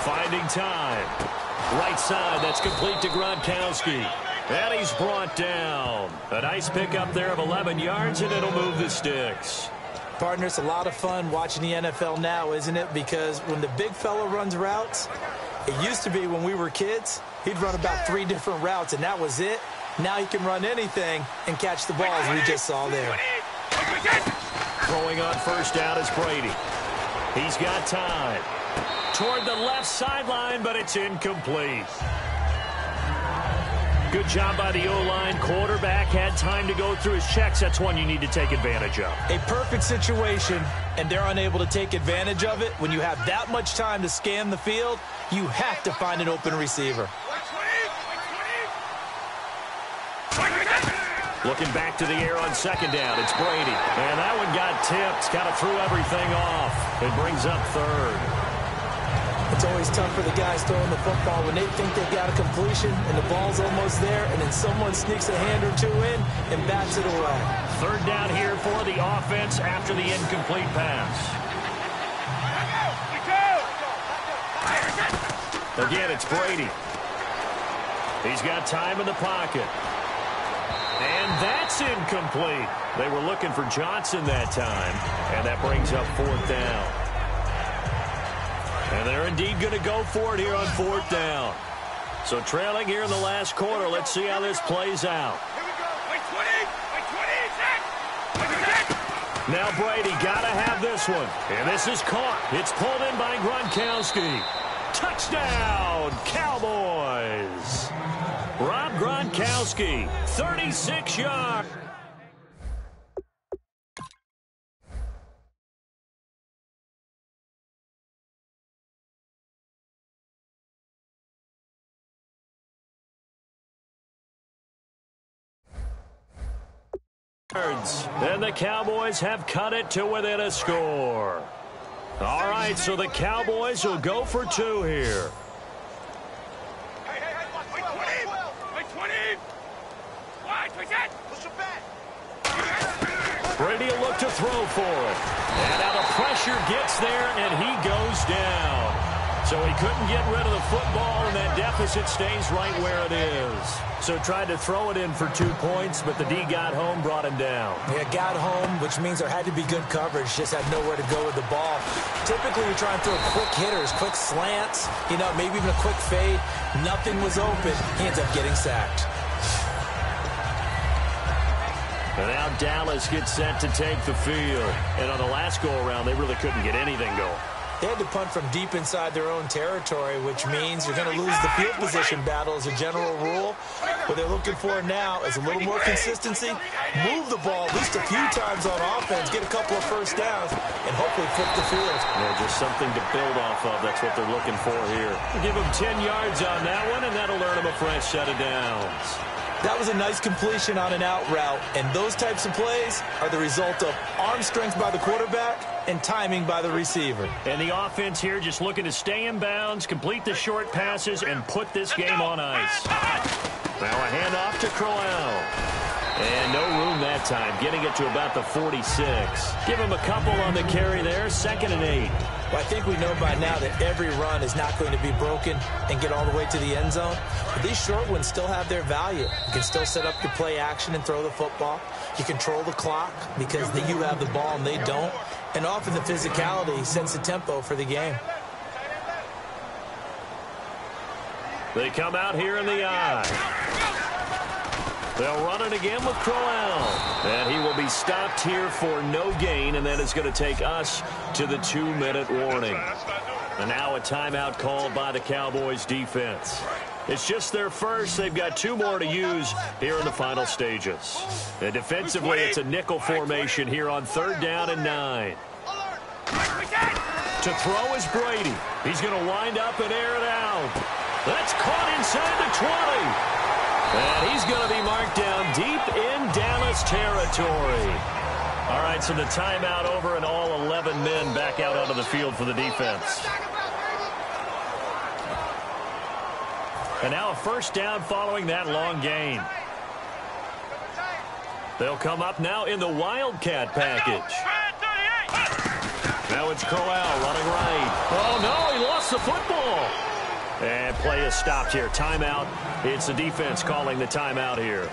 Speaker 2: Finding time. Right side, that's complete to Gronkowski. And he's brought down. A nice pickup there of 11 yards, and it'll move the sticks.
Speaker 3: Partner, it's a lot of fun watching the NFL now, isn't it? Because when the big fella runs routes, it used to be when we were kids, he'd run about 3 different routes, and that was it. Now he can run anything and catch the ball, as we just saw there.
Speaker 2: Throwing on 1st down is Brady. He's got time. Toward the left sideline, but it's incomplete. Good job by the O-line. Quarterback had time to go through his checks. That's one you need to take advantage of.
Speaker 3: A perfect situation, and they're unable to take advantage of it. When you have that much time to scan the field, you have to find an open receiver.
Speaker 2: Looking back to the air on 2nd down, it's Brady. And that one got tipped, kind of threw everything off. It brings up 3rd.
Speaker 3: It's always tough for the guys throwing the football when they think they've got a completion and the ball's almost there, and then someone sneaks a hand or 2 in and bats it away.
Speaker 2: 3rd down here for the offense after the incomplete pass. Again, it's Brady. He's got time in the pocket. And that's incomplete. They were looking for Johnson that time, and that brings up 4th down. And they're indeed going to go for it here on 4th down. So trailing here in the last quarter. Let's see how this plays out. Now Brady got to have this one. And this is caught. It's pulled in by Gronkowski. Touchdown, Cowboys. Rob Gronkowski, 36 yards. And the Cowboys have cut it to within a score. All right, so the Cowboys will go for 2 here. Brady will look to throw for it. And now the pressure gets there, and he goes down. So he couldn't get rid of the football, and that deficit stays right where it is. So tried to throw it in for 2 points, but the D got home, brought him down.
Speaker 3: Yeah, got home, which means there had to be good coverage. Just had nowhere to go with the ball. Typically, you're trying to throw quick hitters, quick slants, maybe even a quick fade. Nothing was open. He ends up getting sacked.
Speaker 2: And now Dallas gets set to take the field. And on the last go-around, they really couldn't get anything going.
Speaker 3: They had to punt from deep inside their own territory, which means you're going to lose the field position battle as a general rule. What they're looking for now is a little more consistency, move the ball at least a few times on offense, get a couple of first downs, and hopefully flip the field.
Speaker 2: Yeah, just something to build off of. That's what they're looking for here. Give them 10 yards on that one, and that'll earn them a fresh set of downs.
Speaker 3: That was a nice completion on an out route, and those types of plays are the result of arm strength by the quarterback and timing by the receiver.
Speaker 2: And the offense here just looking to stay in bounds, complete the short passes, and put this game on ice. Now a handoff to Crowell. And no room that time, getting it to about the 46. Give him a couple on the carry there, 2nd and 8.
Speaker 3: Well, I think we know by now that every run is not going to be broken and get all the way to the end zone. But these short ones still have their value. You can still set up your play action and throw the football. You control the clock because you have the ball and they don't. And often the physicality sets the tempo for the game.
Speaker 2: They come out here in the eye. They'll run it again with Crowell. And he will be stopped here for no gain, and then it's going to take us to the 2-minute warning. And now a timeout called by the Cowboys defense. It's just their first. They've got 2 more to use here in the final stages. And defensively, it's a nickel formation here on 3rd down and 9. To throw is Brady. He's going to wind up and air it out. That's caught inside the 20. And he's going to be marked down deep in Dallas territory. All right, so the timeout over and all 11 men back out onto the field for the defense. And now a first down following that long gain. They'll come up now in the Wildcat package. Now it's Crowell running right. Oh, no, he lost the football. And play is stopped here. Timeout. It's the defense calling the timeout here.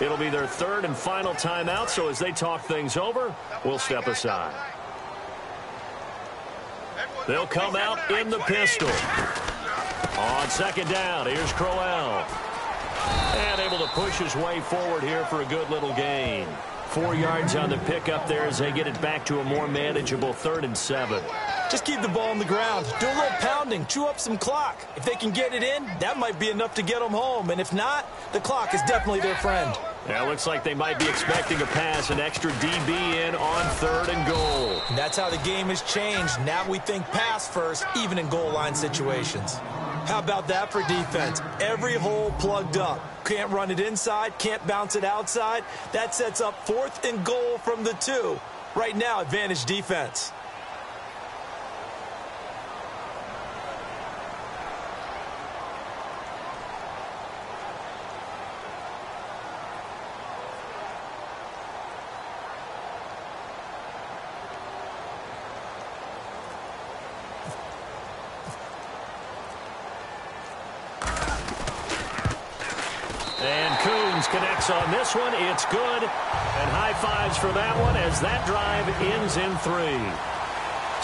Speaker 2: It'll be their 3rd and final timeout, so as they talk things over, we'll step aside. They'll come out in the pistol. On 2nd down, here's Crowell. And able to push his way forward here for a good little gain. 4 yards on the pickup there as they get it back to a more manageable 3rd and 7.
Speaker 3: Just keep the ball on the ground. Do a little pounding. Chew up some clock. If they can get it in, that might be enough to get them home. And if not, the clock is definitely their friend.
Speaker 2: Yeah, looks like they might be expecting a pass, an extra DB in on 3rd and goal.
Speaker 3: And that's how the game has changed. Now we think pass first, even in goal line situations. How about that for defense? Every hole plugged up. Can't run it inside, can't bounce it outside. That sets up 4th and goal from the 2. Right now, advantage defense.
Speaker 2: And Coons connects on this one. It's good. And high fives for that one as that drive ends in 3.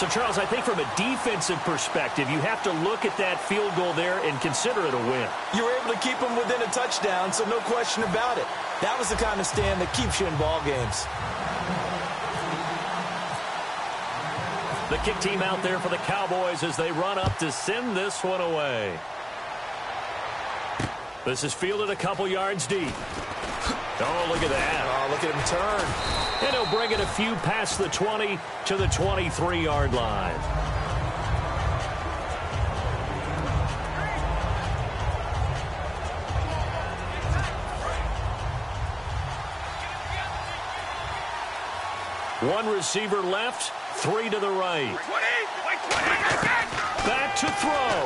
Speaker 2: So, Charles, I think from a defensive perspective, you have to look at that field goal there and consider it a win.
Speaker 3: You were able to keep them within a touchdown, so no question about it. That was the kind of stand that keeps you in ball games.
Speaker 2: The kick team out there for the Cowboys as they run up to send this one away. This is fielded a couple yards deep. Oh, look at that.
Speaker 3: Oh, look at him turn.
Speaker 2: And he'll bring it a few past the 20 to the 23-yard line. One receiver left, 3 to the right. Back to throw.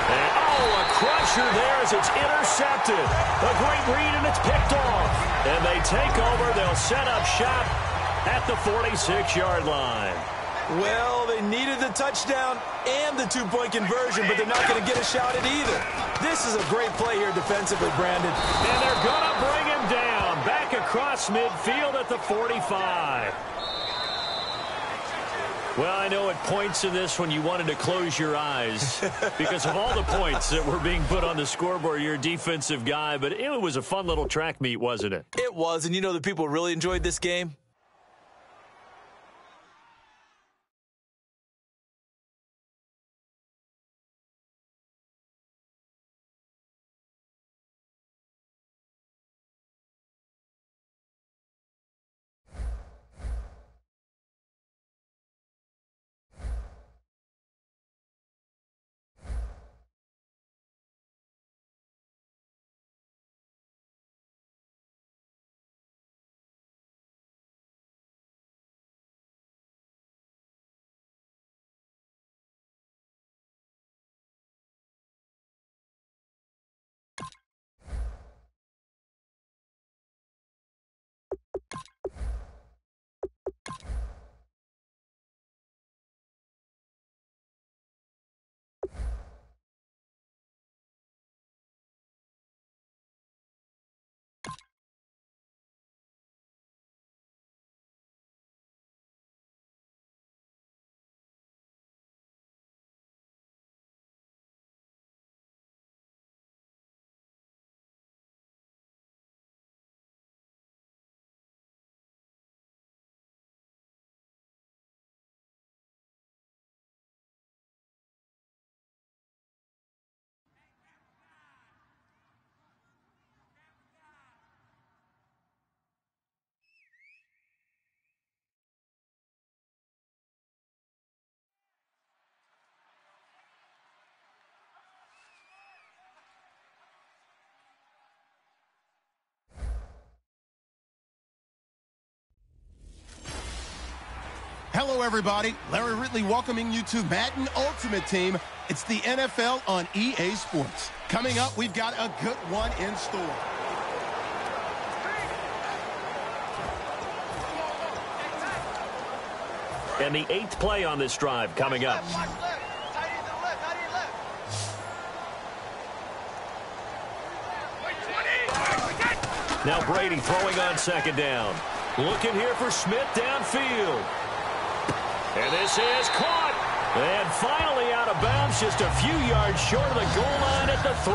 Speaker 2: And, a crusher there as it's intercepted. A great read, and it's picked off. And they take over. They'll set up shop at the 46-yard line.
Speaker 3: Well, they needed the touchdown and the two-point conversion, but they're not going to get a shot at either. This is a great play here defensively, Brandon.
Speaker 2: And they're going to bring him down. Back across midfield at the 45. Well, I know at points in this when you wanted to close your eyes because of all the points that were being put on the scoreboard. You're a defensive guy, but it was a fun little track meet, wasn't it?
Speaker 3: It was, and you know the people really enjoyed this game?
Speaker 1: Hello, everybody. Larry Ridley welcoming you to Madden Ultimate Team. It's the NFL on EA Sports. Coming up, we've got a good one in store.
Speaker 2: And the 8th play on this drive coming up. Now Brady throwing on 2nd down. Looking here for Smith downfield. And this is caught. And finally out of bounds, just a few yards short of the goal line at the 3.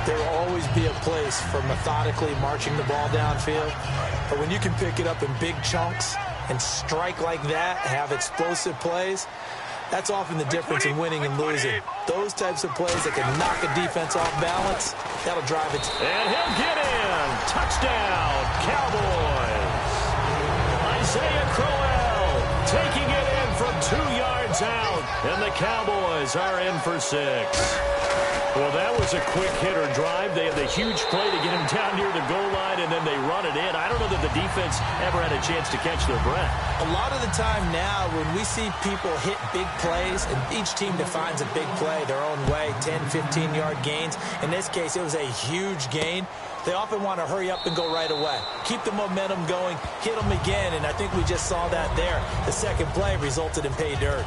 Speaker 3: There will always be a place for methodically marching the ball downfield. But when you can pick it up in big chunks and strike like that, have explosive plays, that's often the difference in winning and losing. Those types of plays that can knock a defense off balance, that'll drive it.
Speaker 2: And he'll get in. Touchdown, Cowboys. Isaiah Crowell taking it in from 2 yards out. And the Cowboys are in for 6. Well, that was a quick hitter drive. They had the huge play to get him down near the goal line, and then they run it in. I don't know that the defense ever had a chance to catch their breath.
Speaker 3: A lot of the time now when we see people hit big plays, and each team defines a big play their own way, 10, 15-yard gains. In this case, it was a huge gain. They often want to hurry up and go right away. Keep the momentum going, hit them again, and I think we just saw that there. The second play resulted in pay dirt.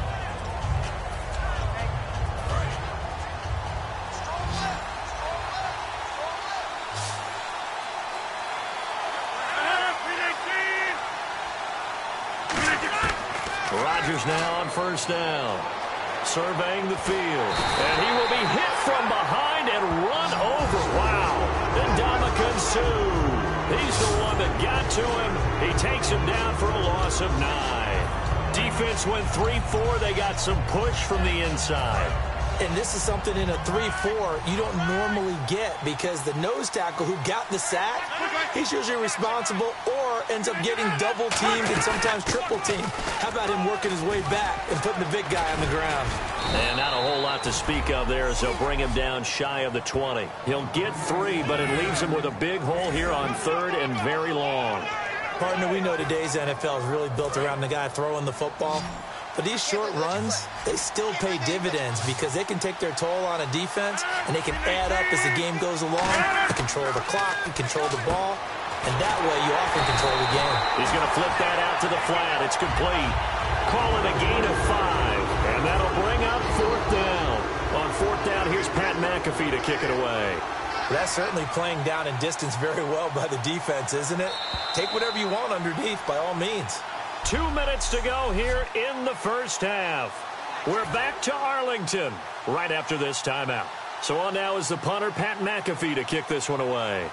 Speaker 2: Rodgers now on 1st down. Surveying the field. And he will be hit from behind and run over. Wow. Ndamukong Suh. He's the one that got to him. He takes him down for a loss of 9. Defense went 3-4. They got some push from the inside.
Speaker 3: And this is something in a 3-4 you don't normally get because the nose tackle who got the sack, he's usually responsible or ends up getting double-teamed and sometimes triple-teamed. How about him working his way back and putting the big guy on the ground?
Speaker 2: And not a whole lot to speak of there as they'll bring him down shy of the 20. He'll get 3, but it leaves him with a big hole here on 3rd and very long.
Speaker 3: Partner, we know today's NFL is really built around the guy throwing the football. But these short runs, they still pay dividends because they can take their toll on a defense, and they can add up as the game goes along. You control the clock, you control the ball, and that way you often control the game.
Speaker 2: He's going to flip that out to the flat. It's complete. Call it a gain of 5, and that'll bring up 4th down. On 4th down, here's Pat McAfee to kick it away.
Speaker 3: That's certainly playing down in distance very well by the defense, isn't it? Take whatever you want underneath, by all means.
Speaker 2: 2 minutes to go here in the first half. We're back to Arlington right after this timeout. So on now is the punter, Pat McAfee, to kick this one away.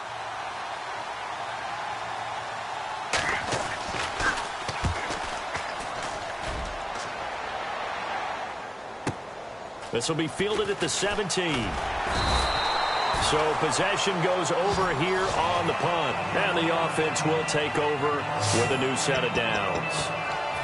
Speaker 2: This will be fielded at the 17. So possession goes over here on the punt. And the offense will take over with a new set of downs.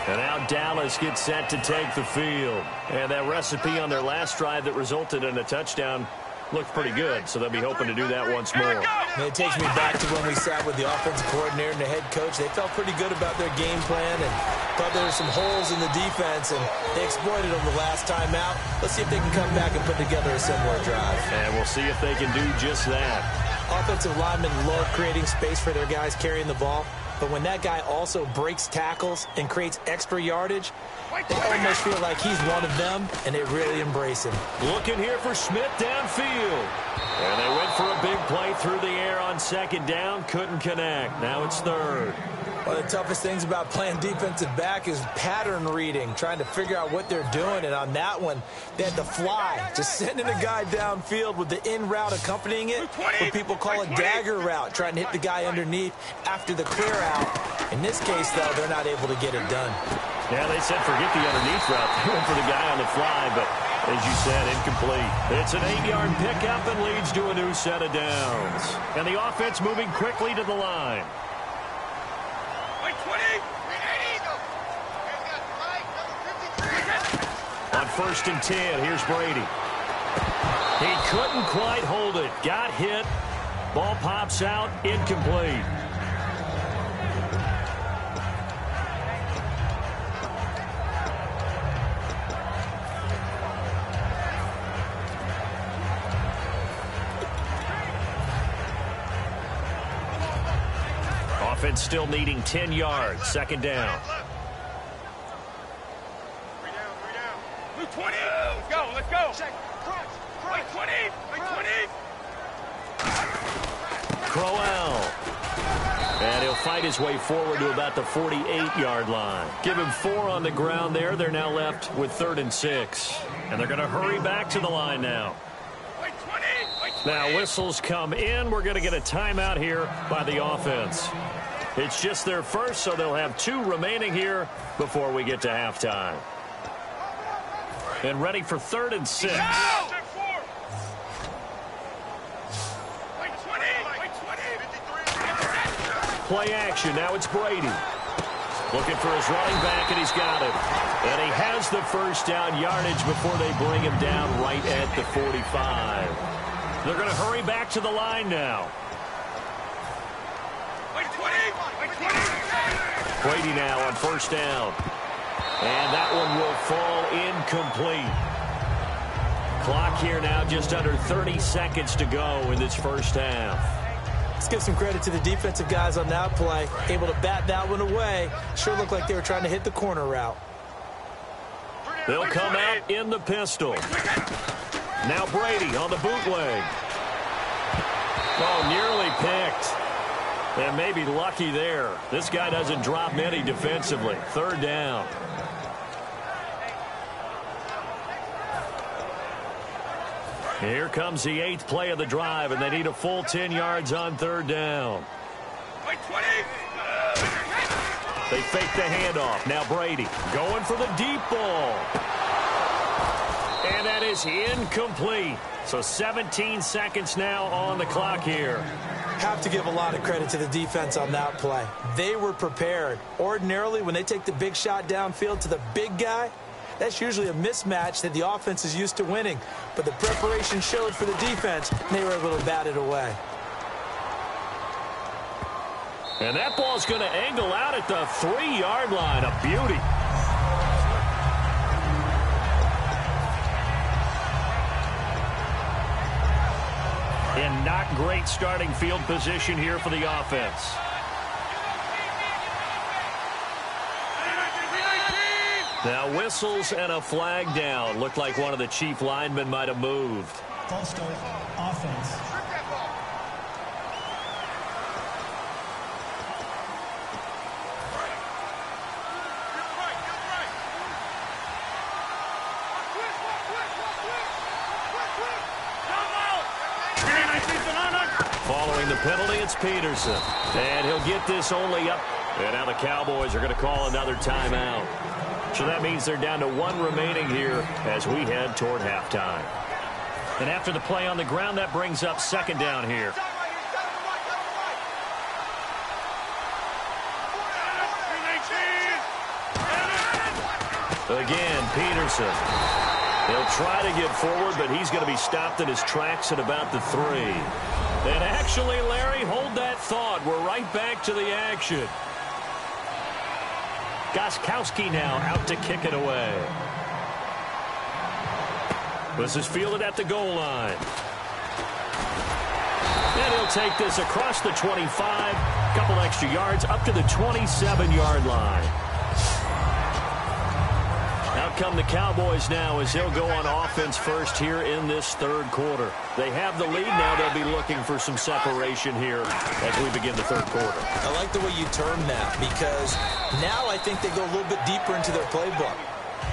Speaker 2: And now Dallas gets set to take the field. And that recipe on their last drive that resulted in a touchdown looked pretty good. So they'll be hoping to do that once more.
Speaker 3: And it takes me back to when we sat with the offensive coordinator and the head coach. They felt pretty good about their game plan and thought there were some holes in the defense, and they exploited them the last time out. Let's see if they can come back and put together a similar drive.
Speaker 2: And we'll see if they can do just that.
Speaker 3: Offensive linemen love creating space for their guys carrying the ball, but when that guy also breaks tackles and creates extra yardage, they almost feel like he's one of them, and they really embrace him.
Speaker 2: Looking here for Smith downfield. And they went for a big play through the air on 2nd down. Couldn't connect. Now it's 3rd.
Speaker 3: One of the toughest things about playing defensive back is pattern reading, trying to figure out what they're doing. And on that one, they had to fly, just sending a guy downfield with the in route accompanying it, what people call a dagger route, trying to hit the guy underneath after the clear out. In this case, though, they're not able to get it done.
Speaker 2: Yeah, they said forget the underneath route. They went for the guy on the fly, but as you said, incomplete. It's an 8-yard pickup and leads to a new set of downs. And the offense moving quickly to the line. On 1st and 10, here's Brady. He couldn't quite hold it. Got hit. Ball pops out, incomplete. Offense still needing 10 yards. 2nd down.
Speaker 4: 20. Let's go. Let's go. Check. Right 20. Right 20.
Speaker 2: Crowell. And he'll fight his way forward to about the 48-yard line. Give him 4 on the ground there. They're now left with 3rd and 6. And they're going to hurry back to the line now. Now whistles come in. We're going to get a timeout here by the offense. It's just their first, so they'll have 2 remaining here before we get to halftime. And ready for 3rd and 6. Play action. Now it's Brady. Looking for his running back, and he's got it. And he has the first down yardage before they bring him down right at the 45. They're going to hurry back to the line now. Brady now on 1st down. And that one will fall incomplete. Clock here now just under 30 seconds to go in this first half.
Speaker 3: Let's give some credit to the defensive guys on that play. Able to bat that one away. Sure looked like they were trying to hit the corner route.
Speaker 2: They'll come out in the pistol. Now Brady on the bootleg. Oh, nearly picked. And maybe lucky there. This guy doesn't drop many defensively. 3rd down. Here comes the 8th play of the drive, and they need a full 10 yards on 3rd down. They fake the handoff. Now Brady going for the deep ball. And that is incomplete. So 17 seconds now on the clock here.
Speaker 3: Have to give a lot of credit to the defense on that play. They were prepared. Ordinarily, when they take the big shot downfield to the big guy, that's usually a mismatch that the offense is used to winning. But the preparation showed for the defense, and they were able to bat it away.
Speaker 2: And that ball's going to angle out at the 3-yard line. A beauty. And not great starting field position here for the offense. Now whistles and a flag down. Looked like one of the chief linemen might have moved.
Speaker 5: False start, offense.
Speaker 2: Following the penalty, it's Peterson. And he'll get this only up. And now the Cowboys are going to call another timeout. So that means they're down to 1 remaining here as we head toward halftime. And after the play on the ground, that brings up 2nd down here. Again, Peterson. He'll try to get forward, but he's going to be stopped in his tracks at about the 3. And actually, Larry, hold that thought. We're right back to the action. Gostkowski now out to kick it away. This is fielded at the goal line. And he'll take this across the 25. Couple extra yards up to the 27-yard line. Out come the Cowboys now as they'll go on offense first here in this 3rd quarter. They have the lead now. They'll be looking for some separation here as we begin the 3rd quarter.
Speaker 3: I like the way you term that because now I think they go a little bit deeper into their playbook.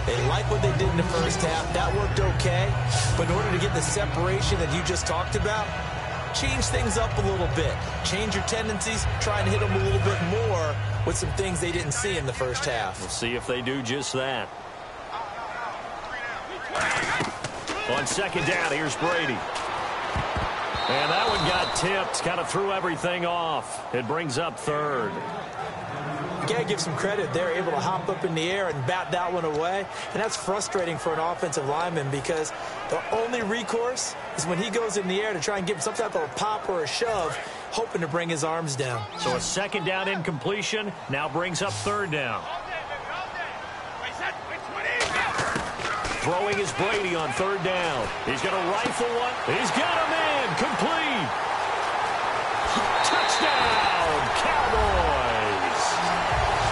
Speaker 3: They like what they did in the first half. That worked okay. But in order to get the separation that you just talked about, change things up a little bit. Change your tendencies. Try and hit them a little bit more with some things they didn't see in the first half.
Speaker 2: We'll see if they do just that. On 2nd down, here's Brady. And that one got tipped. Kind of threw everything off. It brings up 3rd.
Speaker 3: You got to give some credit. They're able to hop up in the air and bat that one away. And that's frustrating for an offensive lineman because the only recourse is when he goes in the air to try and give some type of a pop or a shove, hoping to bring his arms down.
Speaker 2: So a 2nd down incompletion now brings up 3rd down. Throwing is Brady on 3rd down. He's going to rifle one. He's got him in. Complete. Touchdown, Cowboys.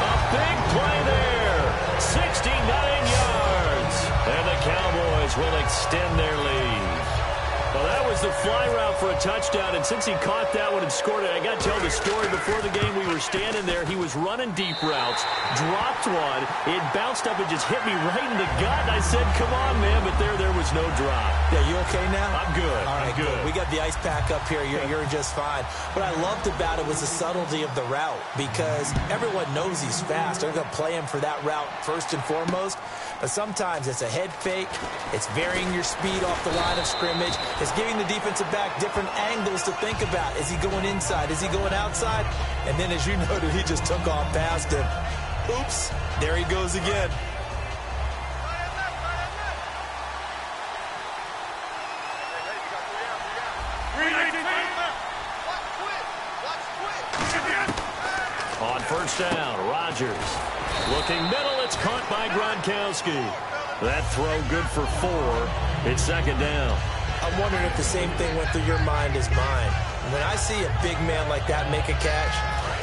Speaker 2: A big play there. 69 yards. And the Cowboys will extend their lead. Well, that was the fly route for a touchdown, and since he caught that one and scored it, I got to tell the story. Before the game, we were standing there. He was running deep routes, dropped one. It bounced up and just hit me right in the gut. And I said, come on, man, but there was no drop.
Speaker 3: Yeah, you okay now?
Speaker 2: I'm good.
Speaker 3: All right,
Speaker 2: I'm good.
Speaker 3: We got the ice pack up here. You're just fine. What I loved about it was the subtlety of the route because everyone knows he's fast. They're going to play him for that route first and foremost. But sometimes it's a head fake. It's varying your speed off the line of scrimmage. It's giving the defensive back different angles to think about. Is he going inside? Is he going outside? And then, as you noted, he just took off past him. Oops, there he goes again.
Speaker 2: On 1st down, Rodgers. Looking middle, it's caught by Gronkowski. That throw good for 4. It's 2nd down.
Speaker 3: I'm wondering if the same thing went through your mind as mine. When I see a big man like that make a catch,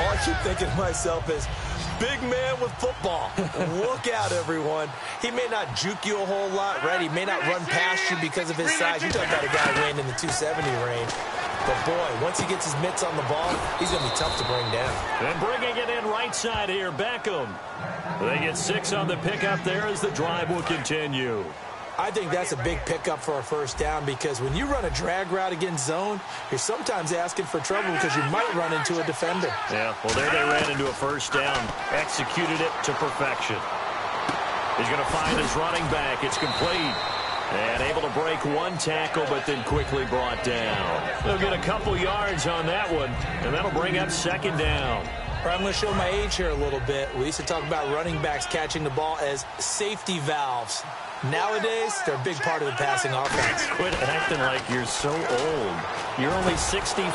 Speaker 3: all I keep thinking to myself is, big man with football. Look out, everyone. He may not juke you a whole lot, right? He may not run past you because of his size. You're talking about a guy weighing in the 270 range. But, boy, once he gets his mitts on the ball, he's going to be tough to bring down.
Speaker 2: And bringing it in right side here, Beckham. They get 6 on the pickup there as the drive will continue.
Speaker 3: I think that's a big pickup for a 1st down because when you run a drag route against zone, you're sometimes asking for trouble because you might run into a defender.
Speaker 2: Yeah, well, there they ran into a 1st down. Executed it to perfection. He's going to find his running back. It's complete. And able to break 1 tackle, but then quickly brought down. They'll get a couple yards on that one, and that'll bring up 2nd down.
Speaker 3: I'm going to show my age here a little bit. We used to talk about running backs catching the ball as safety valves. Nowadays, they're a big part of the passing offense.
Speaker 2: Quit acting like you're so old. You're only 65.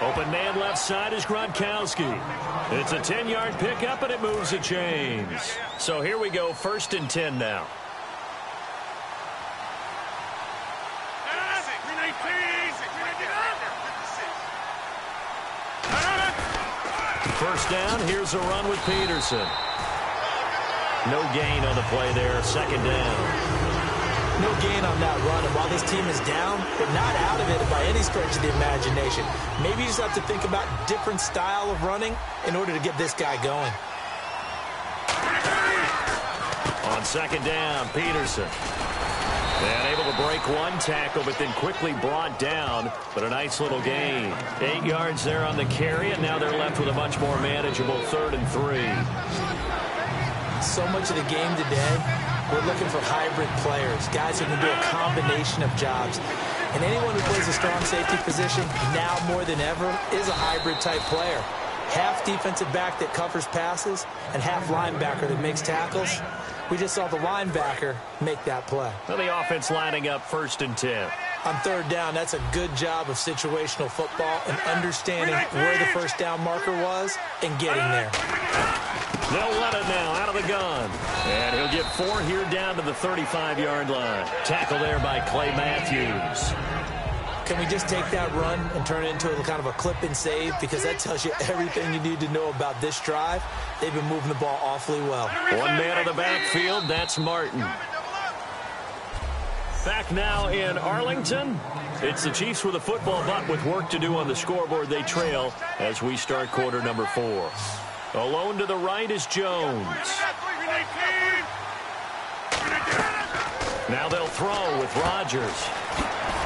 Speaker 2: Open man left side is Gronkowski. It's a 10-yard pickup, and it moves the chains. So here we go, 1st and 10 now. First down, here's a run with Peterson. No gain on the play there, 2nd down.
Speaker 3: No gain on that run, and while this team is down, they're not out of it by any stretch of the imagination. Maybe you just have to think about different style of running in order to get this guy going.
Speaker 2: On 2nd down, Peterson. And able to break one tackle, but then quickly brought down. But a nice little gain. 8 yards there on the carry, and now they're left with a much more manageable 3rd and 3.
Speaker 3: So much of the game today, we're looking for hybrid players, guys who can do a combination of jobs. And anyone who plays a strong safety position, now more than ever, is a hybrid type player. Half defensive back that covers passes and half linebacker that makes tackles. We just saw the linebacker make that play.
Speaker 2: Well, the offense lining up 1st and 10.
Speaker 3: On 3rd down, that's a good job of situational football and understanding where the 1st down marker was and getting there.
Speaker 2: They'll run it now out of the gun. And he'll get 4 here down to the 35-yard line. Tackle there by Clay Matthews.
Speaker 3: Can we just take that run and turn it into a kind of a clip and save? Because that tells you everything you need to know about this drive. They've been moving the ball awfully well.
Speaker 2: One man in the backfield, that's Martin. Back now in Arlington. It's the Chiefs with a football, but with work to do on the scoreboard, they trail as we start quarter number 4. Alone to the right is Jones. Now they'll throw with Rodgers.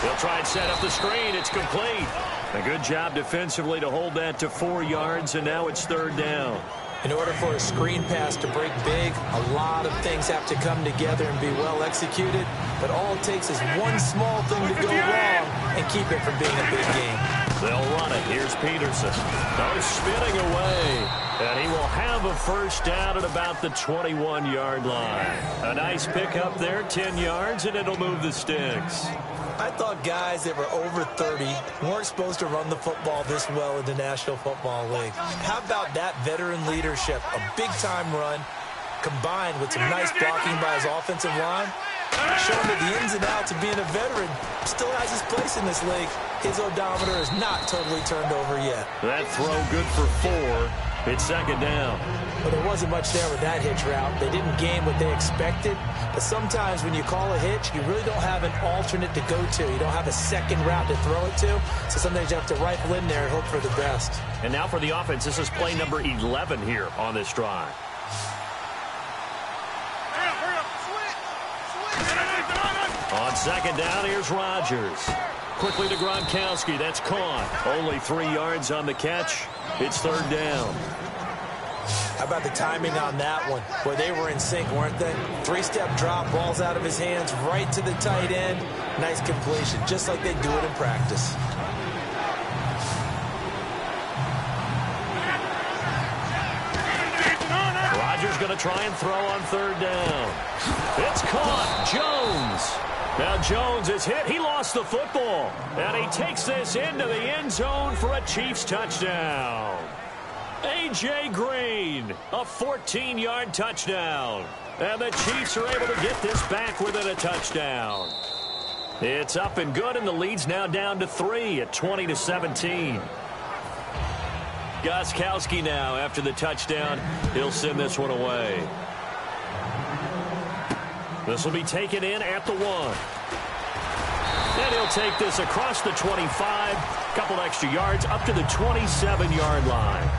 Speaker 2: They'll try and set up the screen. It's complete. A good job defensively to hold that to 4 yards, and now it's 3rd down.
Speaker 3: In order for a screen pass to break big, a lot of things have to come together and be well executed. But all it takes is one small thing to go wrong and keep it from being a big game.
Speaker 2: They'll run it. Here's Peterson. Oh, spinning away. And he will have a 1st down at about the 21-yard line. A nice pickup there, 10 yards, and it'll move the sticks.
Speaker 3: I thought guys that were over 30 weren't supposed to run the football this well in the National Football League. How about that veteran leadership? A big-time run combined with some nice blocking by his offensive line. Showing that the ins and outs of being a veteran still has his place in this league. His odometer is not totally turned over yet.
Speaker 2: That throw good for 4. It's 2nd down.
Speaker 3: But there wasn't much there with that hitch route. They didn't gain what they expected. But sometimes when you call a hitch, you really don't have an alternate to go to. You don't have a second route to throw it to. So sometimes you have to rifle in there and hope for the best.
Speaker 2: And now for the offense, this is play number 11 here on this drive. On 2nd down, here's Rodgers. Quickly to Gronkowski. That's caught. Only 3 yards on the catch. It's 3rd down.
Speaker 3: How about the timing on that one? Where they were in sync, weren't they? 3-step drop, balls out of his hands, right to the tight end. Nice completion, just like they do it in practice.
Speaker 2: Rodgers going to try and throw on 3rd down. It's caught. Jones. Now Jones is hit. He lost the football. And he takes this into the end zone for a Chiefs touchdown. A.J. Green, a 14-yard touchdown. And the Chiefs are able to get this back within a touchdown. It's up and good, and the lead's now down to 3 at 20-17. Gostkowski now after the touchdown. He'll send this one away. This will be taken in at the 1. And he'll take this across the 25. Couple extra yards up to the 27-yard line.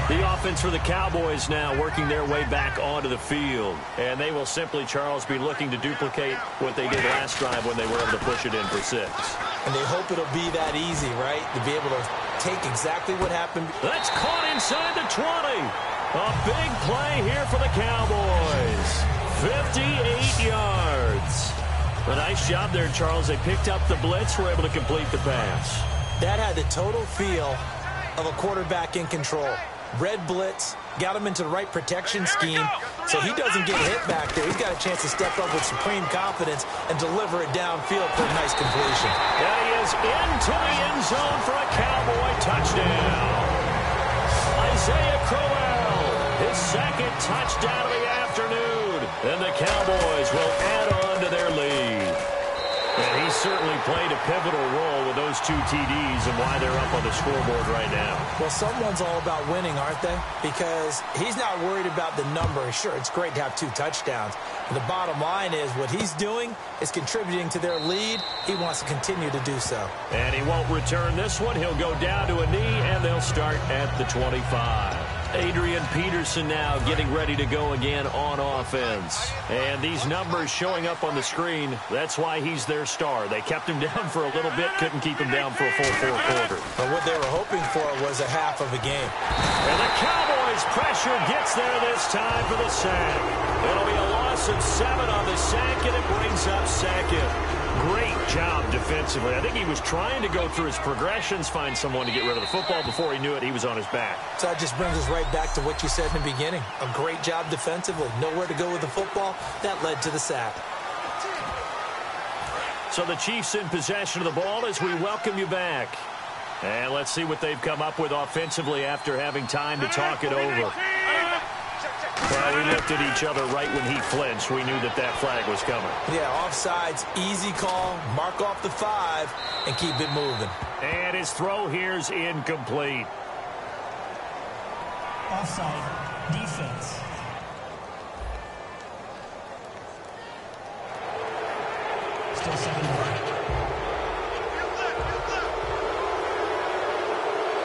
Speaker 2: The offense for the Cowboys now working their way back onto the field. And they will simply, Charles, be looking to duplicate what they did last drive when they were able to push it in for 6.
Speaker 3: And they hope it'll be that easy, right? To be able to take exactly what happened.
Speaker 2: That's caught inside the 20. A big play here for the Cowboys. 58 yards. A nice job there, Charles. They picked up the blitz, were able to complete the pass.
Speaker 3: That had the total feel of a quarterback in control. Red blitz, got him into the right protection scheme so he doesn't get hit back there. He's got a chance to step up with supreme confidence and deliver it downfield for a nice completion.
Speaker 2: And he is into the end zone for a Cowboy touchdown. Isaiah Crowell, his second touchdown of the afternoon. And the Cowboys will add on to their lead. And he certainly played a pivotal role with those 2 TDs and why they're up on the scoreboard right now.
Speaker 3: Well, someone's all about winning, aren't they? Because he's not worried about the number. Sure, it's great to have 2 touchdowns. But the bottom line is what he's doing is contributing to their lead. He wants to continue to do so.
Speaker 2: And he won't return this one. He'll go down to a knee, and they'll start at the 25. Adrian Peterson now getting ready to go again on offense. And these numbers showing up on the screen, that's why he's their star. They kept him down for a little bit, couldn't keep him down for a full 4 quarters.
Speaker 3: But what they were hoping for was a half of a game.
Speaker 2: And the Cowboys' pressure gets there this time for the sack. It'll be a loss of 7 on the sack, and it brings up second. Great job defensively. I think he was trying to go through his progressions, find someone to get rid of the football. Before he knew it, he was on his back.
Speaker 3: So that just brings us right back to what you said in the beginning. A great job defensively. Nowhere to go with the football. That led to the sack.
Speaker 2: So the Chiefs in possession of the ball as we welcome you back. And let's see what they've come up with offensively after having time to talk it over. Well, we looked at each other right when he flinched. We knew that that flag was coming.
Speaker 3: Yeah, offsides, easy call, mark off the 5, and keep it moving.
Speaker 2: And his throw here's incomplete.
Speaker 5: Offside, defense. Still 7 more.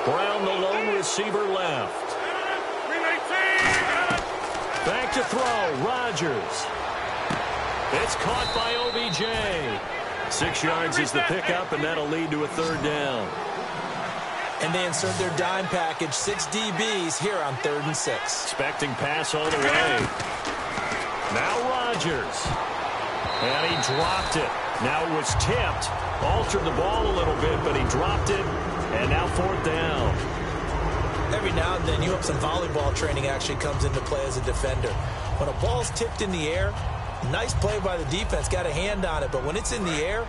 Speaker 2: Brown, the lone receiver, left. Back to throw, Rodgers. It's caught by OBJ. 6 yards is the pickup, and that'll lead to a 3rd down.
Speaker 3: And they insert their dime package, 6 DBs here on 3rd and 6.
Speaker 2: Expecting pass all the way. Now Rodgers. And he dropped it. Now it was tipped. Altered the ball a little bit, but he dropped it. And now 4th down.
Speaker 3: Every now and then, you hope some volleyball training actually comes into play as a defender. When a ball's tipped in the air, nice play by the defense, got a hand on it. But when it's in the air,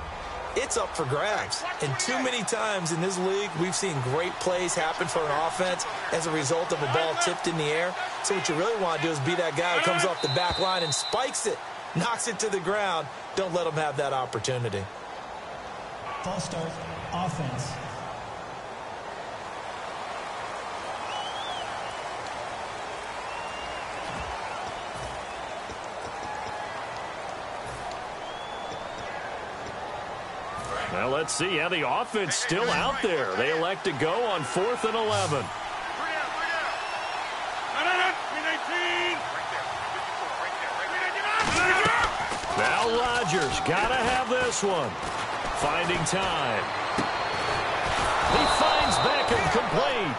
Speaker 3: it's up for grabs. And too many times in this league, we've seen great plays happen for an offense as a result of a ball tipped in the air. So what you really want to do is be that guy who comes off the back line and spikes it, knocks it to the ground. Don't let them have that opportunity.
Speaker 5: False start, offense.
Speaker 2: Well, let's see how the offense still out there. They elect to go on 4th and 11. Now Rodgers, gotta have this one. Finding time. He finds Beckham complete.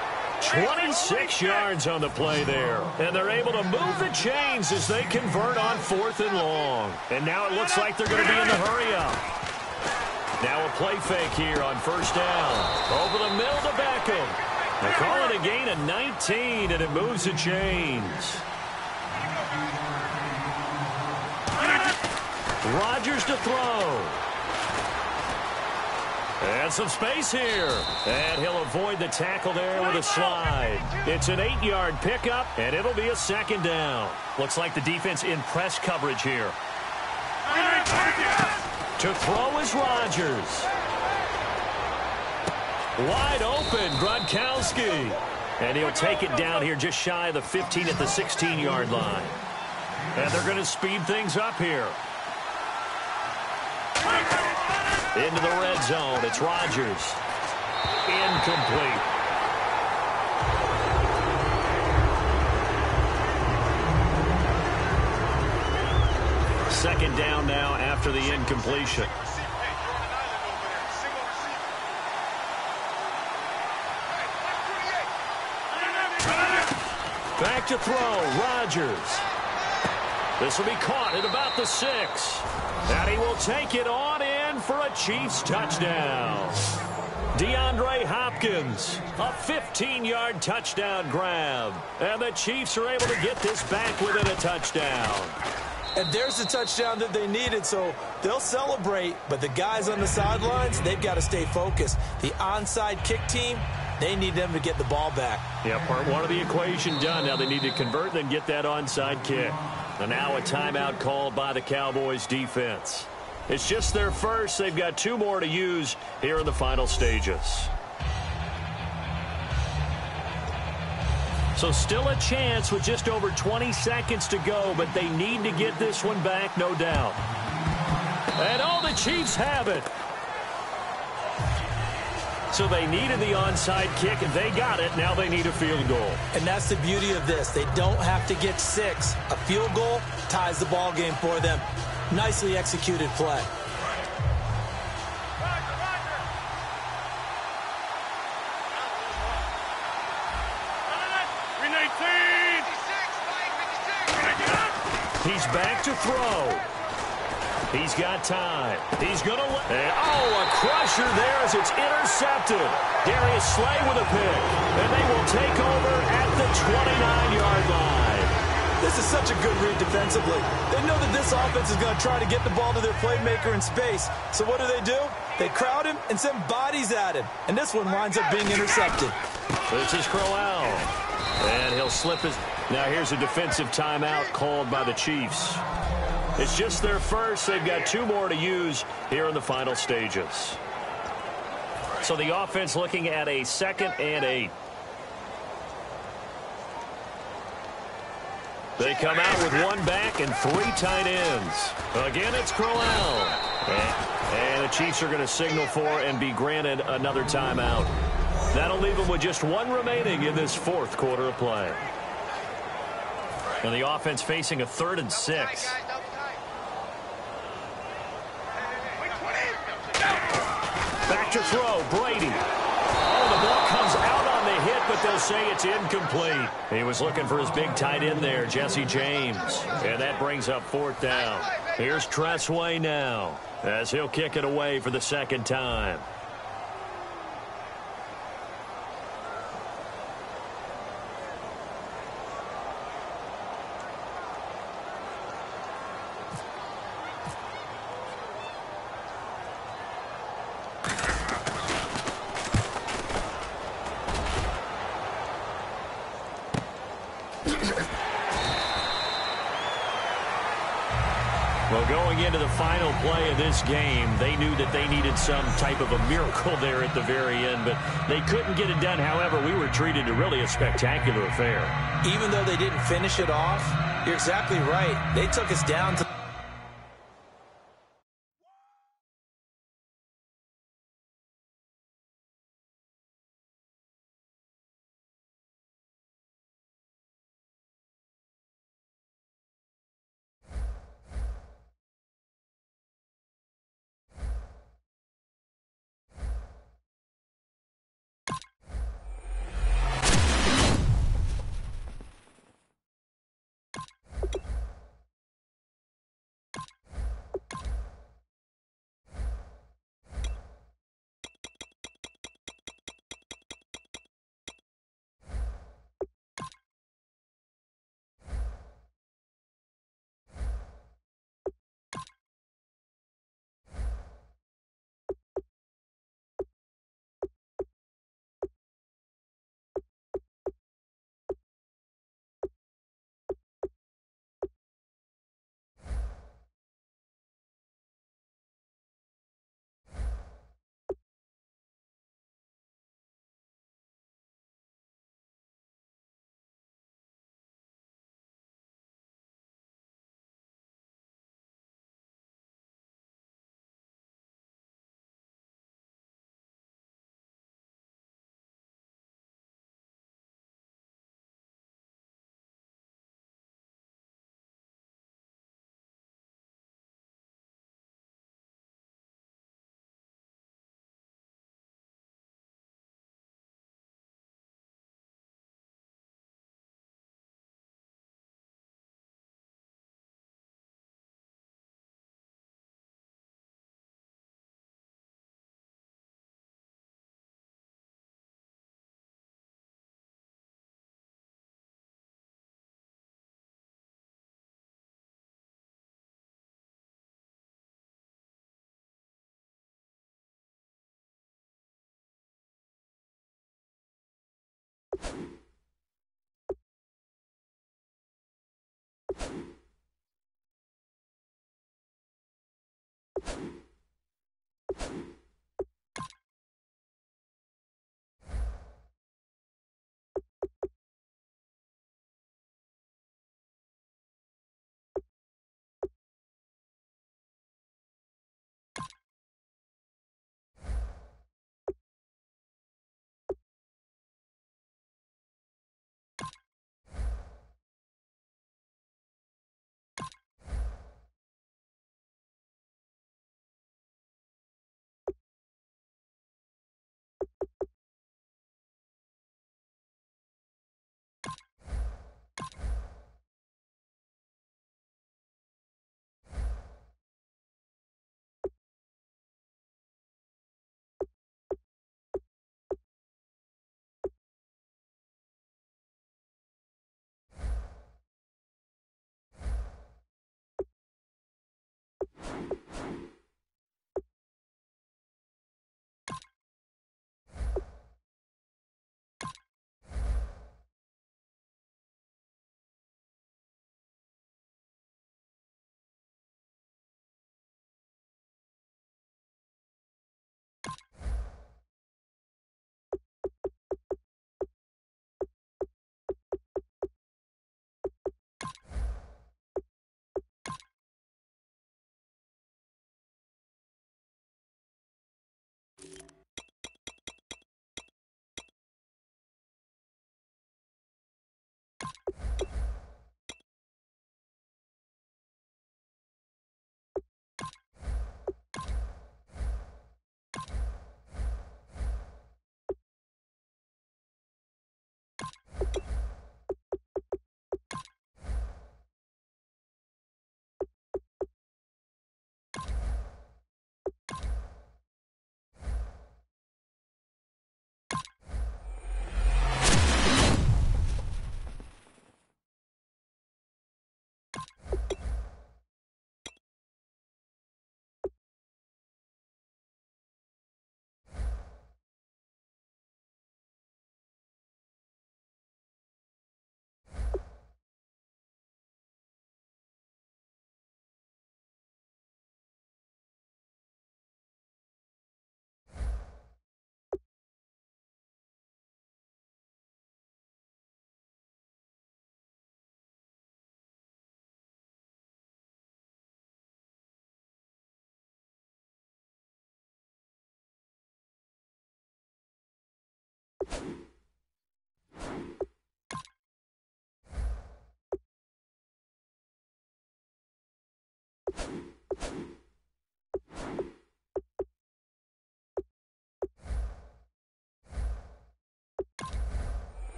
Speaker 2: 26 yards on the play there. And they're able to move the chains as they convert on 4th and long. And now it looks like they're going to be in the hurry-up. Now a play fake here on 1st down. Over the middle to Beckham. They call it a gain of 19, and it moves the chains. Rodgers to throw. And some space here. And he'll avoid the tackle there with a slide. It's an 8-yard pickup, and it'll be a 2nd down. Looks like the defense in press coverage here. To throw is Rodgers. Wide open, Gronkowski. And he'll take it down here just shy of the 15 at the 16-yard line. And they're going to speed things up here. Into the red zone. It's Rodgers. Incomplete. Second down now after the incompletion. Back to throw, Rodgers. This will be caught at about the 6. And he will take it on in for a Chiefs touchdown. DeAndre Hopkins, a 15-yard touchdown grab. And the Chiefs are able to get this back within a touchdown.
Speaker 3: And there's the touchdown that they needed, so they'll celebrate. But the guys on the sidelines, they've got to stay focused. The onside kick team, they need them to get the ball back.
Speaker 2: Yeah, part one of the equation done. Now they need to convert and get that onside kick. And now a timeout called by the Cowboys defense. It's just their first. They've got 2 more to use here in the final stages. So still a chance with just over 20 seconds to go, but they need to get this one back, no doubt. And all the Chiefs have it. So they needed the onside kick, and they got it. Now they need a field goal.
Speaker 3: And that's the beauty of this. They don't have to get 6. A field goal ties the ball game for them. Nicely executed play.
Speaker 2: He's back to throw. He's got time. He's going to... Oh, a crusher there as it's intercepted. Darius Slay with a pick. And they will take over at the 29-yard line.
Speaker 3: This is such a good read defensively. They know that this offense is going to try to get the ball to their playmaker in space. So what do? They crowd him and send bodies at him. And this one winds up being intercepted.
Speaker 2: This is Crowell. And he'll slip his... Now here's a defensive timeout called by the Chiefs. It's just their first. They've got 2 more to use here in the final stages. So the offense looking at a 2nd and 8. They come out with 1 back and 3 tight ends. Again, it's Crowell. And the Chiefs are going to signal for and be granted another timeout. That'll leave them with just 1 remaining in this 4th quarter of play. And the offense facing a 3rd and 6. Back to throw, Brady. Oh, the ball comes out on the hit, but they'll say it's incomplete. He was looking for his big tight end there, Jesse James. And that brings up 4th down. Here's Tressway now, as he'll kick it away for the 2nd time. Well, going into the final play of this game, they knew that they needed some type of a miracle there at the very end, but they couldn't get it done. However, we were treated to really a spectacular affair.
Speaker 3: Even though they didn't finish it off, you're exactly right. They took us down to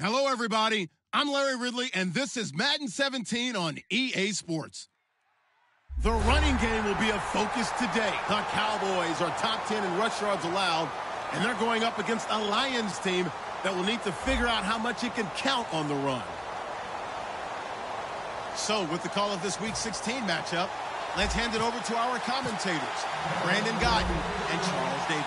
Speaker 1: Hello, everybody. I'm Larry Ridley, and this is Madden 17 on EA Sports. The running game will be a focus today. The Cowboys are top 10 in rush yards allowed, and they're going up against a Lions team that will need to figure out how much it can count on the run. So, with the call of this Week 16 matchup, let's hand it over to our commentators, Brandon Guyton and Charles Davis.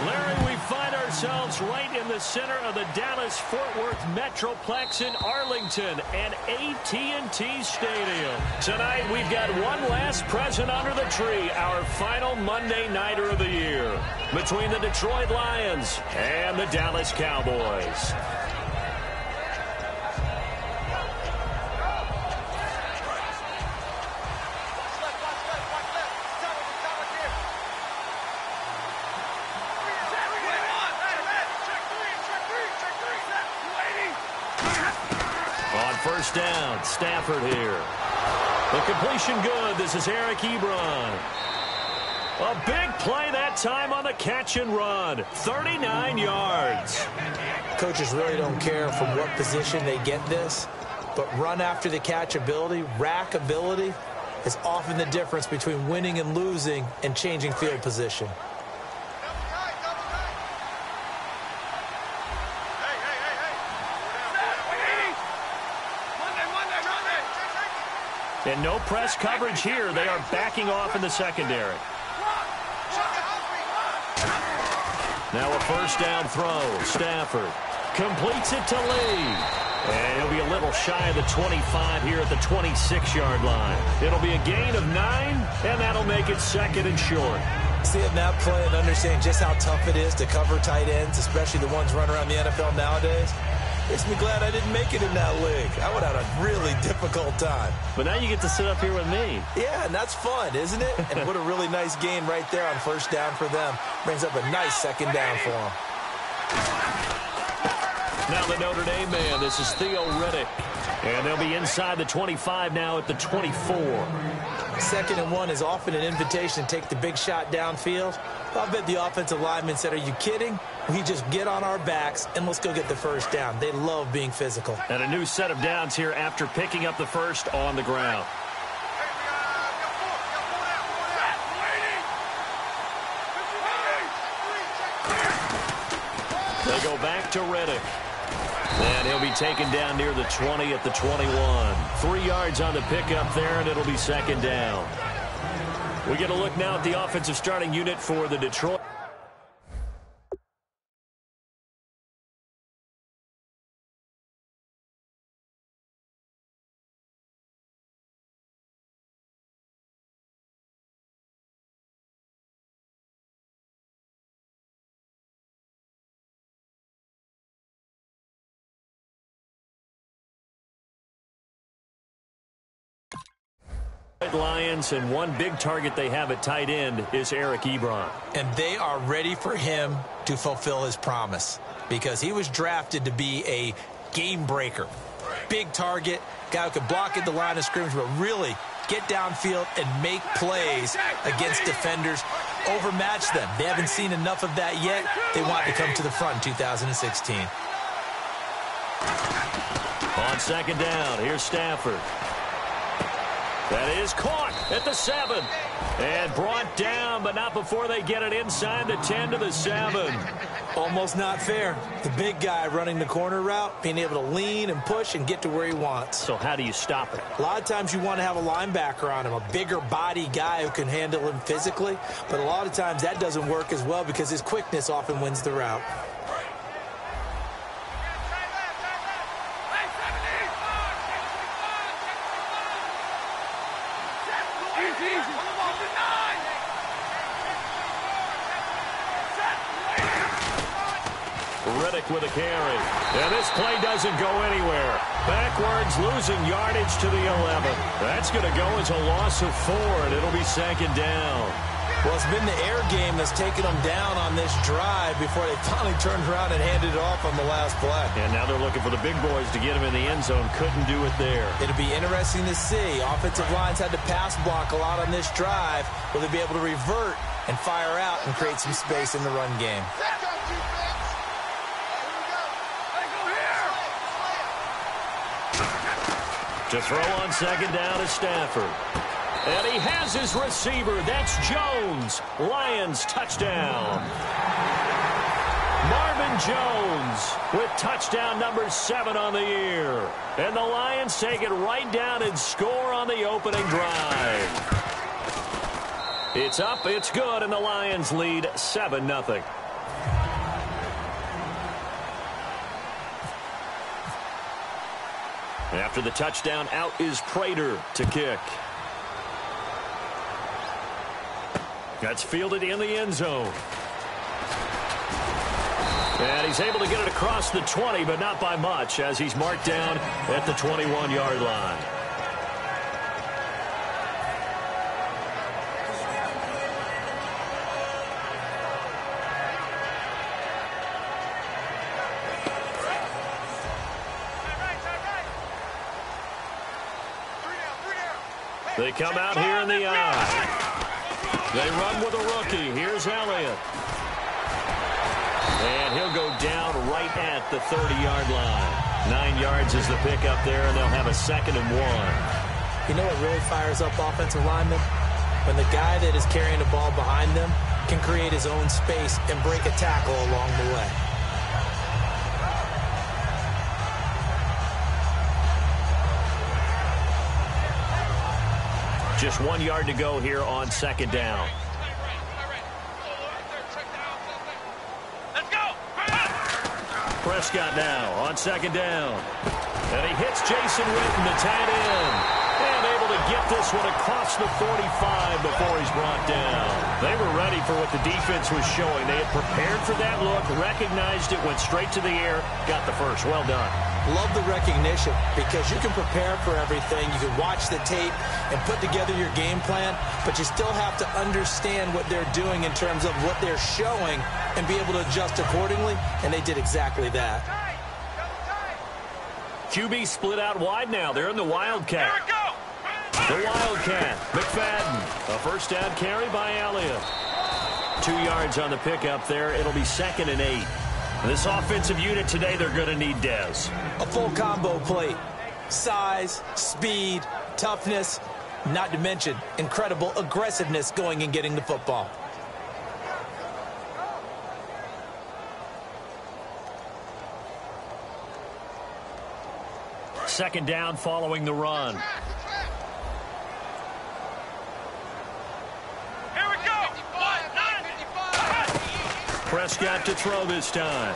Speaker 2: Larry, we find ourselves right in the center of the Dallas-Fort Worth Metroplex in Arlington and AT&T Stadium. Tonight, we've got one last present under the tree, our final Monday Nighter of the year, between the Detroit Lions and the Dallas Cowboys. First down, Stafford here. The completion good. This is Eric Ebron. A big play that time on the catch and run. 39 yards.
Speaker 3: Coaches really don't care from what position they get this, but run after the catch ability, rack ability, is often the difference between winning and losing and changing field position.
Speaker 2: And no press coverage here. They are backing off in the secondary. Now a first down throw. Stafford completes it to Lee. And he'll be a little shy of the 25 here at the 26-yard line. It'll be a gain of 9, and that'll make it second and short.
Speaker 3: Seeing that play and understanding just how tough it is to cover tight ends, especially the ones running around the NFL nowadays, makes me glad I didn't make it in that league. I would have had a really difficult time.
Speaker 2: But now you get to sit up here with me.
Speaker 3: Yeah, and that's fun, isn't it? And what a really nice gain right there on first down for them. Brings up a nice second down for them.
Speaker 2: Now the Notre Dame man, this is Theo Riddick. And they'll be inside the 25 now at the 24.
Speaker 3: 2nd and 1 is often an invitation to take the big shot downfield. I bet the offensive lineman said, are you kidding? We just get on our backs and let's go get the first down. They love being physical.
Speaker 2: And a new set of downs here after picking up the first on the ground. They go back to Riddick. And he'll be taken down near the 20 at the 21. 3 yards on the pickup there, and it'll be second down. We get a look now at the offensive starting unit for the Detroit. Lions, and one big target they have at tight end is Eric Ebron.
Speaker 3: And they are ready for him to fulfill his promise because he was drafted to be a game breaker. Big target, guy who could block at the line of scrimmage, but really get downfield and make plays against defenders, overmatch them. They haven't seen enough of that yet. They want to come to the front in 2016.
Speaker 2: On second down, here's Stafford. That is caught at the 7. And brought down, but not before they get it inside the 10 to the 7.
Speaker 3: Almost not fair. The big guy running the corner route, being able to lean and push and get to where he wants.
Speaker 2: So how do you stop it?
Speaker 3: A lot of times you want to have a linebacker on him, a bigger body guy who can handle him physically. But a lot of times that doesn't work as well because his quickness often wins the route.
Speaker 2: Riddick with a carry. And this play doesn't go anywhere. Backwards, losing yardage to the 11. That's going to go as a loss of 4, and it'll be second down.
Speaker 3: Well, it's been the air game that's taken them down on this drive before they finally turned around and handed it off on the last play.
Speaker 2: And now they're looking for the big boys to get him in the end zone. Couldn't do it there.
Speaker 3: It'll be interesting to see. Offensive lines had to pass block a lot on this drive. Will they be able to revert and fire out and create some space in the run game?
Speaker 2: To throw on second down is Stafford. And he has his receiver. That's Jones. Lions touchdown. Marvin Jones with touchdown number 7 on the year. And the Lions take it right down and score on the opening drive. It's up, it's good, and the Lions lead 7-0. After the touchdown, out is Prater to kick. That's fielded in the end zone. And he's able to get it across the 20, but not by much, as he's marked down at the 21-yard line. They come out here in the eye. They run with a rookie. Here's Elliott. And he'll go down right at the 30-yard line. 9 yards is the pickup there, and they'll have a 2nd and 1.
Speaker 3: You know what really fires up offensive linemen? When the guy that is carrying the ball behind them can create his own space and break a tackle along the way.
Speaker 2: Just 1 yard to go here on second down.
Speaker 4: Let's go.
Speaker 2: Prescott now on second down. And he hits Jason Witten, the tight end. And able to get this one across the 45 before he's brought down. They were ready for what the defense was showing. They had prepared for that look, recognized it, went straight to the air, got the first. Well done.
Speaker 3: Love the recognition, because you can prepare for everything. You can watch the tape and put together your game plan, but you still have to understand what they're doing in terms of what they're showing and be able to adjust accordingly, and they did exactly that.
Speaker 2: QB split out wide now. They're in the Wildcat. The Wildcat, McFadden. A first down carry by Elliott. 2 yards on the pickup there. It'll be 2nd and 8. This offensive unit today, they're going to need Dez.
Speaker 3: A full combo plate. Size, speed, toughness, not to mention incredible aggressiveness going and getting the football.
Speaker 2: Second down following the run.
Speaker 4: Here we go.
Speaker 2: Prescott to throw this time.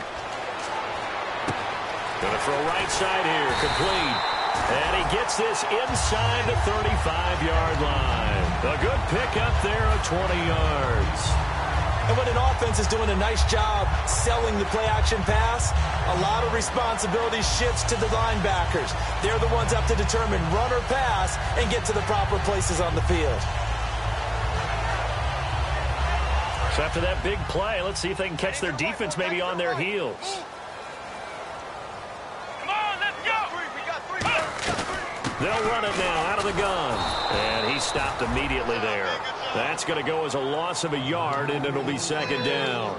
Speaker 2: Going to throw right side here, complete. And he gets this inside the 35-yard line. A good pickup there of 20 yards.
Speaker 3: And when an offense is doing a nice job selling the play-action pass, a lot of responsibility shifts to the linebackers. They're the ones up to determine run or pass and get to the proper places on the field.
Speaker 2: So after that big play, let's see if they can catch their defense maybe on their heels.
Speaker 4: Come on, let's go.
Speaker 2: They'll run it now out of the gun. And he stopped immediately there. That's going to go as a loss of a yard, and it'll be 2nd down.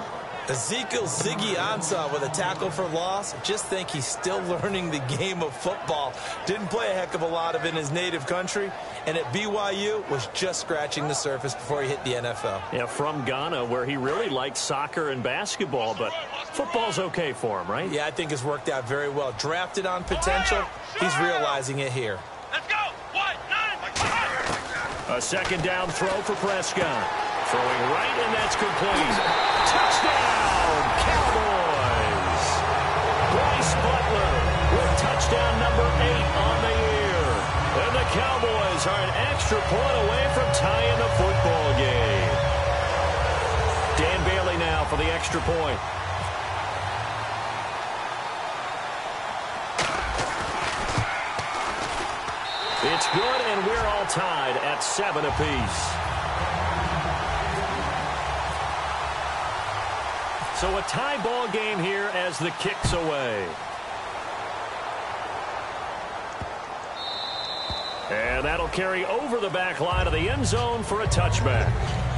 Speaker 3: Ezekiel Ziggy Ansah with a tackle for loss. Just think he's still learning the game of football. Didn't play a heck of a lot of it in his native country, and at BYU was just scratching the surface before he hit the NFL.
Speaker 2: Yeah, from Ghana, where he really liked soccer and basketball, but football's okay for him, right?
Speaker 3: Yeah, I think it's worked out very well. Drafted on potential, he's realizing it here.
Speaker 4: Let's go. 1, 9.
Speaker 2: A 2nd down throw for Prescott. Throwing right, and that's complete. Touchdown, Cowboys! Bryce Butler with touchdown number 8 on the year. And the Cowboys are an extra point away from tying the football game. Dan Bailey now for the extra point. It's good, and we're all tied at 7 apiece. So a tie ball game here as the kick's away. And that'll carry over the back line of the end zone for a touchback.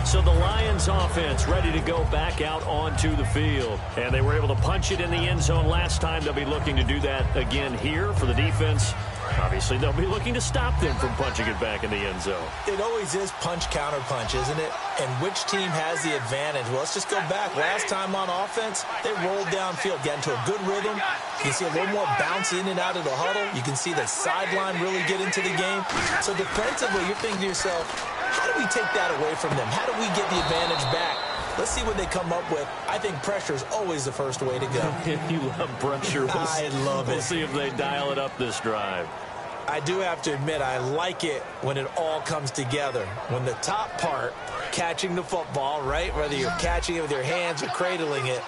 Speaker 2: So the Lions offense ready to go back out onto the field. And they were able to punch it in the end zone last time. They'll be looking to do that again here for the defense. Obviously, they'll be looking to stop them from punching it back in the end zone.
Speaker 3: It always is punch-counter-punch, isn't it? And which team has the advantage? Well, let's just go back. Last time on offense, they rolled downfield, got into a good rhythm. You can see a little more bounce in and out of the huddle. You can see the sideline really get into the game. So defensively, you're thinking to yourself, how do we take that away from them? How do we get the advantage back? Let's see what they come up with. I think pressure is always the first way to go.
Speaker 2: You love pressure.
Speaker 3: I love it.
Speaker 2: We'll see if they dial it up this drive.
Speaker 3: I do have to admit, I like it when it all comes together. When the top part, catching the football, right, whether you're catching it with your hands or cradling it,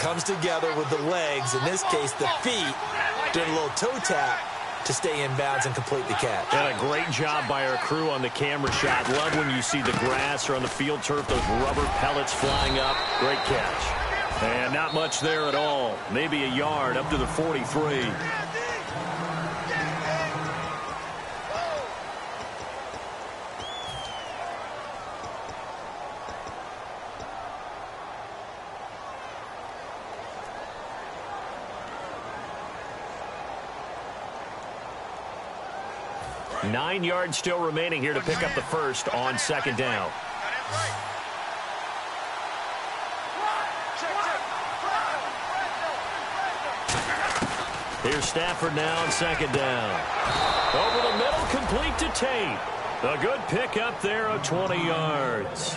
Speaker 3: comes together with the legs, in this case the feet, doing a little toe tap to stay in bounds and complete the catch.
Speaker 2: And a great job by our crew on the camera shot. Love when you see the grass or on the field turf, those rubber pellets flying up. Great catch. And not much there at all. Maybe a yard up to the 43. Nine yards still remaining here to pick up the first on second down. Here's Stafford now on second down. Over the middle, complete to Tate. A good pickup there of 20 yards.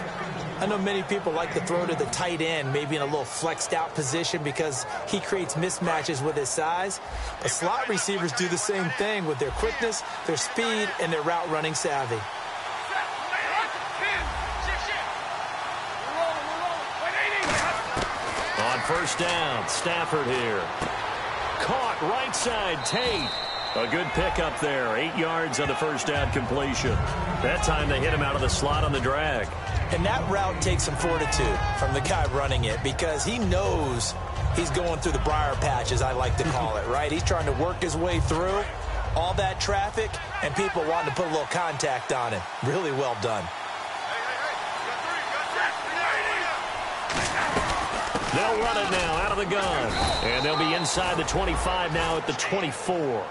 Speaker 3: I know many people like to throw to the tight end, maybe in a little flexed out position because he creates mismatches with his size. But slot receivers do the same thing with their quickness, their speed, and their route running savvy.
Speaker 2: On first down, Stafford here. Caught right side, Tate. A good pickup there. 8 yards on the first down completion. That time they hit him out of the slot on the drag.
Speaker 3: And that route takes some fortitude from the guy running it because he knows he's going through the briar patch, as I like to call it, right? He's trying to work his way through all that traffic and people wanting to put a little contact on him. Really well done.
Speaker 2: They'll run it now out of the gun. And they'll be inside the 25 now at the 24.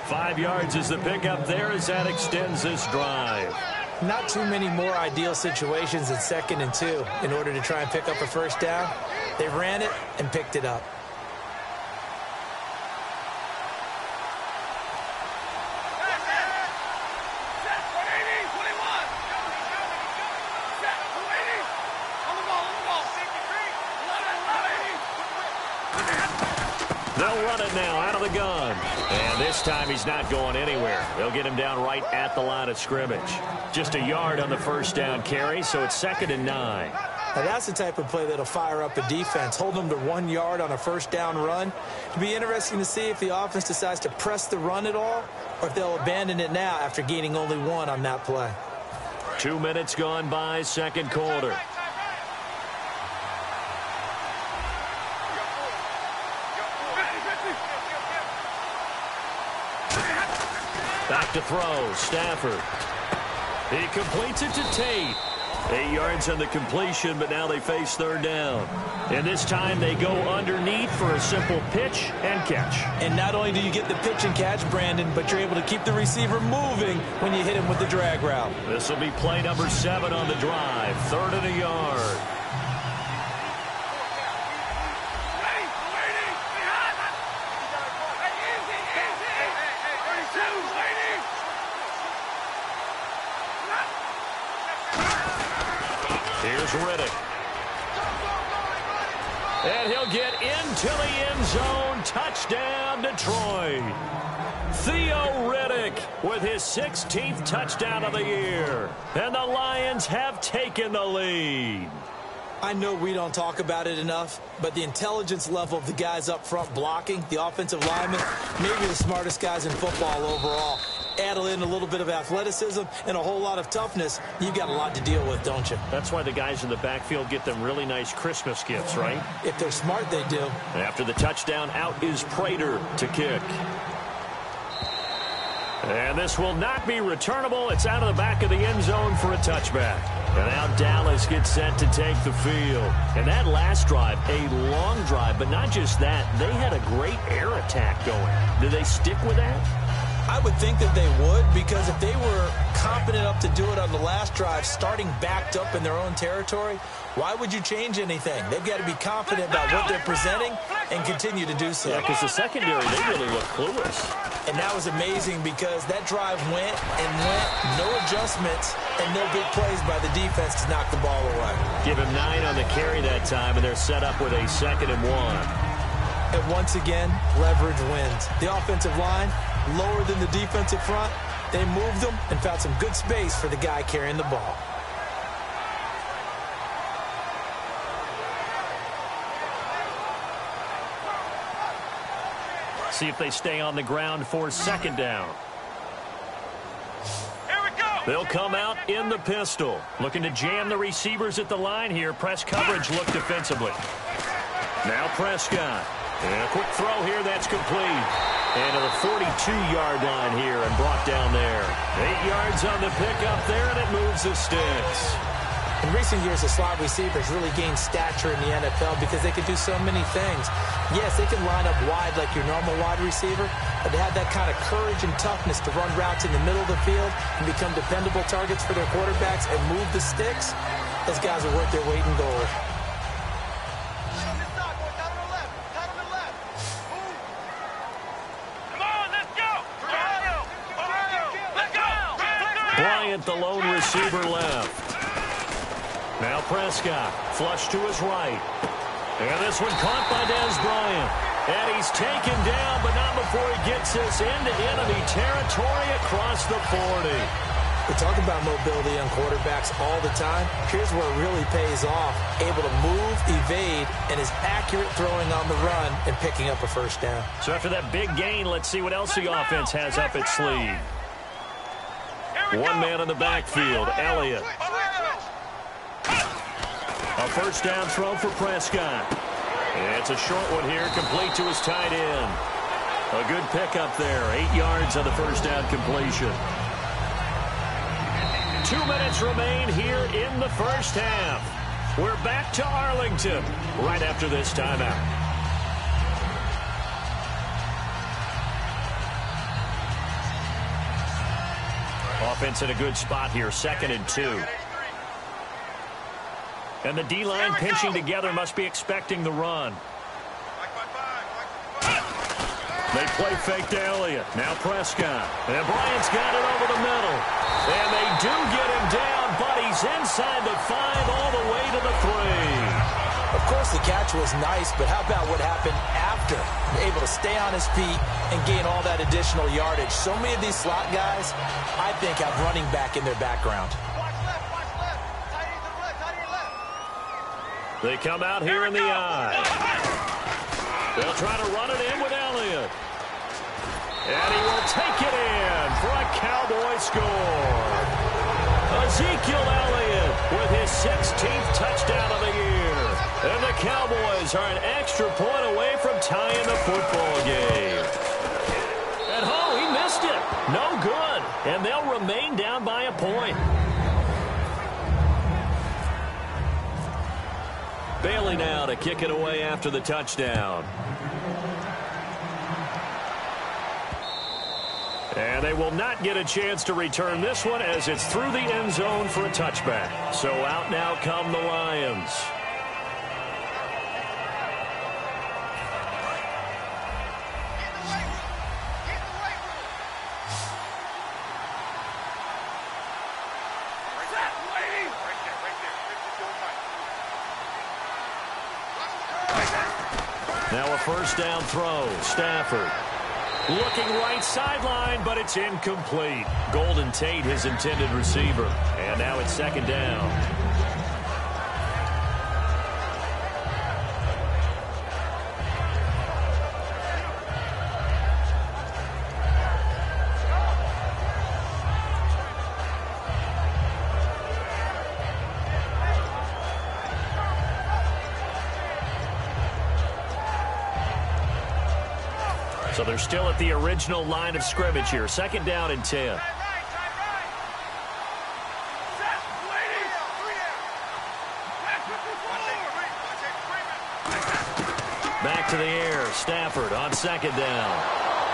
Speaker 2: 5 yards is the pickup there as that extends this drive.
Speaker 3: Not too many more ideal situations at 2nd and 2 in order to try and pick up a first down. They ran it and picked it up.
Speaker 2: They'll run it now out of the gun. And this time he's not going anywhere. They'll get him down right at the line of scrimmage. Just a yard on the first down carry, so it's 2nd and 9.
Speaker 3: Now that's the type of play that'll fire up a defense. Hold them to 1 yard on a first down run. It'll be interesting to see if the offense decides to press the run at all or if they'll abandon it now after gaining only 1 on that play.
Speaker 2: 2 minutes gone by, second quarter. Back to throw, Stafford. He completes it to Tate. 8 yards on the completion, but now they face third down. And this time they go underneath for a simple pitch and catch.
Speaker 3: And not only do you get the pitch and catch, Brandon, but you're able to keep the receiver moving when you hit him with the drag route.
Speaker 2: This will be play number 7 on the drive. 3rd and a yard. Here's Riddick. And he'll get into the end zone. Touchdown, Detroit. Theo Riddick with his 16th touchdown of the year. And the Lions have taken the lead.
Speaker 3: I know we don't talk about it enough, but the intelligence level of the guys up front blocking, the offensive linemen, maybe the smartest guys in football overall. Add in a little bit of athleticism and a whole lot of toughness, you've got a lot to deal with, don't you?
Speaker 2: That's why the guys in the backfield get them really nice Christmas gifts, right?
Speaker 3: If they're smart, they do.
Speaker 2: After the touchdown, out is Prater to kick. And this will not be returnable. It's out of the back of the end zone for a touchback. And now Dallas gets set to take the field. And that last drive, a long drive, but not just that. They had a great air attack going. Do they stick with that?
Speaker 3: I would think that they would, because if they were confident enough to do it on the last drive, starting backed up in their own territory, why would you change anything? They've got to be confident about what they're presenting and continue to do so.
Speaker 2: Yeah, because the secondary, they really look clueless.
Speaker 3: And that was amazing because that drive went and went, no adjustments, and no big plays by the defense to knock the ball away.
Speaker 2: Give him 9 on the carry that time, and they're set up with a 2nd and 1.
Speaker 3: And once again, leverage wins. The offensive line, lower than the defensive front, they moved them and found some good space for the guy carrying the ball.
Speaker 2: See if they stay on the ground for 2nd down.
Speaker 4: Here we go.
Speaker 2: They'll come out in the pistol. Looking to jam the receivers at the line here. Press coverage look defensively. Now Prescott. And a quick throw here that's complete. And to the 42-yard line here and brought down there. 8 yards on the pickup there, and it moves the sticks.
Speaker 3: In recent years, the slot receivers really gained stature in the NFL because they can do so many things. Yes, they can line up wide like your normal wide receiver, but to have that kind of courage and toughness to run routes in the middle of the field and become dependable targets for their quarterbacks and move the sticks, those guys are worth their weight in gold.
Speaker 2: Bryant, the lone receiver, left. Now Prescott, flush to his right. And this one caught by Dez Bryant. And he's taken down, but not before he gets this into enemy territory across the 40.
Speaker 3: We talk about mobility on quarterbacks all the time. Here's where it really pays off. Able to move, evade, and is accurate throwing on the run and picking up a 1st down.
Speaker 2: So after that big gain, let's see what else the offense has up its sleeve. One man in the backfield, Elliott. A 1st down throw for Prescott. It's a short one here, complete to his tight end. A good pickup there, 8 yards on the 1st down completion. 2 minutes remain here in the 1st half. We're back to Arlington right after this timeout. Offense in a good spot here, 2nd and 2. And the D-line pinching together must be expecting the run. They play fake to Elliott. Now Prescott. And Bryant's got it over the middle. And they do get him down, but he's inside the 5 all the way to the 3.
Speaker 3: Of course, the catch was nice, but how about what happened after? Able to stay on his feet and gain all that additional yardage. So many of these slot guys, I think, have running back in their background.
Speaker 2: They come out here in the eye. They'll try to run it in with Elliott. And he will take it in for a Cowboy score. Ezekiel Elliott with his 16th touchdown of the year. And the Cowboys are an extra point away from tying the football game. And oh, he missed it. No good. And they'll remain down by a point. Bailey now to kick it away after the touchdown. And they will not get a chance to return this one as it's through the end zone for a touchback. So out now come the Lions. Now a 1st down throw. Stafford looking right sideline, but it's incomplete. Golden Tate, his intended receiver. And now it's 2nd down. So they're still at the original line of scrimmage here. 2nd down and 10. Back to the air. Stafford on 2nd down.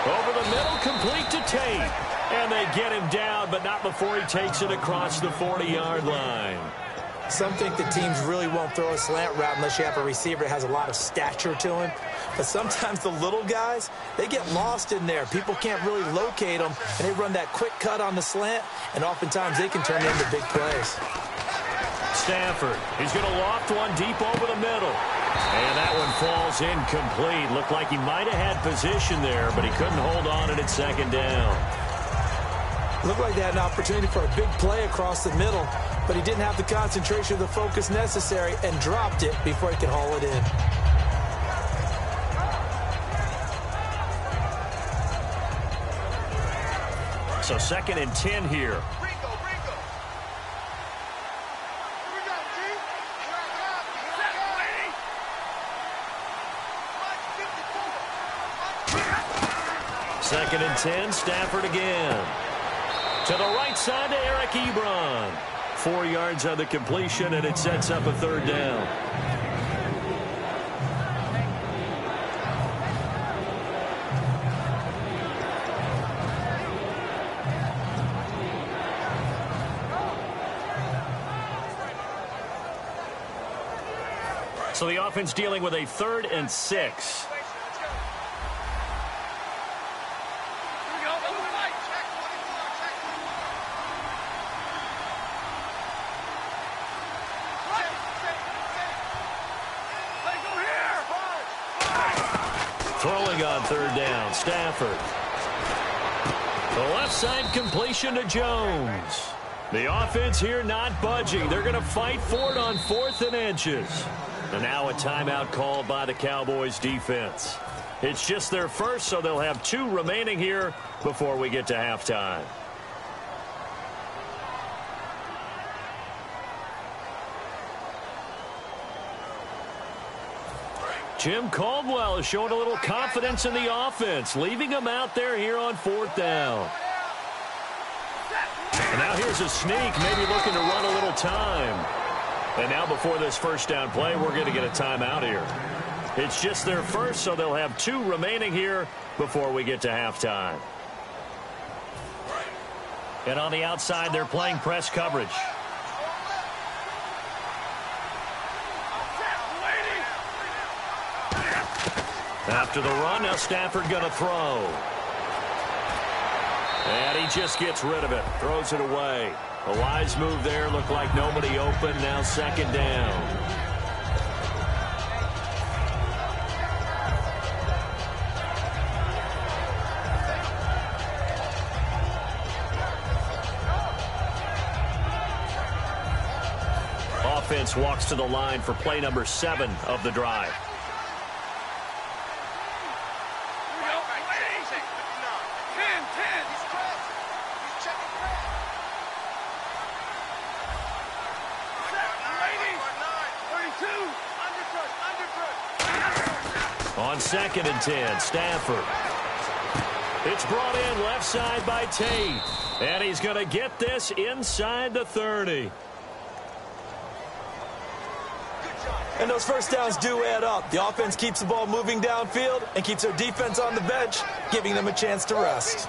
Speaker 2: Over the middle, complete to Tate. And they get him down, but not before he takes it across the 40-yard line.
Speaker 3: Some think the teams really won't throw a slant route unless you have a receiver that has a lot of stature to him. But sometimes the little guys, they get lost in there. People can't really locate them, and they run that quick cut on the slant, and oftentimes they can turn into big plays.
Speaker 2: Stafford, he's going to loft one deep over the middle. And that one falls incomplete. Looked like he might have had position there, but he couldn't hold on at second down.
Speaker 3: Looked like they had an opportunity for a big play across the middle, but he didn't have the concentration or the focus necessary and dropped it before he could haul it in.
Speaker 2: So 2nd and 10 here. Second and 10, Stafford again. To the right side to Eric Ebron. 4 yards on the completion, and it sets up a 3rd down. So the offense dealing with a 3rd and 6. Throwing on 3rd down, Stafford. The left side completion to Jones. The offense here not budging. They're going to fight for it on 4th and inches. And now a timeout called by the Cowboys defense. It's just their first, so they'll have 2 remaining here before we get to halftime. Jim Caldwell is showing a little confidence in the offense, leaving them out there here on 4th down. And now here's a sneak, maybe looking to run a little time. And now before this 1st down play, we're going to get a timeout here. It's just their first, so they'll have 2 remaining here before we get to halftime. And on the outside, they're playing press coverage. After the run, now Stafford going to throw. And he just gets rid of it, throws it away. A wise move there, looked like nobody open, now 2nd down. Offense walks to the line for play number 7 of the drive. On 2nd and 10, Stafford. It's brought in left side by Tate. And he's going to get this inside the 30.
Speaker 3: And those 1st downs do add up. The offense keeps the ball moving downfield and keeps their defense on the bench, giving them a chance to rest.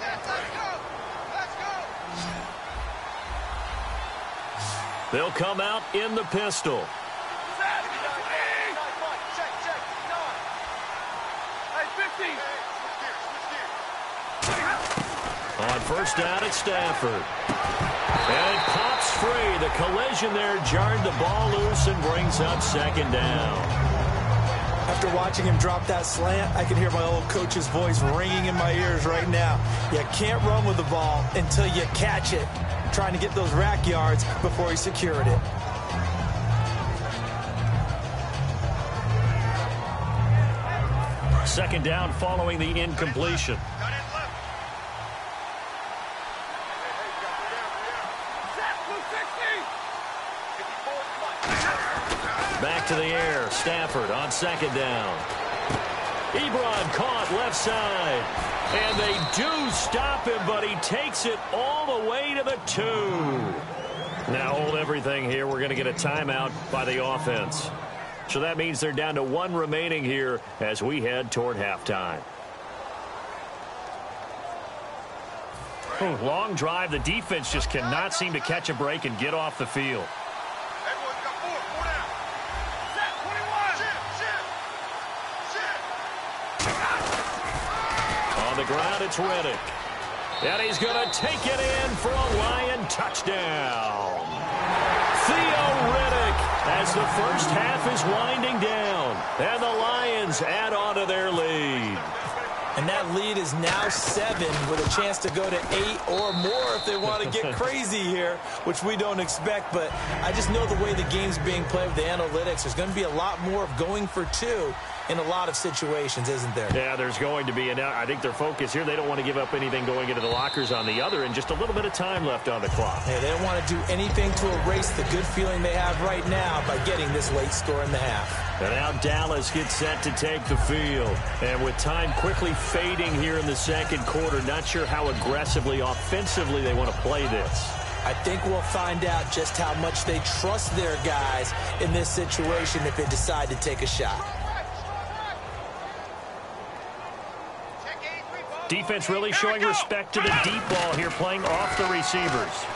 Speaker 2: They'll come out in the pistol. On 1st down, it's Stafford. And it pops free. The collision there jarred the ball loose and brings up 2nd down.
Speaker 3: After watching him drop that slant, I can hear my old coach's voice ringing in my ears right now. You can't run with the ball until you catch it. Trying to get those rack yards before he secured it.
Speaker 2: Second down following the incompletion. Back to the air. Stafford on 2nd down. Ebron caught left side. And they do stop him, but he takes it all the way to the 2. Now hold everything here. We're going to get a timeout by the offense. So that means they're down to 1 remaining here as we head toward halftime. Ooh, long drive. The defense just cannot seem to catch a break and get off the field.
Speaker 4: Everyone's got four down. Set, 21.
Speaker 2: On the ground, it's Riddick. And he's going to take it in for a Lion touchdown. Theo Riddick as the first half is winding down. And the Lions add on to their lead.
Speaker 3: And that lead is now 7 with a chance to go to 8 or more if they want to get crazy here, which we don't expect. But I just know the way the game's being played with the analytics, there's going to be a lot more of going for 2 in a lot of situations, isn't there?
Speaker 2: Yeah, there's going to be. And I think their focus here, they don't want to give up anything going into the lockers on the other, and just a little bit of time left on the clock.
Speaker 3: Yeah, they don't want to do anything to erase the good feeling they have right now by getting this late score in the half.
Speaker 2: And now Dallas gets set to take the field. And with time quickly fading here in the second quarter, not sure how aggressively, offensively they want to play this.
Speaker 3: I think we'll find out just how much they trust their guys in this situation if they decide to take a shot.
Speaker 2: Defense really showing respect to the deep ball here, playing off the receivers.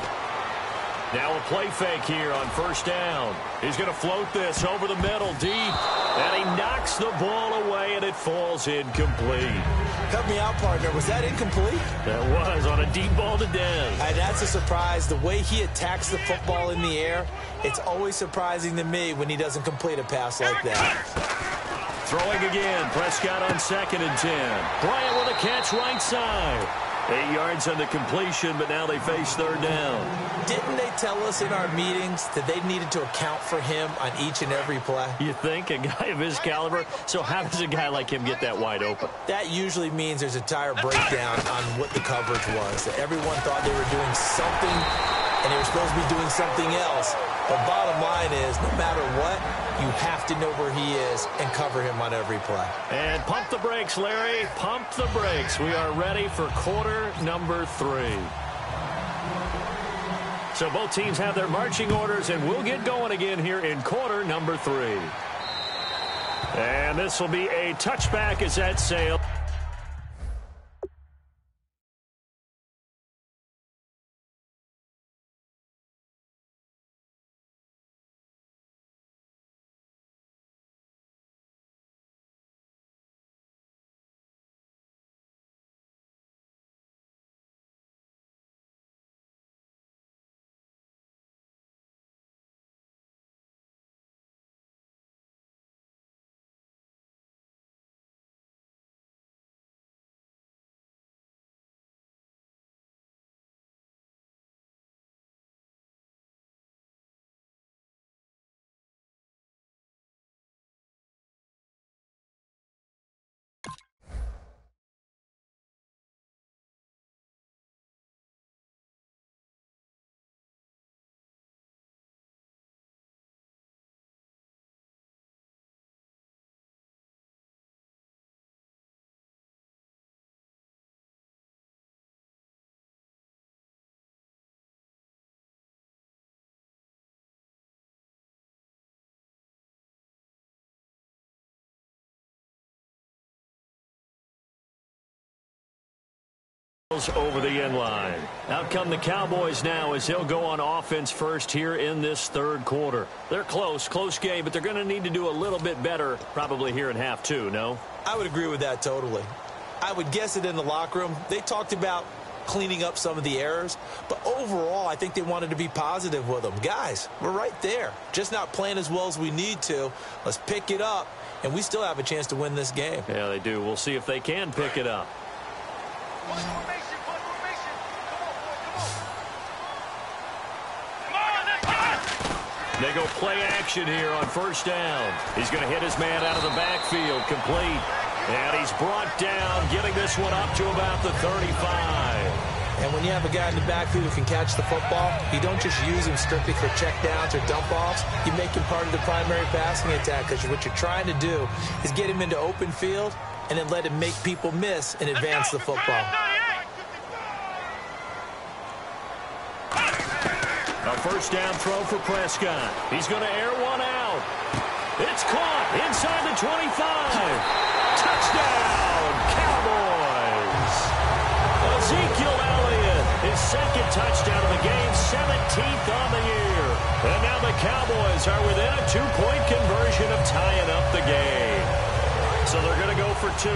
Speaker 2: Now a play fake here on first down. He's going to float this over the middle deep. And he knocks the ball away, and it falls incomplete.
Speaker 3: Help me out, partner. Was that incomplete?
Speaker 2: That was on a deep ball to Dez.
Speaker 3: And that's a surprise. The way he attacks the football in the air, it's always surprising to me when he doesn't complete a pass like that.
Speaker 2: Throwing again. Prescott on 2nd and 10. Bryant with a catch right side. 8 yards on the completion, but now they face third down.
Speaker 3: Didn't they tell us in our meetings that they needed to account for him on each and every play?
Speaker 2: You think? A guy of his caliber? So how does a guy like him get that wide open?
Speaker 3: That usually means there's a tire breakdown on what the coverage was. Everyone thought they were doing something, and they were supposed to be doing something else. But bottom line is, no matter what, you have to know where he is and cover him on every play.
Speaker 2: And pump the brakes, Larry. Pump the brakes. We are ready for quarter number 3. So both teams have their marching orders, and we'll get going again here in quarter number 3. And this will be a touchback as that sail. Over the end line. Out come the Cowboys now as they'll go on offense first here in this third quarter. They're close game, but they're going to need to do a little bit better probably here in half 2, no?
Speaker 3: I would agree with that totally. I would guess it in the locker room. They talked about cleaning up some of the errors, but overall I think they wanted to be positive with them. Guys, we're right there. Just not playing as well as we need to. Let's pick it up, and we still have a chance to win this game.
Speaker 2: Yeah, they do. We'll see if they can pick it up. They go play action here on first down. He's going to hit his man out of the backfield, complete. And he's brought down, getting this one up to about the 35.
Speaker 3: And when you have a guy in the backfield who can catch the football, you don't just use him strictly for checkdowns or dump-offs. You make him part of the primary passing attack, because what you're trying to do is get him into open field and then let him make people miss and advance the football.
Speaker 2: A first down throw for Prescott. He's going to air one out. It's caught inside the 25. Touchdown, Cowboys. Ezekiel Elliott Cowboys are within a 2-point conversion of tying up the game. So they're going to go for 2.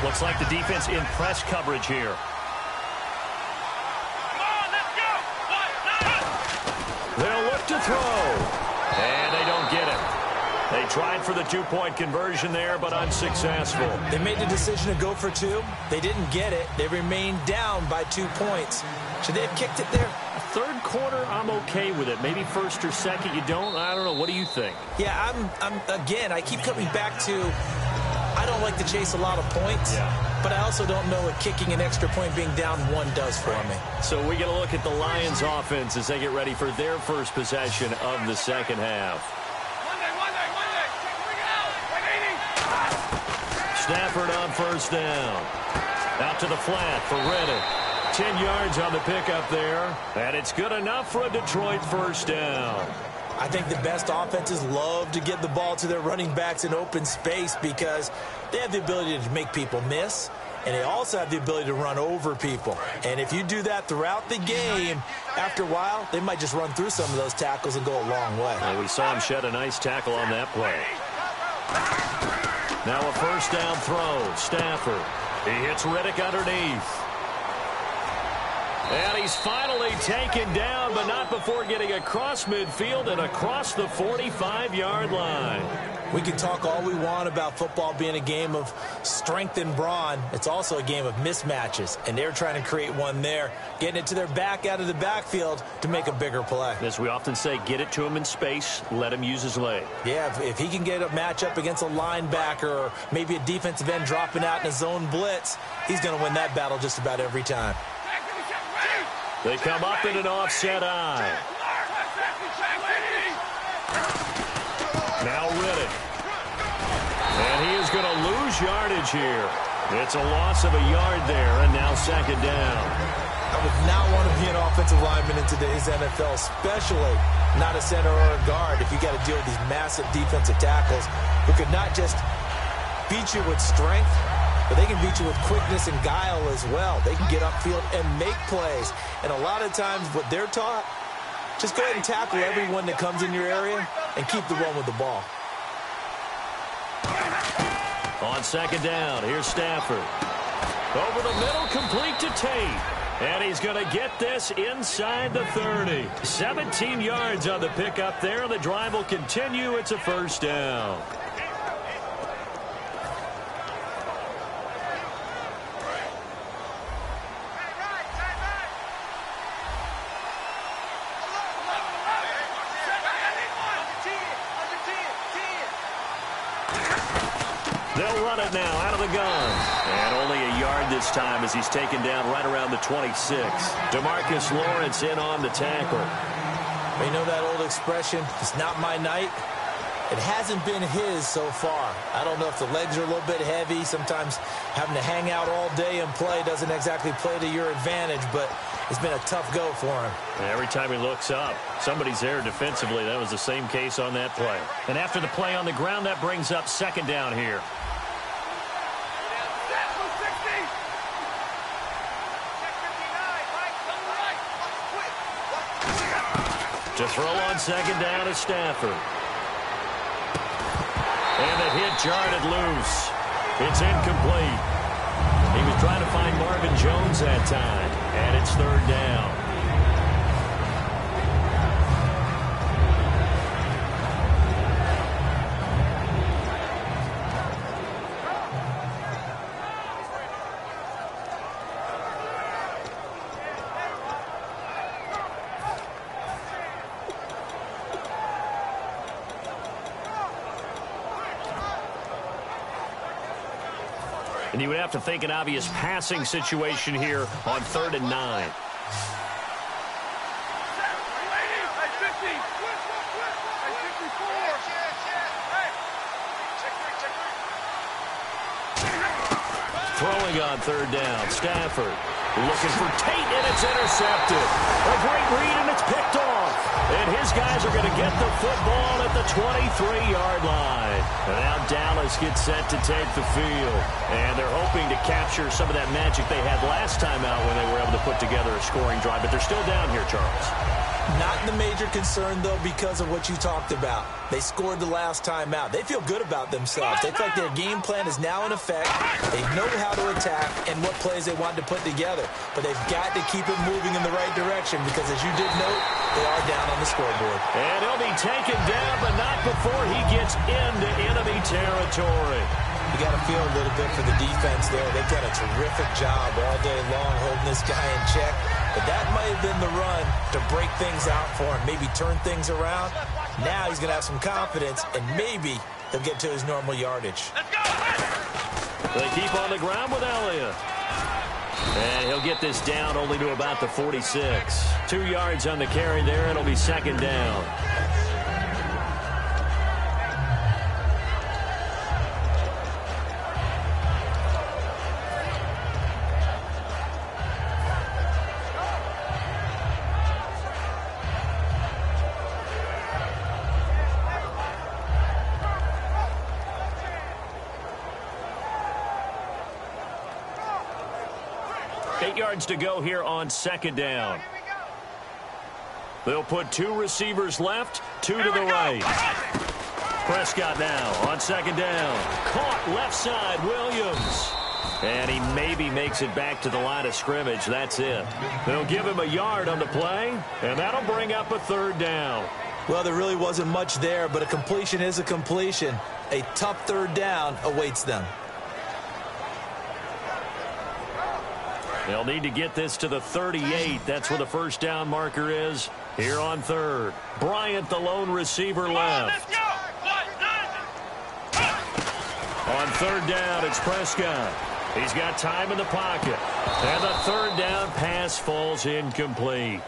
Speaker 6: Looks like the defense in press coverage here.
Speaker 2: They'll look to throw. And they don't get it. They tried for the 2-point conversion there, but unsuccessful.
Speaker 3: They made the decision to go for 2. They didn't get it. They remained down by 2 points. Should they have kicked it there?
Speaker 2: Third quarter, I'm okay with it. Maybe first or second, you don't. I don't know. What do you think?
Speaker 3: Yeah, again, I keep coming back to I don't like to chase a lot of points, but I also don't know what kicking an extra point being down 1 does for me.
Speaker 2: So we get a look at the Lions offense as they get ready for their first possession of the second half. Stafford on first down. Out to the flat for Reddick. 10 yards on the pickup there. And it's good enough for a Detroit first down.
Speaker 3: I think the best offenses love to get the ball to their running backs in open space because they have the ability to make people miss, and they also have the ability to run over people. And if you do that throughout the game, after a while, they might just run through some of those tackles and go a long way.
Speaker 2: And we saw him shed a nice tackle on that play. Now a first down throw. Stafford. He hits Reddick underneath. And he's finally taken down, but not before getting across midfield and across the 45-yard line.
Speaker 3: We can talk all we want about football being a game of strength and brawn. It's also a game of mismatches, and they're trying to create one there, getting it to their back out of the backfield to make a bigger play.
Speaker 2: As we often say, get it to him in space, let him use his leg.
Speaker 3: Yeah, if he can get a matchup against a linebacker or maybe a defensive end dropping out in a zone blitz, he's going to win that battle just about every time.
Speaker 2: They come up in an offset eye. Now Reddick. And he is going to lose yardage here. It's a loss of a yard there, and now second down.
Speaker 3: I would not want to be an offensive lineman in today's NFL, especially not a center or a guard, if you got to deal with these massive defensive tackles who could not just beat you with strength, but they can beat you with quickness and guile as well. They can get upfield and make plays. And a lot of times what they're taught, just go ahead and tackle everyone that comes in your area and keep the run with the ball.
Speaker 2: On second down, here's Stafford. Over the middle, complete to Tate. And he's going to get this inside the 30. 17 yards on the pickup there. The drive will continue. It's a first down. They'll run it now out of the gun. And only a yard this time as he's taken down right around the 26. DeMarcus Lawrence in on the tackle.
Speaker 3: You know that old expression, it's not my night? It hasn't been his so far. I don't know if the legs are a little bit heavy. Sometimes having to hang out all day and play doesn't exactly play to your advantage, but it's been a tough go for him.
Speaker 2: And every time he looks up, somebody's there defensively. That was the same case on that play.
Speaker 6: And after the play on the ground, that brings up second down here.
Speaker 2: To throw on second down is Stafford. And the hit jarred loose. It's incomplete. He was trying to find Marvin Jones that time. And it's third down. And you would have to think an obvious passing situation here on 3rd and 9. Throwing on 3rd down, Stafford looking for Tate, and it's intercepted. A great read, and it's picked off. And his guys are going to get the football at the 23-yard line. And now Dallas gets set to take the field. And they're hoping to capture some of that magic they had last time out when they were able to put together a scoring drive. But they're still down here, Charles.
Speaker 3: Not the major concern, though, because of what you talked about. They scored the last time out. They feel good about themselves. They feel like their game plan is now in effect. They know how to attack and what plays they want to put together. But they've got to keep it moving in the right direction because, as you did note, they are down on the scoreboard.
Speaker 2: And he'll be taken down, but not before he gets into enemy territory.
Speaker 3: You got to feel a little bit for the defense there. They've done a terrific job all day long holding this guy in check. But that might have been the run to break things out for him, maybe turn things around. Now he's going to have some confidence, and maybe he'll get to his normal yardage.
Speaker 2: They keep on the ground with Elliott. And he'll get this down only to about the 46. 2 yards on the carry there. It'll be second down. To go here on second down. They'll put 2 receivers left, 2 to the right. Prescott now on second down. Caught left side, Williams. And he maybe makes it back to the line of scrimmage. That's it. They'll give him a yard on the play, and that'll bring up a third down.
Speaker 3: Well, there really wasn't much there, but a completion is a completion. A tough third down awaits them.
Speaker 2: They'll need to get this to the 38. That's where the first down marker is here on third. Bryant, the lone receiver, left. On third down, it's Prescott. He's got time in the pocket. And the third down pass falls incomplete.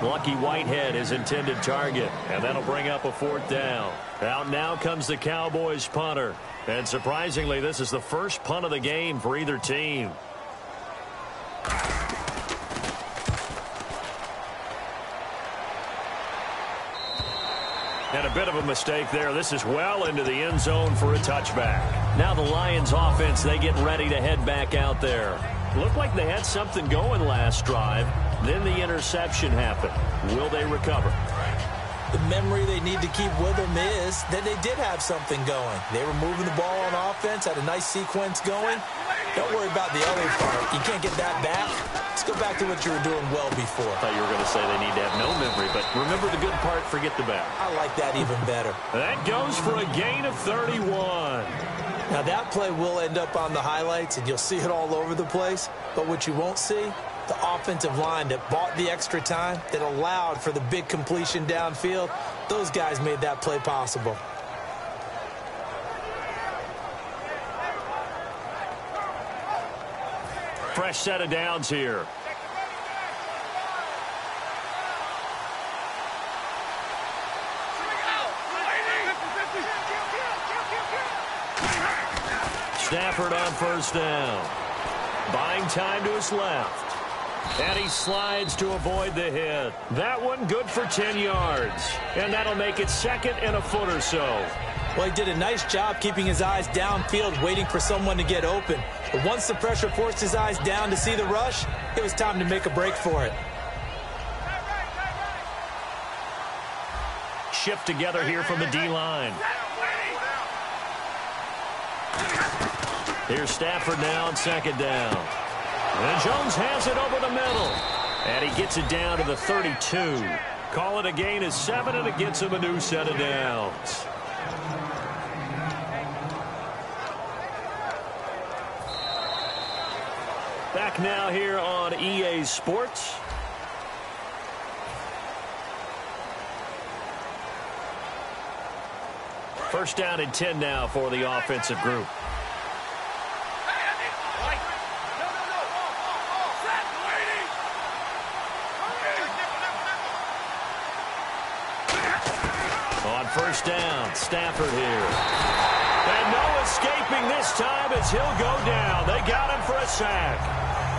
Speaker 2: Lucky Whitehead is intended target, and that'll bring up a fourth down. Out now comes the Cowboys punter. And surprisingly, this is the first punt of the game for either team. And a bit of a mistake there. This is well into the end zone for a touchback. Now the Lions offense, they get ready to head back out there. Looked like they had something going last drive. Then the interception happened. Will they recover?
Speaker 3: The memory they need to keep with them is that they did have something going. They were moving the ball on offense, had a nice sequence going. Don't worry about the other part. You can't get that back. Let's go back to what you were doing well before.
Speaker 2: I thought you were going to say they need to have no memory, but remember the good part, forget the bad.
Speaker 3: I like that even better.
Speaker 2: That goes for a gain of 31.
Speaker 3: Now that play will end up on the highlights, and you'll see it all over the place. But what you won't see, the offensive line that bought the extra time, that allowed for the big completion downfield, those guys made that play possible.
Speaker 2: Fresh set of downs here. Stafford on first down. Buying time to his left. And he slides to avoid the hit. That one good for 10 yards. And that'll make it second and a foot or so.
Speaker 3: Well, he did a nice job keeping his eyes downfield, waiting for someone to get open. But once the pressure forced his eyes down to see the rush, it was time to make a break for it.
Speaker 2: Shift together here from the D-line. Here's Stafford now on second down. And Jones has it over the middle. And he gets it down to the 32. Call it a gain of 7, and it gets him a new set of downs. Back now here on EA Sports. First down and 10 now for the offensive group. On first down, Stafford here. And no escaping this time as he'll go down. They got him for a sack.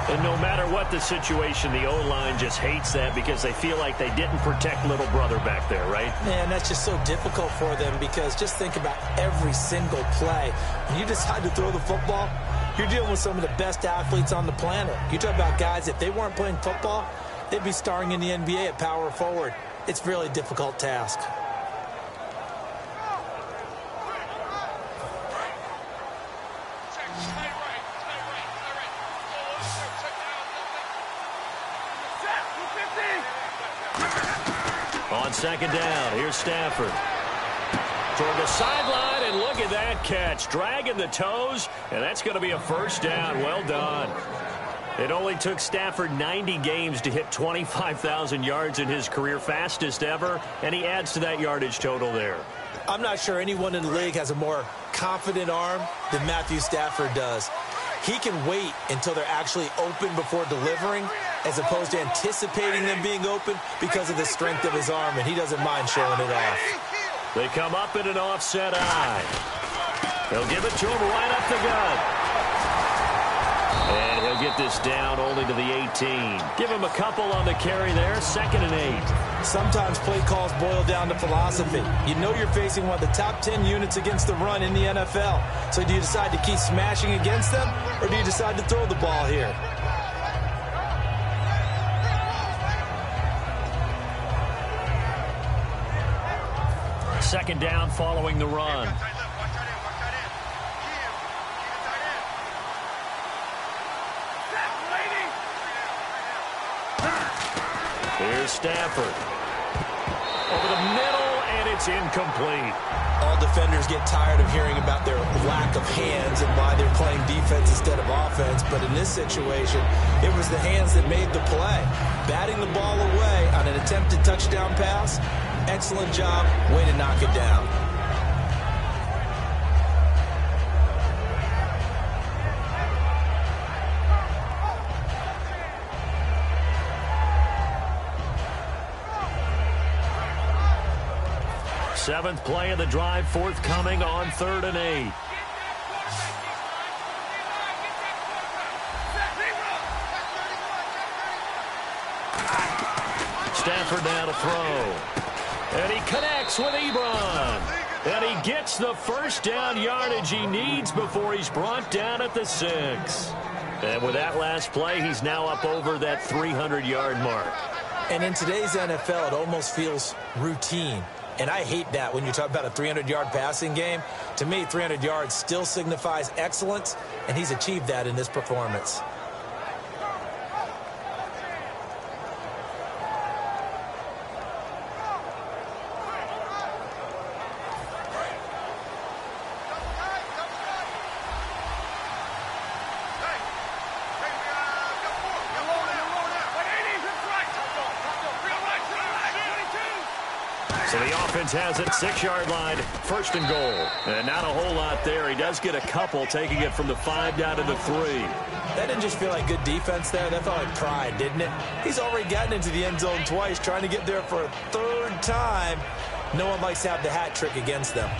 Speaker 2: And no matter what the situation, the O-line just hates that because they feel like they didn't protect little brother back there, right?
Speaker 3: Man, that's just so difficult for them because just think about every single play. When you decide to throw the football, you're dealing with some of the best athletes on the planet. You talk about guys, if they weren't playing football, they'd be starring in the NBA at power forward. It's a really difficult task.
Speaker 2: On second down, here's Stafford. Toward the sideline, and look at that catch. Dragging the toes, and that's going to be a first down. Well done. It only took Stafford 90 games to hit 25,000 yards in his career, fastest ever, and he adds to that yardage total there.
Speaker 3: I'm not sure anyone in the league has a more confident arm than Matthew Stafford does. He can wait until they're actually open before delivering, as opposed to anticipating them being open because of the strength of his arm, and he doesn't mind showing it off.
Speaker 2: They come up in an offset eye. They'll give it to him right up the gut. And he'll get this down only to the 18. Give him a couple on the carry there, 2nd and 8.
Speaker 3: Sometimes play calls boil down to philosophy. You know you're facing one of the top 10 units against the run in the NFL. So do you decide to keep smashing against them, or do you decide to throw the ball here?
Speaker 2: Second down following the run. Here's Stafford. Over the middle, and it's incomplete.
Speaker 3: All defenders get tired of hearing about their lack of hands and why they're playing defense instead of offense. But in this situation, it was the hands that made the play. Batting the ball away on an attempted touchdown pass. Excellent job. Way to knock it down.
Speaker 2: Seventh play of the drive, forthcoming on 3rd and 8. Stafford now to throw. And he connects with Ebron. And he gets the first down yardage he needs before he's brought down at the 6. And with that last play, he's now up over that 300-yard mark.
Speaker 3: And in today's NFL, it almost feels routine. And I hate that when you talk about a 300-yard passing game. To me, 300 yards still signifies excellence, and he's achieved that in this performance.
Speaker 2: So the offense has it, 6-yard line, 1st and goal. And not a whole lot there. He does get a couple, taking it from the 5 down to the 3.
Speaker 3: That didn't just feel like good defense there. That felt like pride, didn't it? He's already gotten into the end zone twice, trying to get there for a 3rd time. No one likes to have the hat trick against them.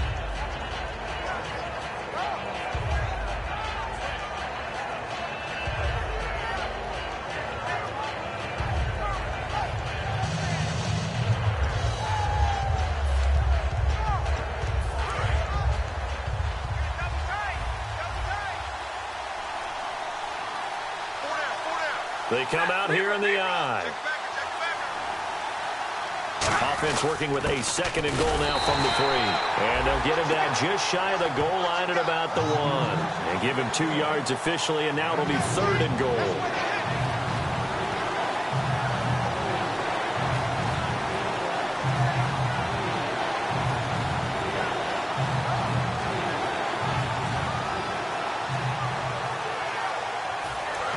Speaker 2: They come out here in the eye. Offense working with a 2nd and goal now from the 3. And they'll get him down just shy of the goal line at about the 1. And give him 2 yards officially, and now it'll be 3rd and goal.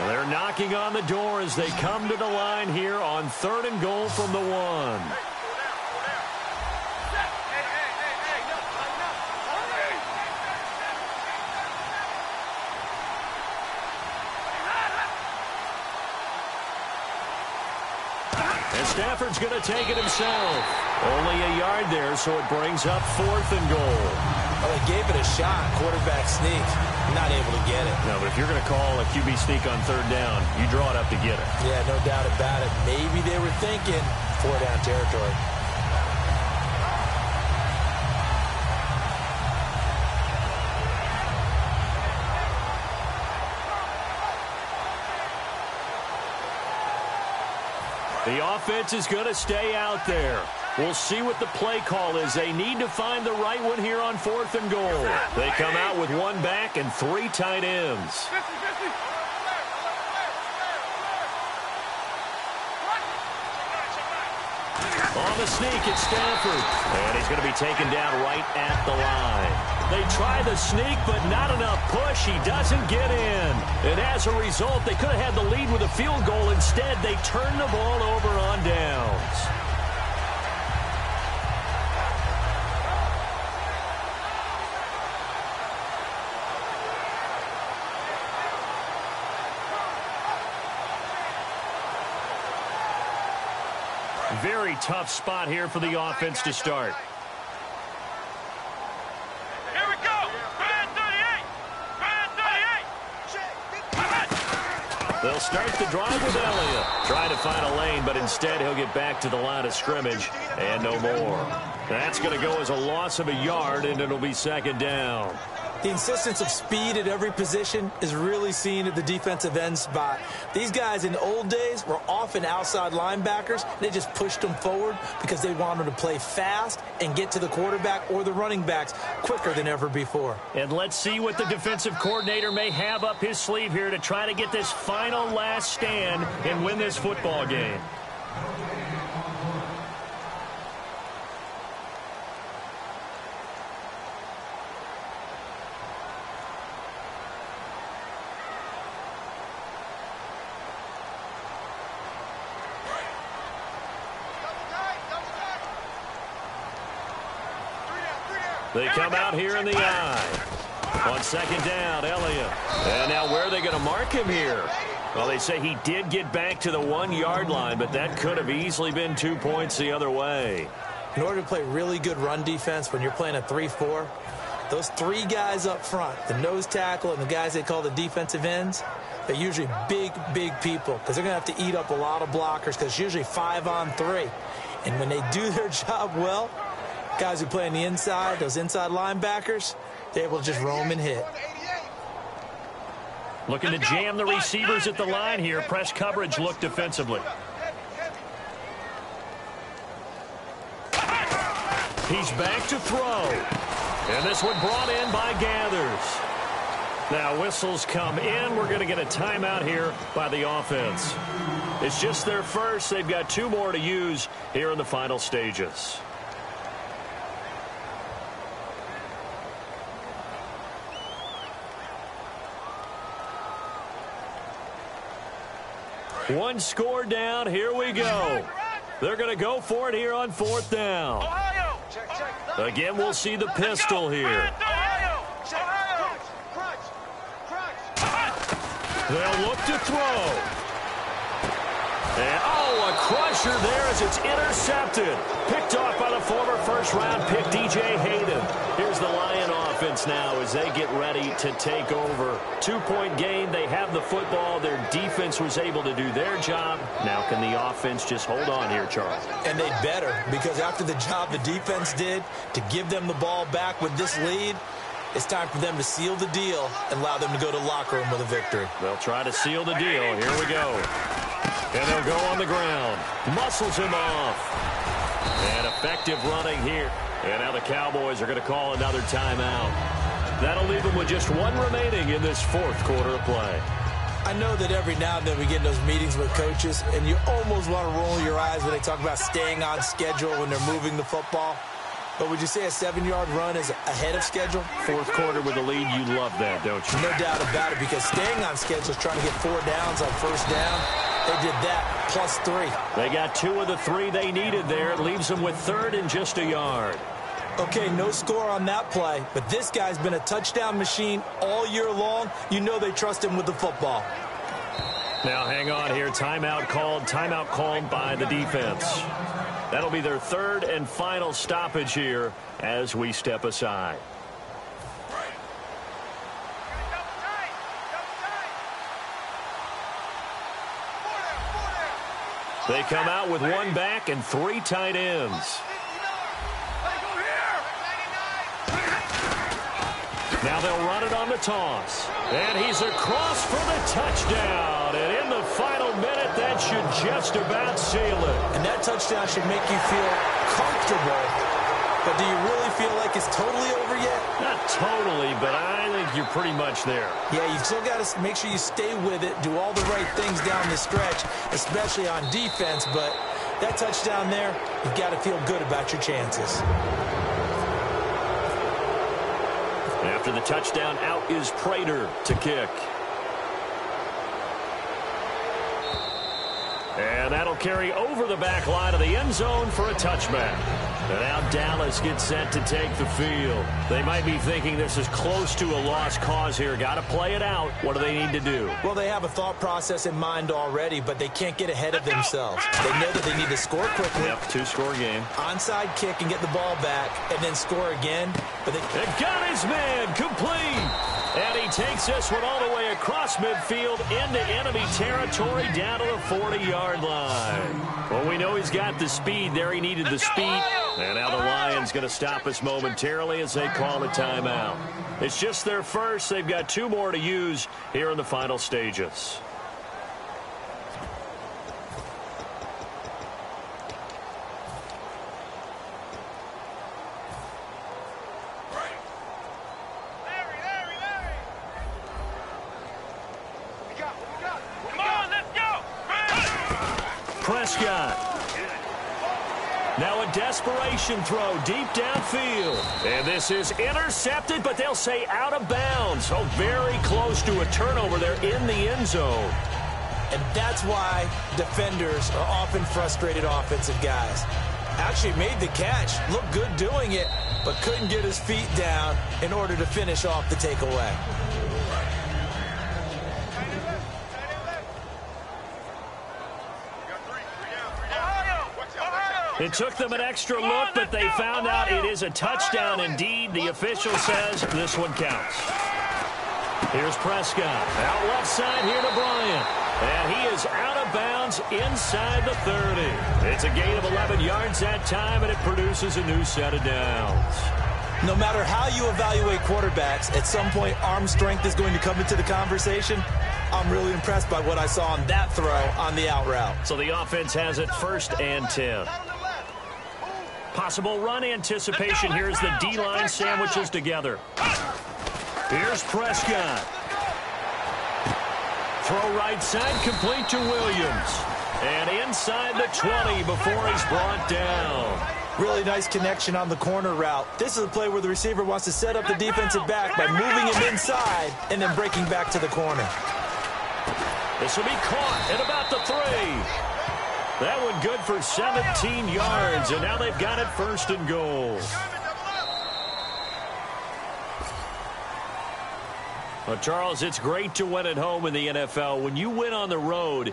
Speaker 2: They're knocking on the door as they come to the line here on 3rd and goal from the 1. And Stafford's going to take it himself. Only a yard there, so it brings up 4th and goal.
Speaker 3: Well, they gave it a shot, quarterback sneak. Not able to get it.
Speaker 2: No, but if you're going to call a QB sneak on 3rd down, you draw it up to get it.
Speaker 3: Yeah, no doubt about it. Maybe they were thinking 4-down territory.
Speaker 2: The offense is going to stay out there. We'll see what the play call is. They need to find the right one here on 4th and goal. They come out with 1 back and 3 tight ends. On the sneak, it's Stafford. And he's going to be taken down right at the line. They try the sneak, but not enough push. He doesn't get in. And as a result, they could have had the lead with a field goal. Instead, they turn the ball over on downs. Very tough spot here for the offense to start.
Speaker 4: Here we go. Brand 38. Brand 38.
Speaker 2: They'll start the drive with Elliott. Trying to find a lane, but instead he'll get back to the line of scrimmage and no more. That's going to go as a loss of a yard, and it'll be 2nd down.
Speaker 3: The insistence of speed at every position is really seen at the defensive end spot. These guys in the old days were often outside linebackers. They just pushed them forward because they wanted to play fast and get to the quarterback or the running backs quicker than ever before.
Speaker 2: And let's see what the defensive coordinator may have up his sleeve here to try to get this final last stand and win this football game. They come out here in the eye. On 2nd down, Elliott. And now where are they going to mark him here? Well, they say he did get back to the 1-yard line, but that could have easily been 2 points the other way.
Speaker 3: In order to play really good run defense when you're playing a 3-4, those 3 guys up front, the nose tackle and the guys they call the defensive ends, they're usually big people because they're going to have to eat up a lot of blockers because it's usually 5-on-3. And when they do their job well, guys who play on the inside, those inside linebackers, they're able to just roam and hit.
Speaker 2: Looking to jam the receivers at the line here. Press coverage look defensively. He's back to throw. And this one brought in by Gathers. Now whistles come in. We're going to get a timeout here by the offense. It's just their first. They've got 2 more to use here in the final stages. One score down. Here we go. They're going to go for it here on 4th down. Again, we'll see the pistol here. They'll look to throw. And, a crusher there as it's intercepted. Picked off by the former first-round pick, DJ Hayden. Here's the Lion offense now as they get ready to take over. 2-point game. They have the football. Their defense was able to do their job. Now can the offense just hold on here, Charles?
Speaker 3: And they better, because after the job the defense did to give them the ball back with this lead, it's time for them to seal the deal and allow them to go to the locker room with a victory.
Speaker 2: They'll try to seal the deal. Here we go. And they'll go on the ground. Muscles him off. And effective running here. And now the Cowboys are going to call another timeout. That'll leave them with just 1 remaining in this 4th quarter of play.
Speaker 3: I know that every now and then we get in those meetings with coaches, and you almost want to roll your eyes when they talk about staying on schedule when they're moving the football. But would you say a 7-yard run is ahead of schedule?
Speaker 2: 4th quarter with a lead, you love that, don't you?
Speaker 3: No doubt about it, because staying on schedule is trying to get 4 downs on 1st down. They did that, plus 3.
Speaker 2: They got 2 of the 3 they needed there. It leaves them with 3rd and just a yard.
Speaker 3: Okay, no score on that play, but this guy's been a touchdown machine all year long. You know they trust him with the football.
Speaker 2: Now hang on here. Timeout called by the defense. That'll be their 3rd and final stoppage here as we step aside. They come out with 1 back and 3 tight ends. Now they'll run it on the toss. And he's across for the touchdown. And in the final minute, that should just just about seal it.
Speaker 3: And that touchdown should make you feel comfortable. But do you really feel like it's totally over yet?
Speaker 2: Not totally, but I think you're pretty much there.
Speaker 3: Yeah, you've still got to make sure you stay with it, do all the right things down the stretch, especially on defense. But that touchdown there, you've got to feel good about your chances.
Speaker 2: After the touchdown, out is Prater to kick. And that'll carry over the back line of the end zone for a touchback. And now Dallas gets set to take the field. They might be thinking this is close to a lost cause here. Got to play it out. What do they need to do?
Speaker 3: Well, they have a thought process in mind already, but they can't get ahead of themselves. They know that they need to score quickly.
Speaker 2: Yep, two-score game.
Speaker 3: Onside kick and get the ball back, and then score again. But
Speaker 2: they got his man complete. And he takes this one all the way across midfield into enemy territory down to the 40-yard line. Well, we know he's got the speed there. He needed the speed. And now the Lions going to stop us momentarily as they call a timeout. It's just their first. They've got two more to use here in the final stages. Prescott. Now a desperation throw deep downfield. And this is intercepted, but they'll say out of bounds. So very close to a turnover there in the end zone.
Speaker 3: And that's why defenders are often frustrated offensive guys. Actually made the catch, looked good doing it, but couldn't get his feet down in order to finish off the takeaway.
Speaker 2: It took them an extra look, but they found out it is a touchdown indeed. The official says this one counts. Here's Prescott. Out left side here to Bryant. And he is out of bounds inside the 30. It's a gain of 11 yards that time, and it produces a new set of downs.
Speaker 3: No matter how you evaluate quarterbacks, at some point arm strength is going to come into the conversation. I'm really impressed by what I saw on that throw on the out route.
Speaker 2: So the offense has it 1st and 10. Possible run anticipation. Here's the D-line sandwiches together. Here's Prescott. Throw right side, complete to Williams. And inside the 20 before he's brought down.
Speaker 3: Really nice connection on the corner route. This is a play where the receiver wants to set up the defensive back by moving him inside and then breaking back to the corner.
Speaker 2: This will be caught at about the 3. That one good for 17 yards, and now they've got it 1st and goal. Well, Charles, it's great to win at home in the NFL. When you win on the road,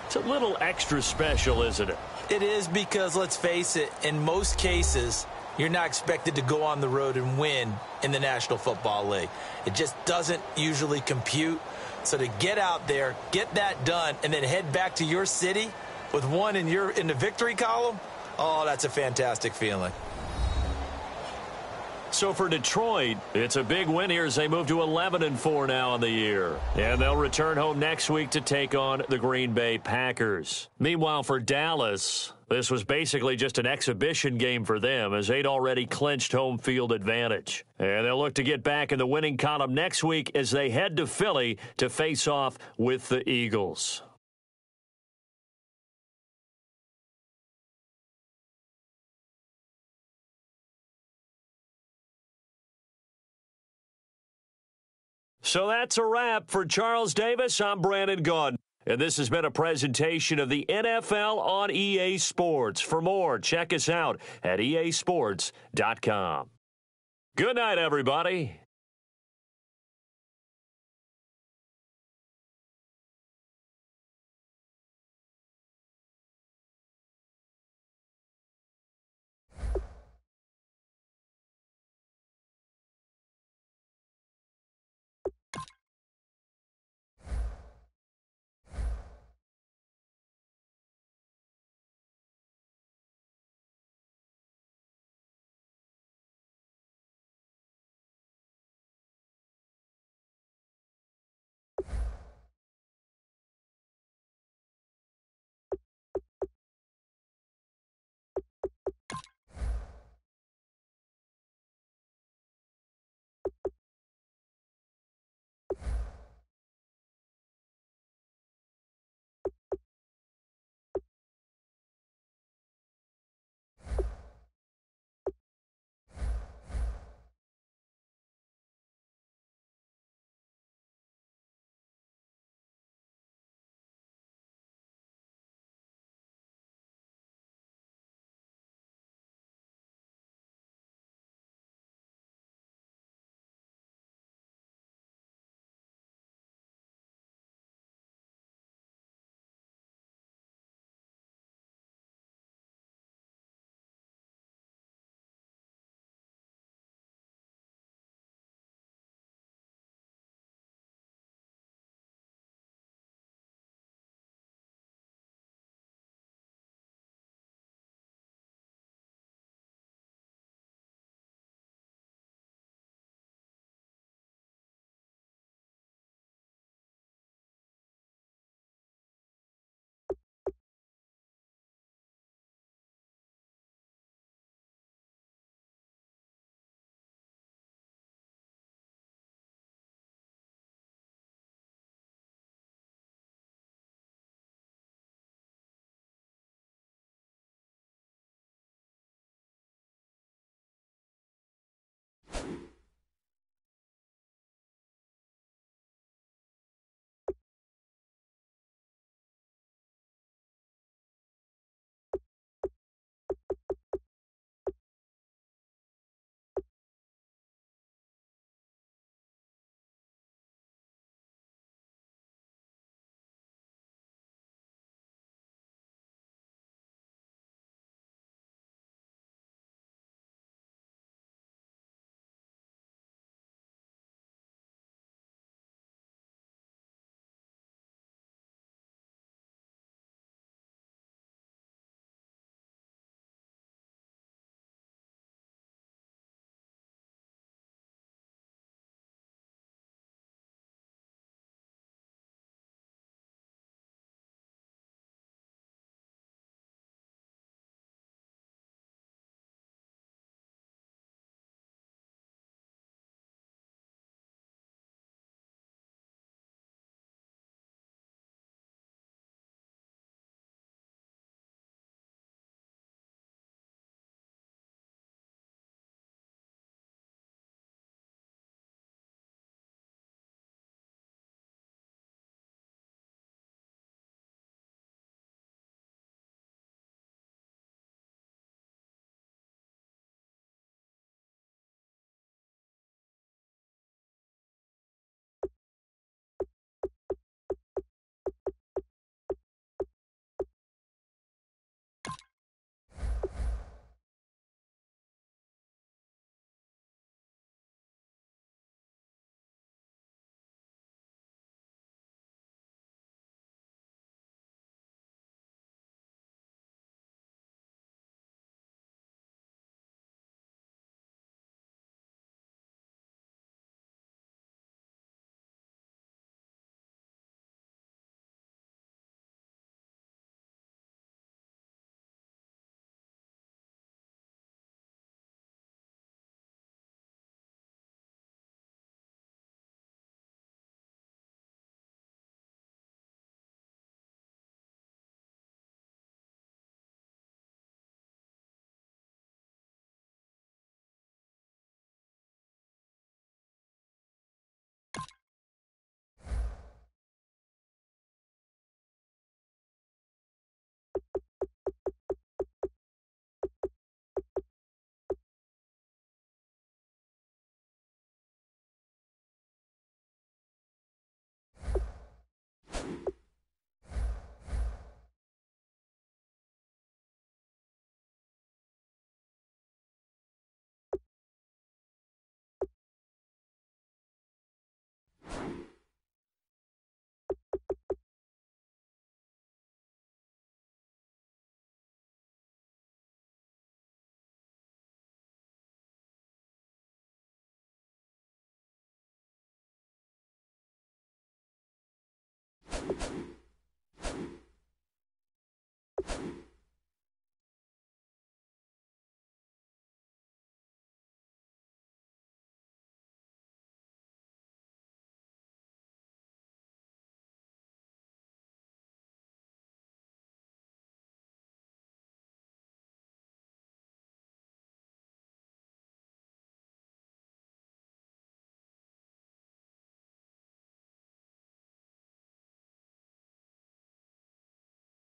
Speaker 2: it's a little extra special, isn't it?
Speaker 3: It is because, let's face it, in most cases, you're not expected to go on the road and win in the National Football League. It just doesn't usually compute. So to get out there, get that done, and then head back to your city with one in the victory column, oh, that's a fantastic feeling.
Speaker 2: So for Detroit, it's a big win here as they move to 11-4 now on the year. And they'll return home next week to take on the Green Bay Packers. Meanwhile, for Dallas, this was basically just an exhibition game for them as they'd already clinched home field advantage. And they'll look to get back in the winning column next week as they head to Philly to face off with the Eagles. So that's a wrap. For Charles Davis, I'm Brandon Gaudin. And this has been a presentation of the NFL on EA Sports. For more, check us out at easports.com. Good night, everybody.
Speaker 1: it.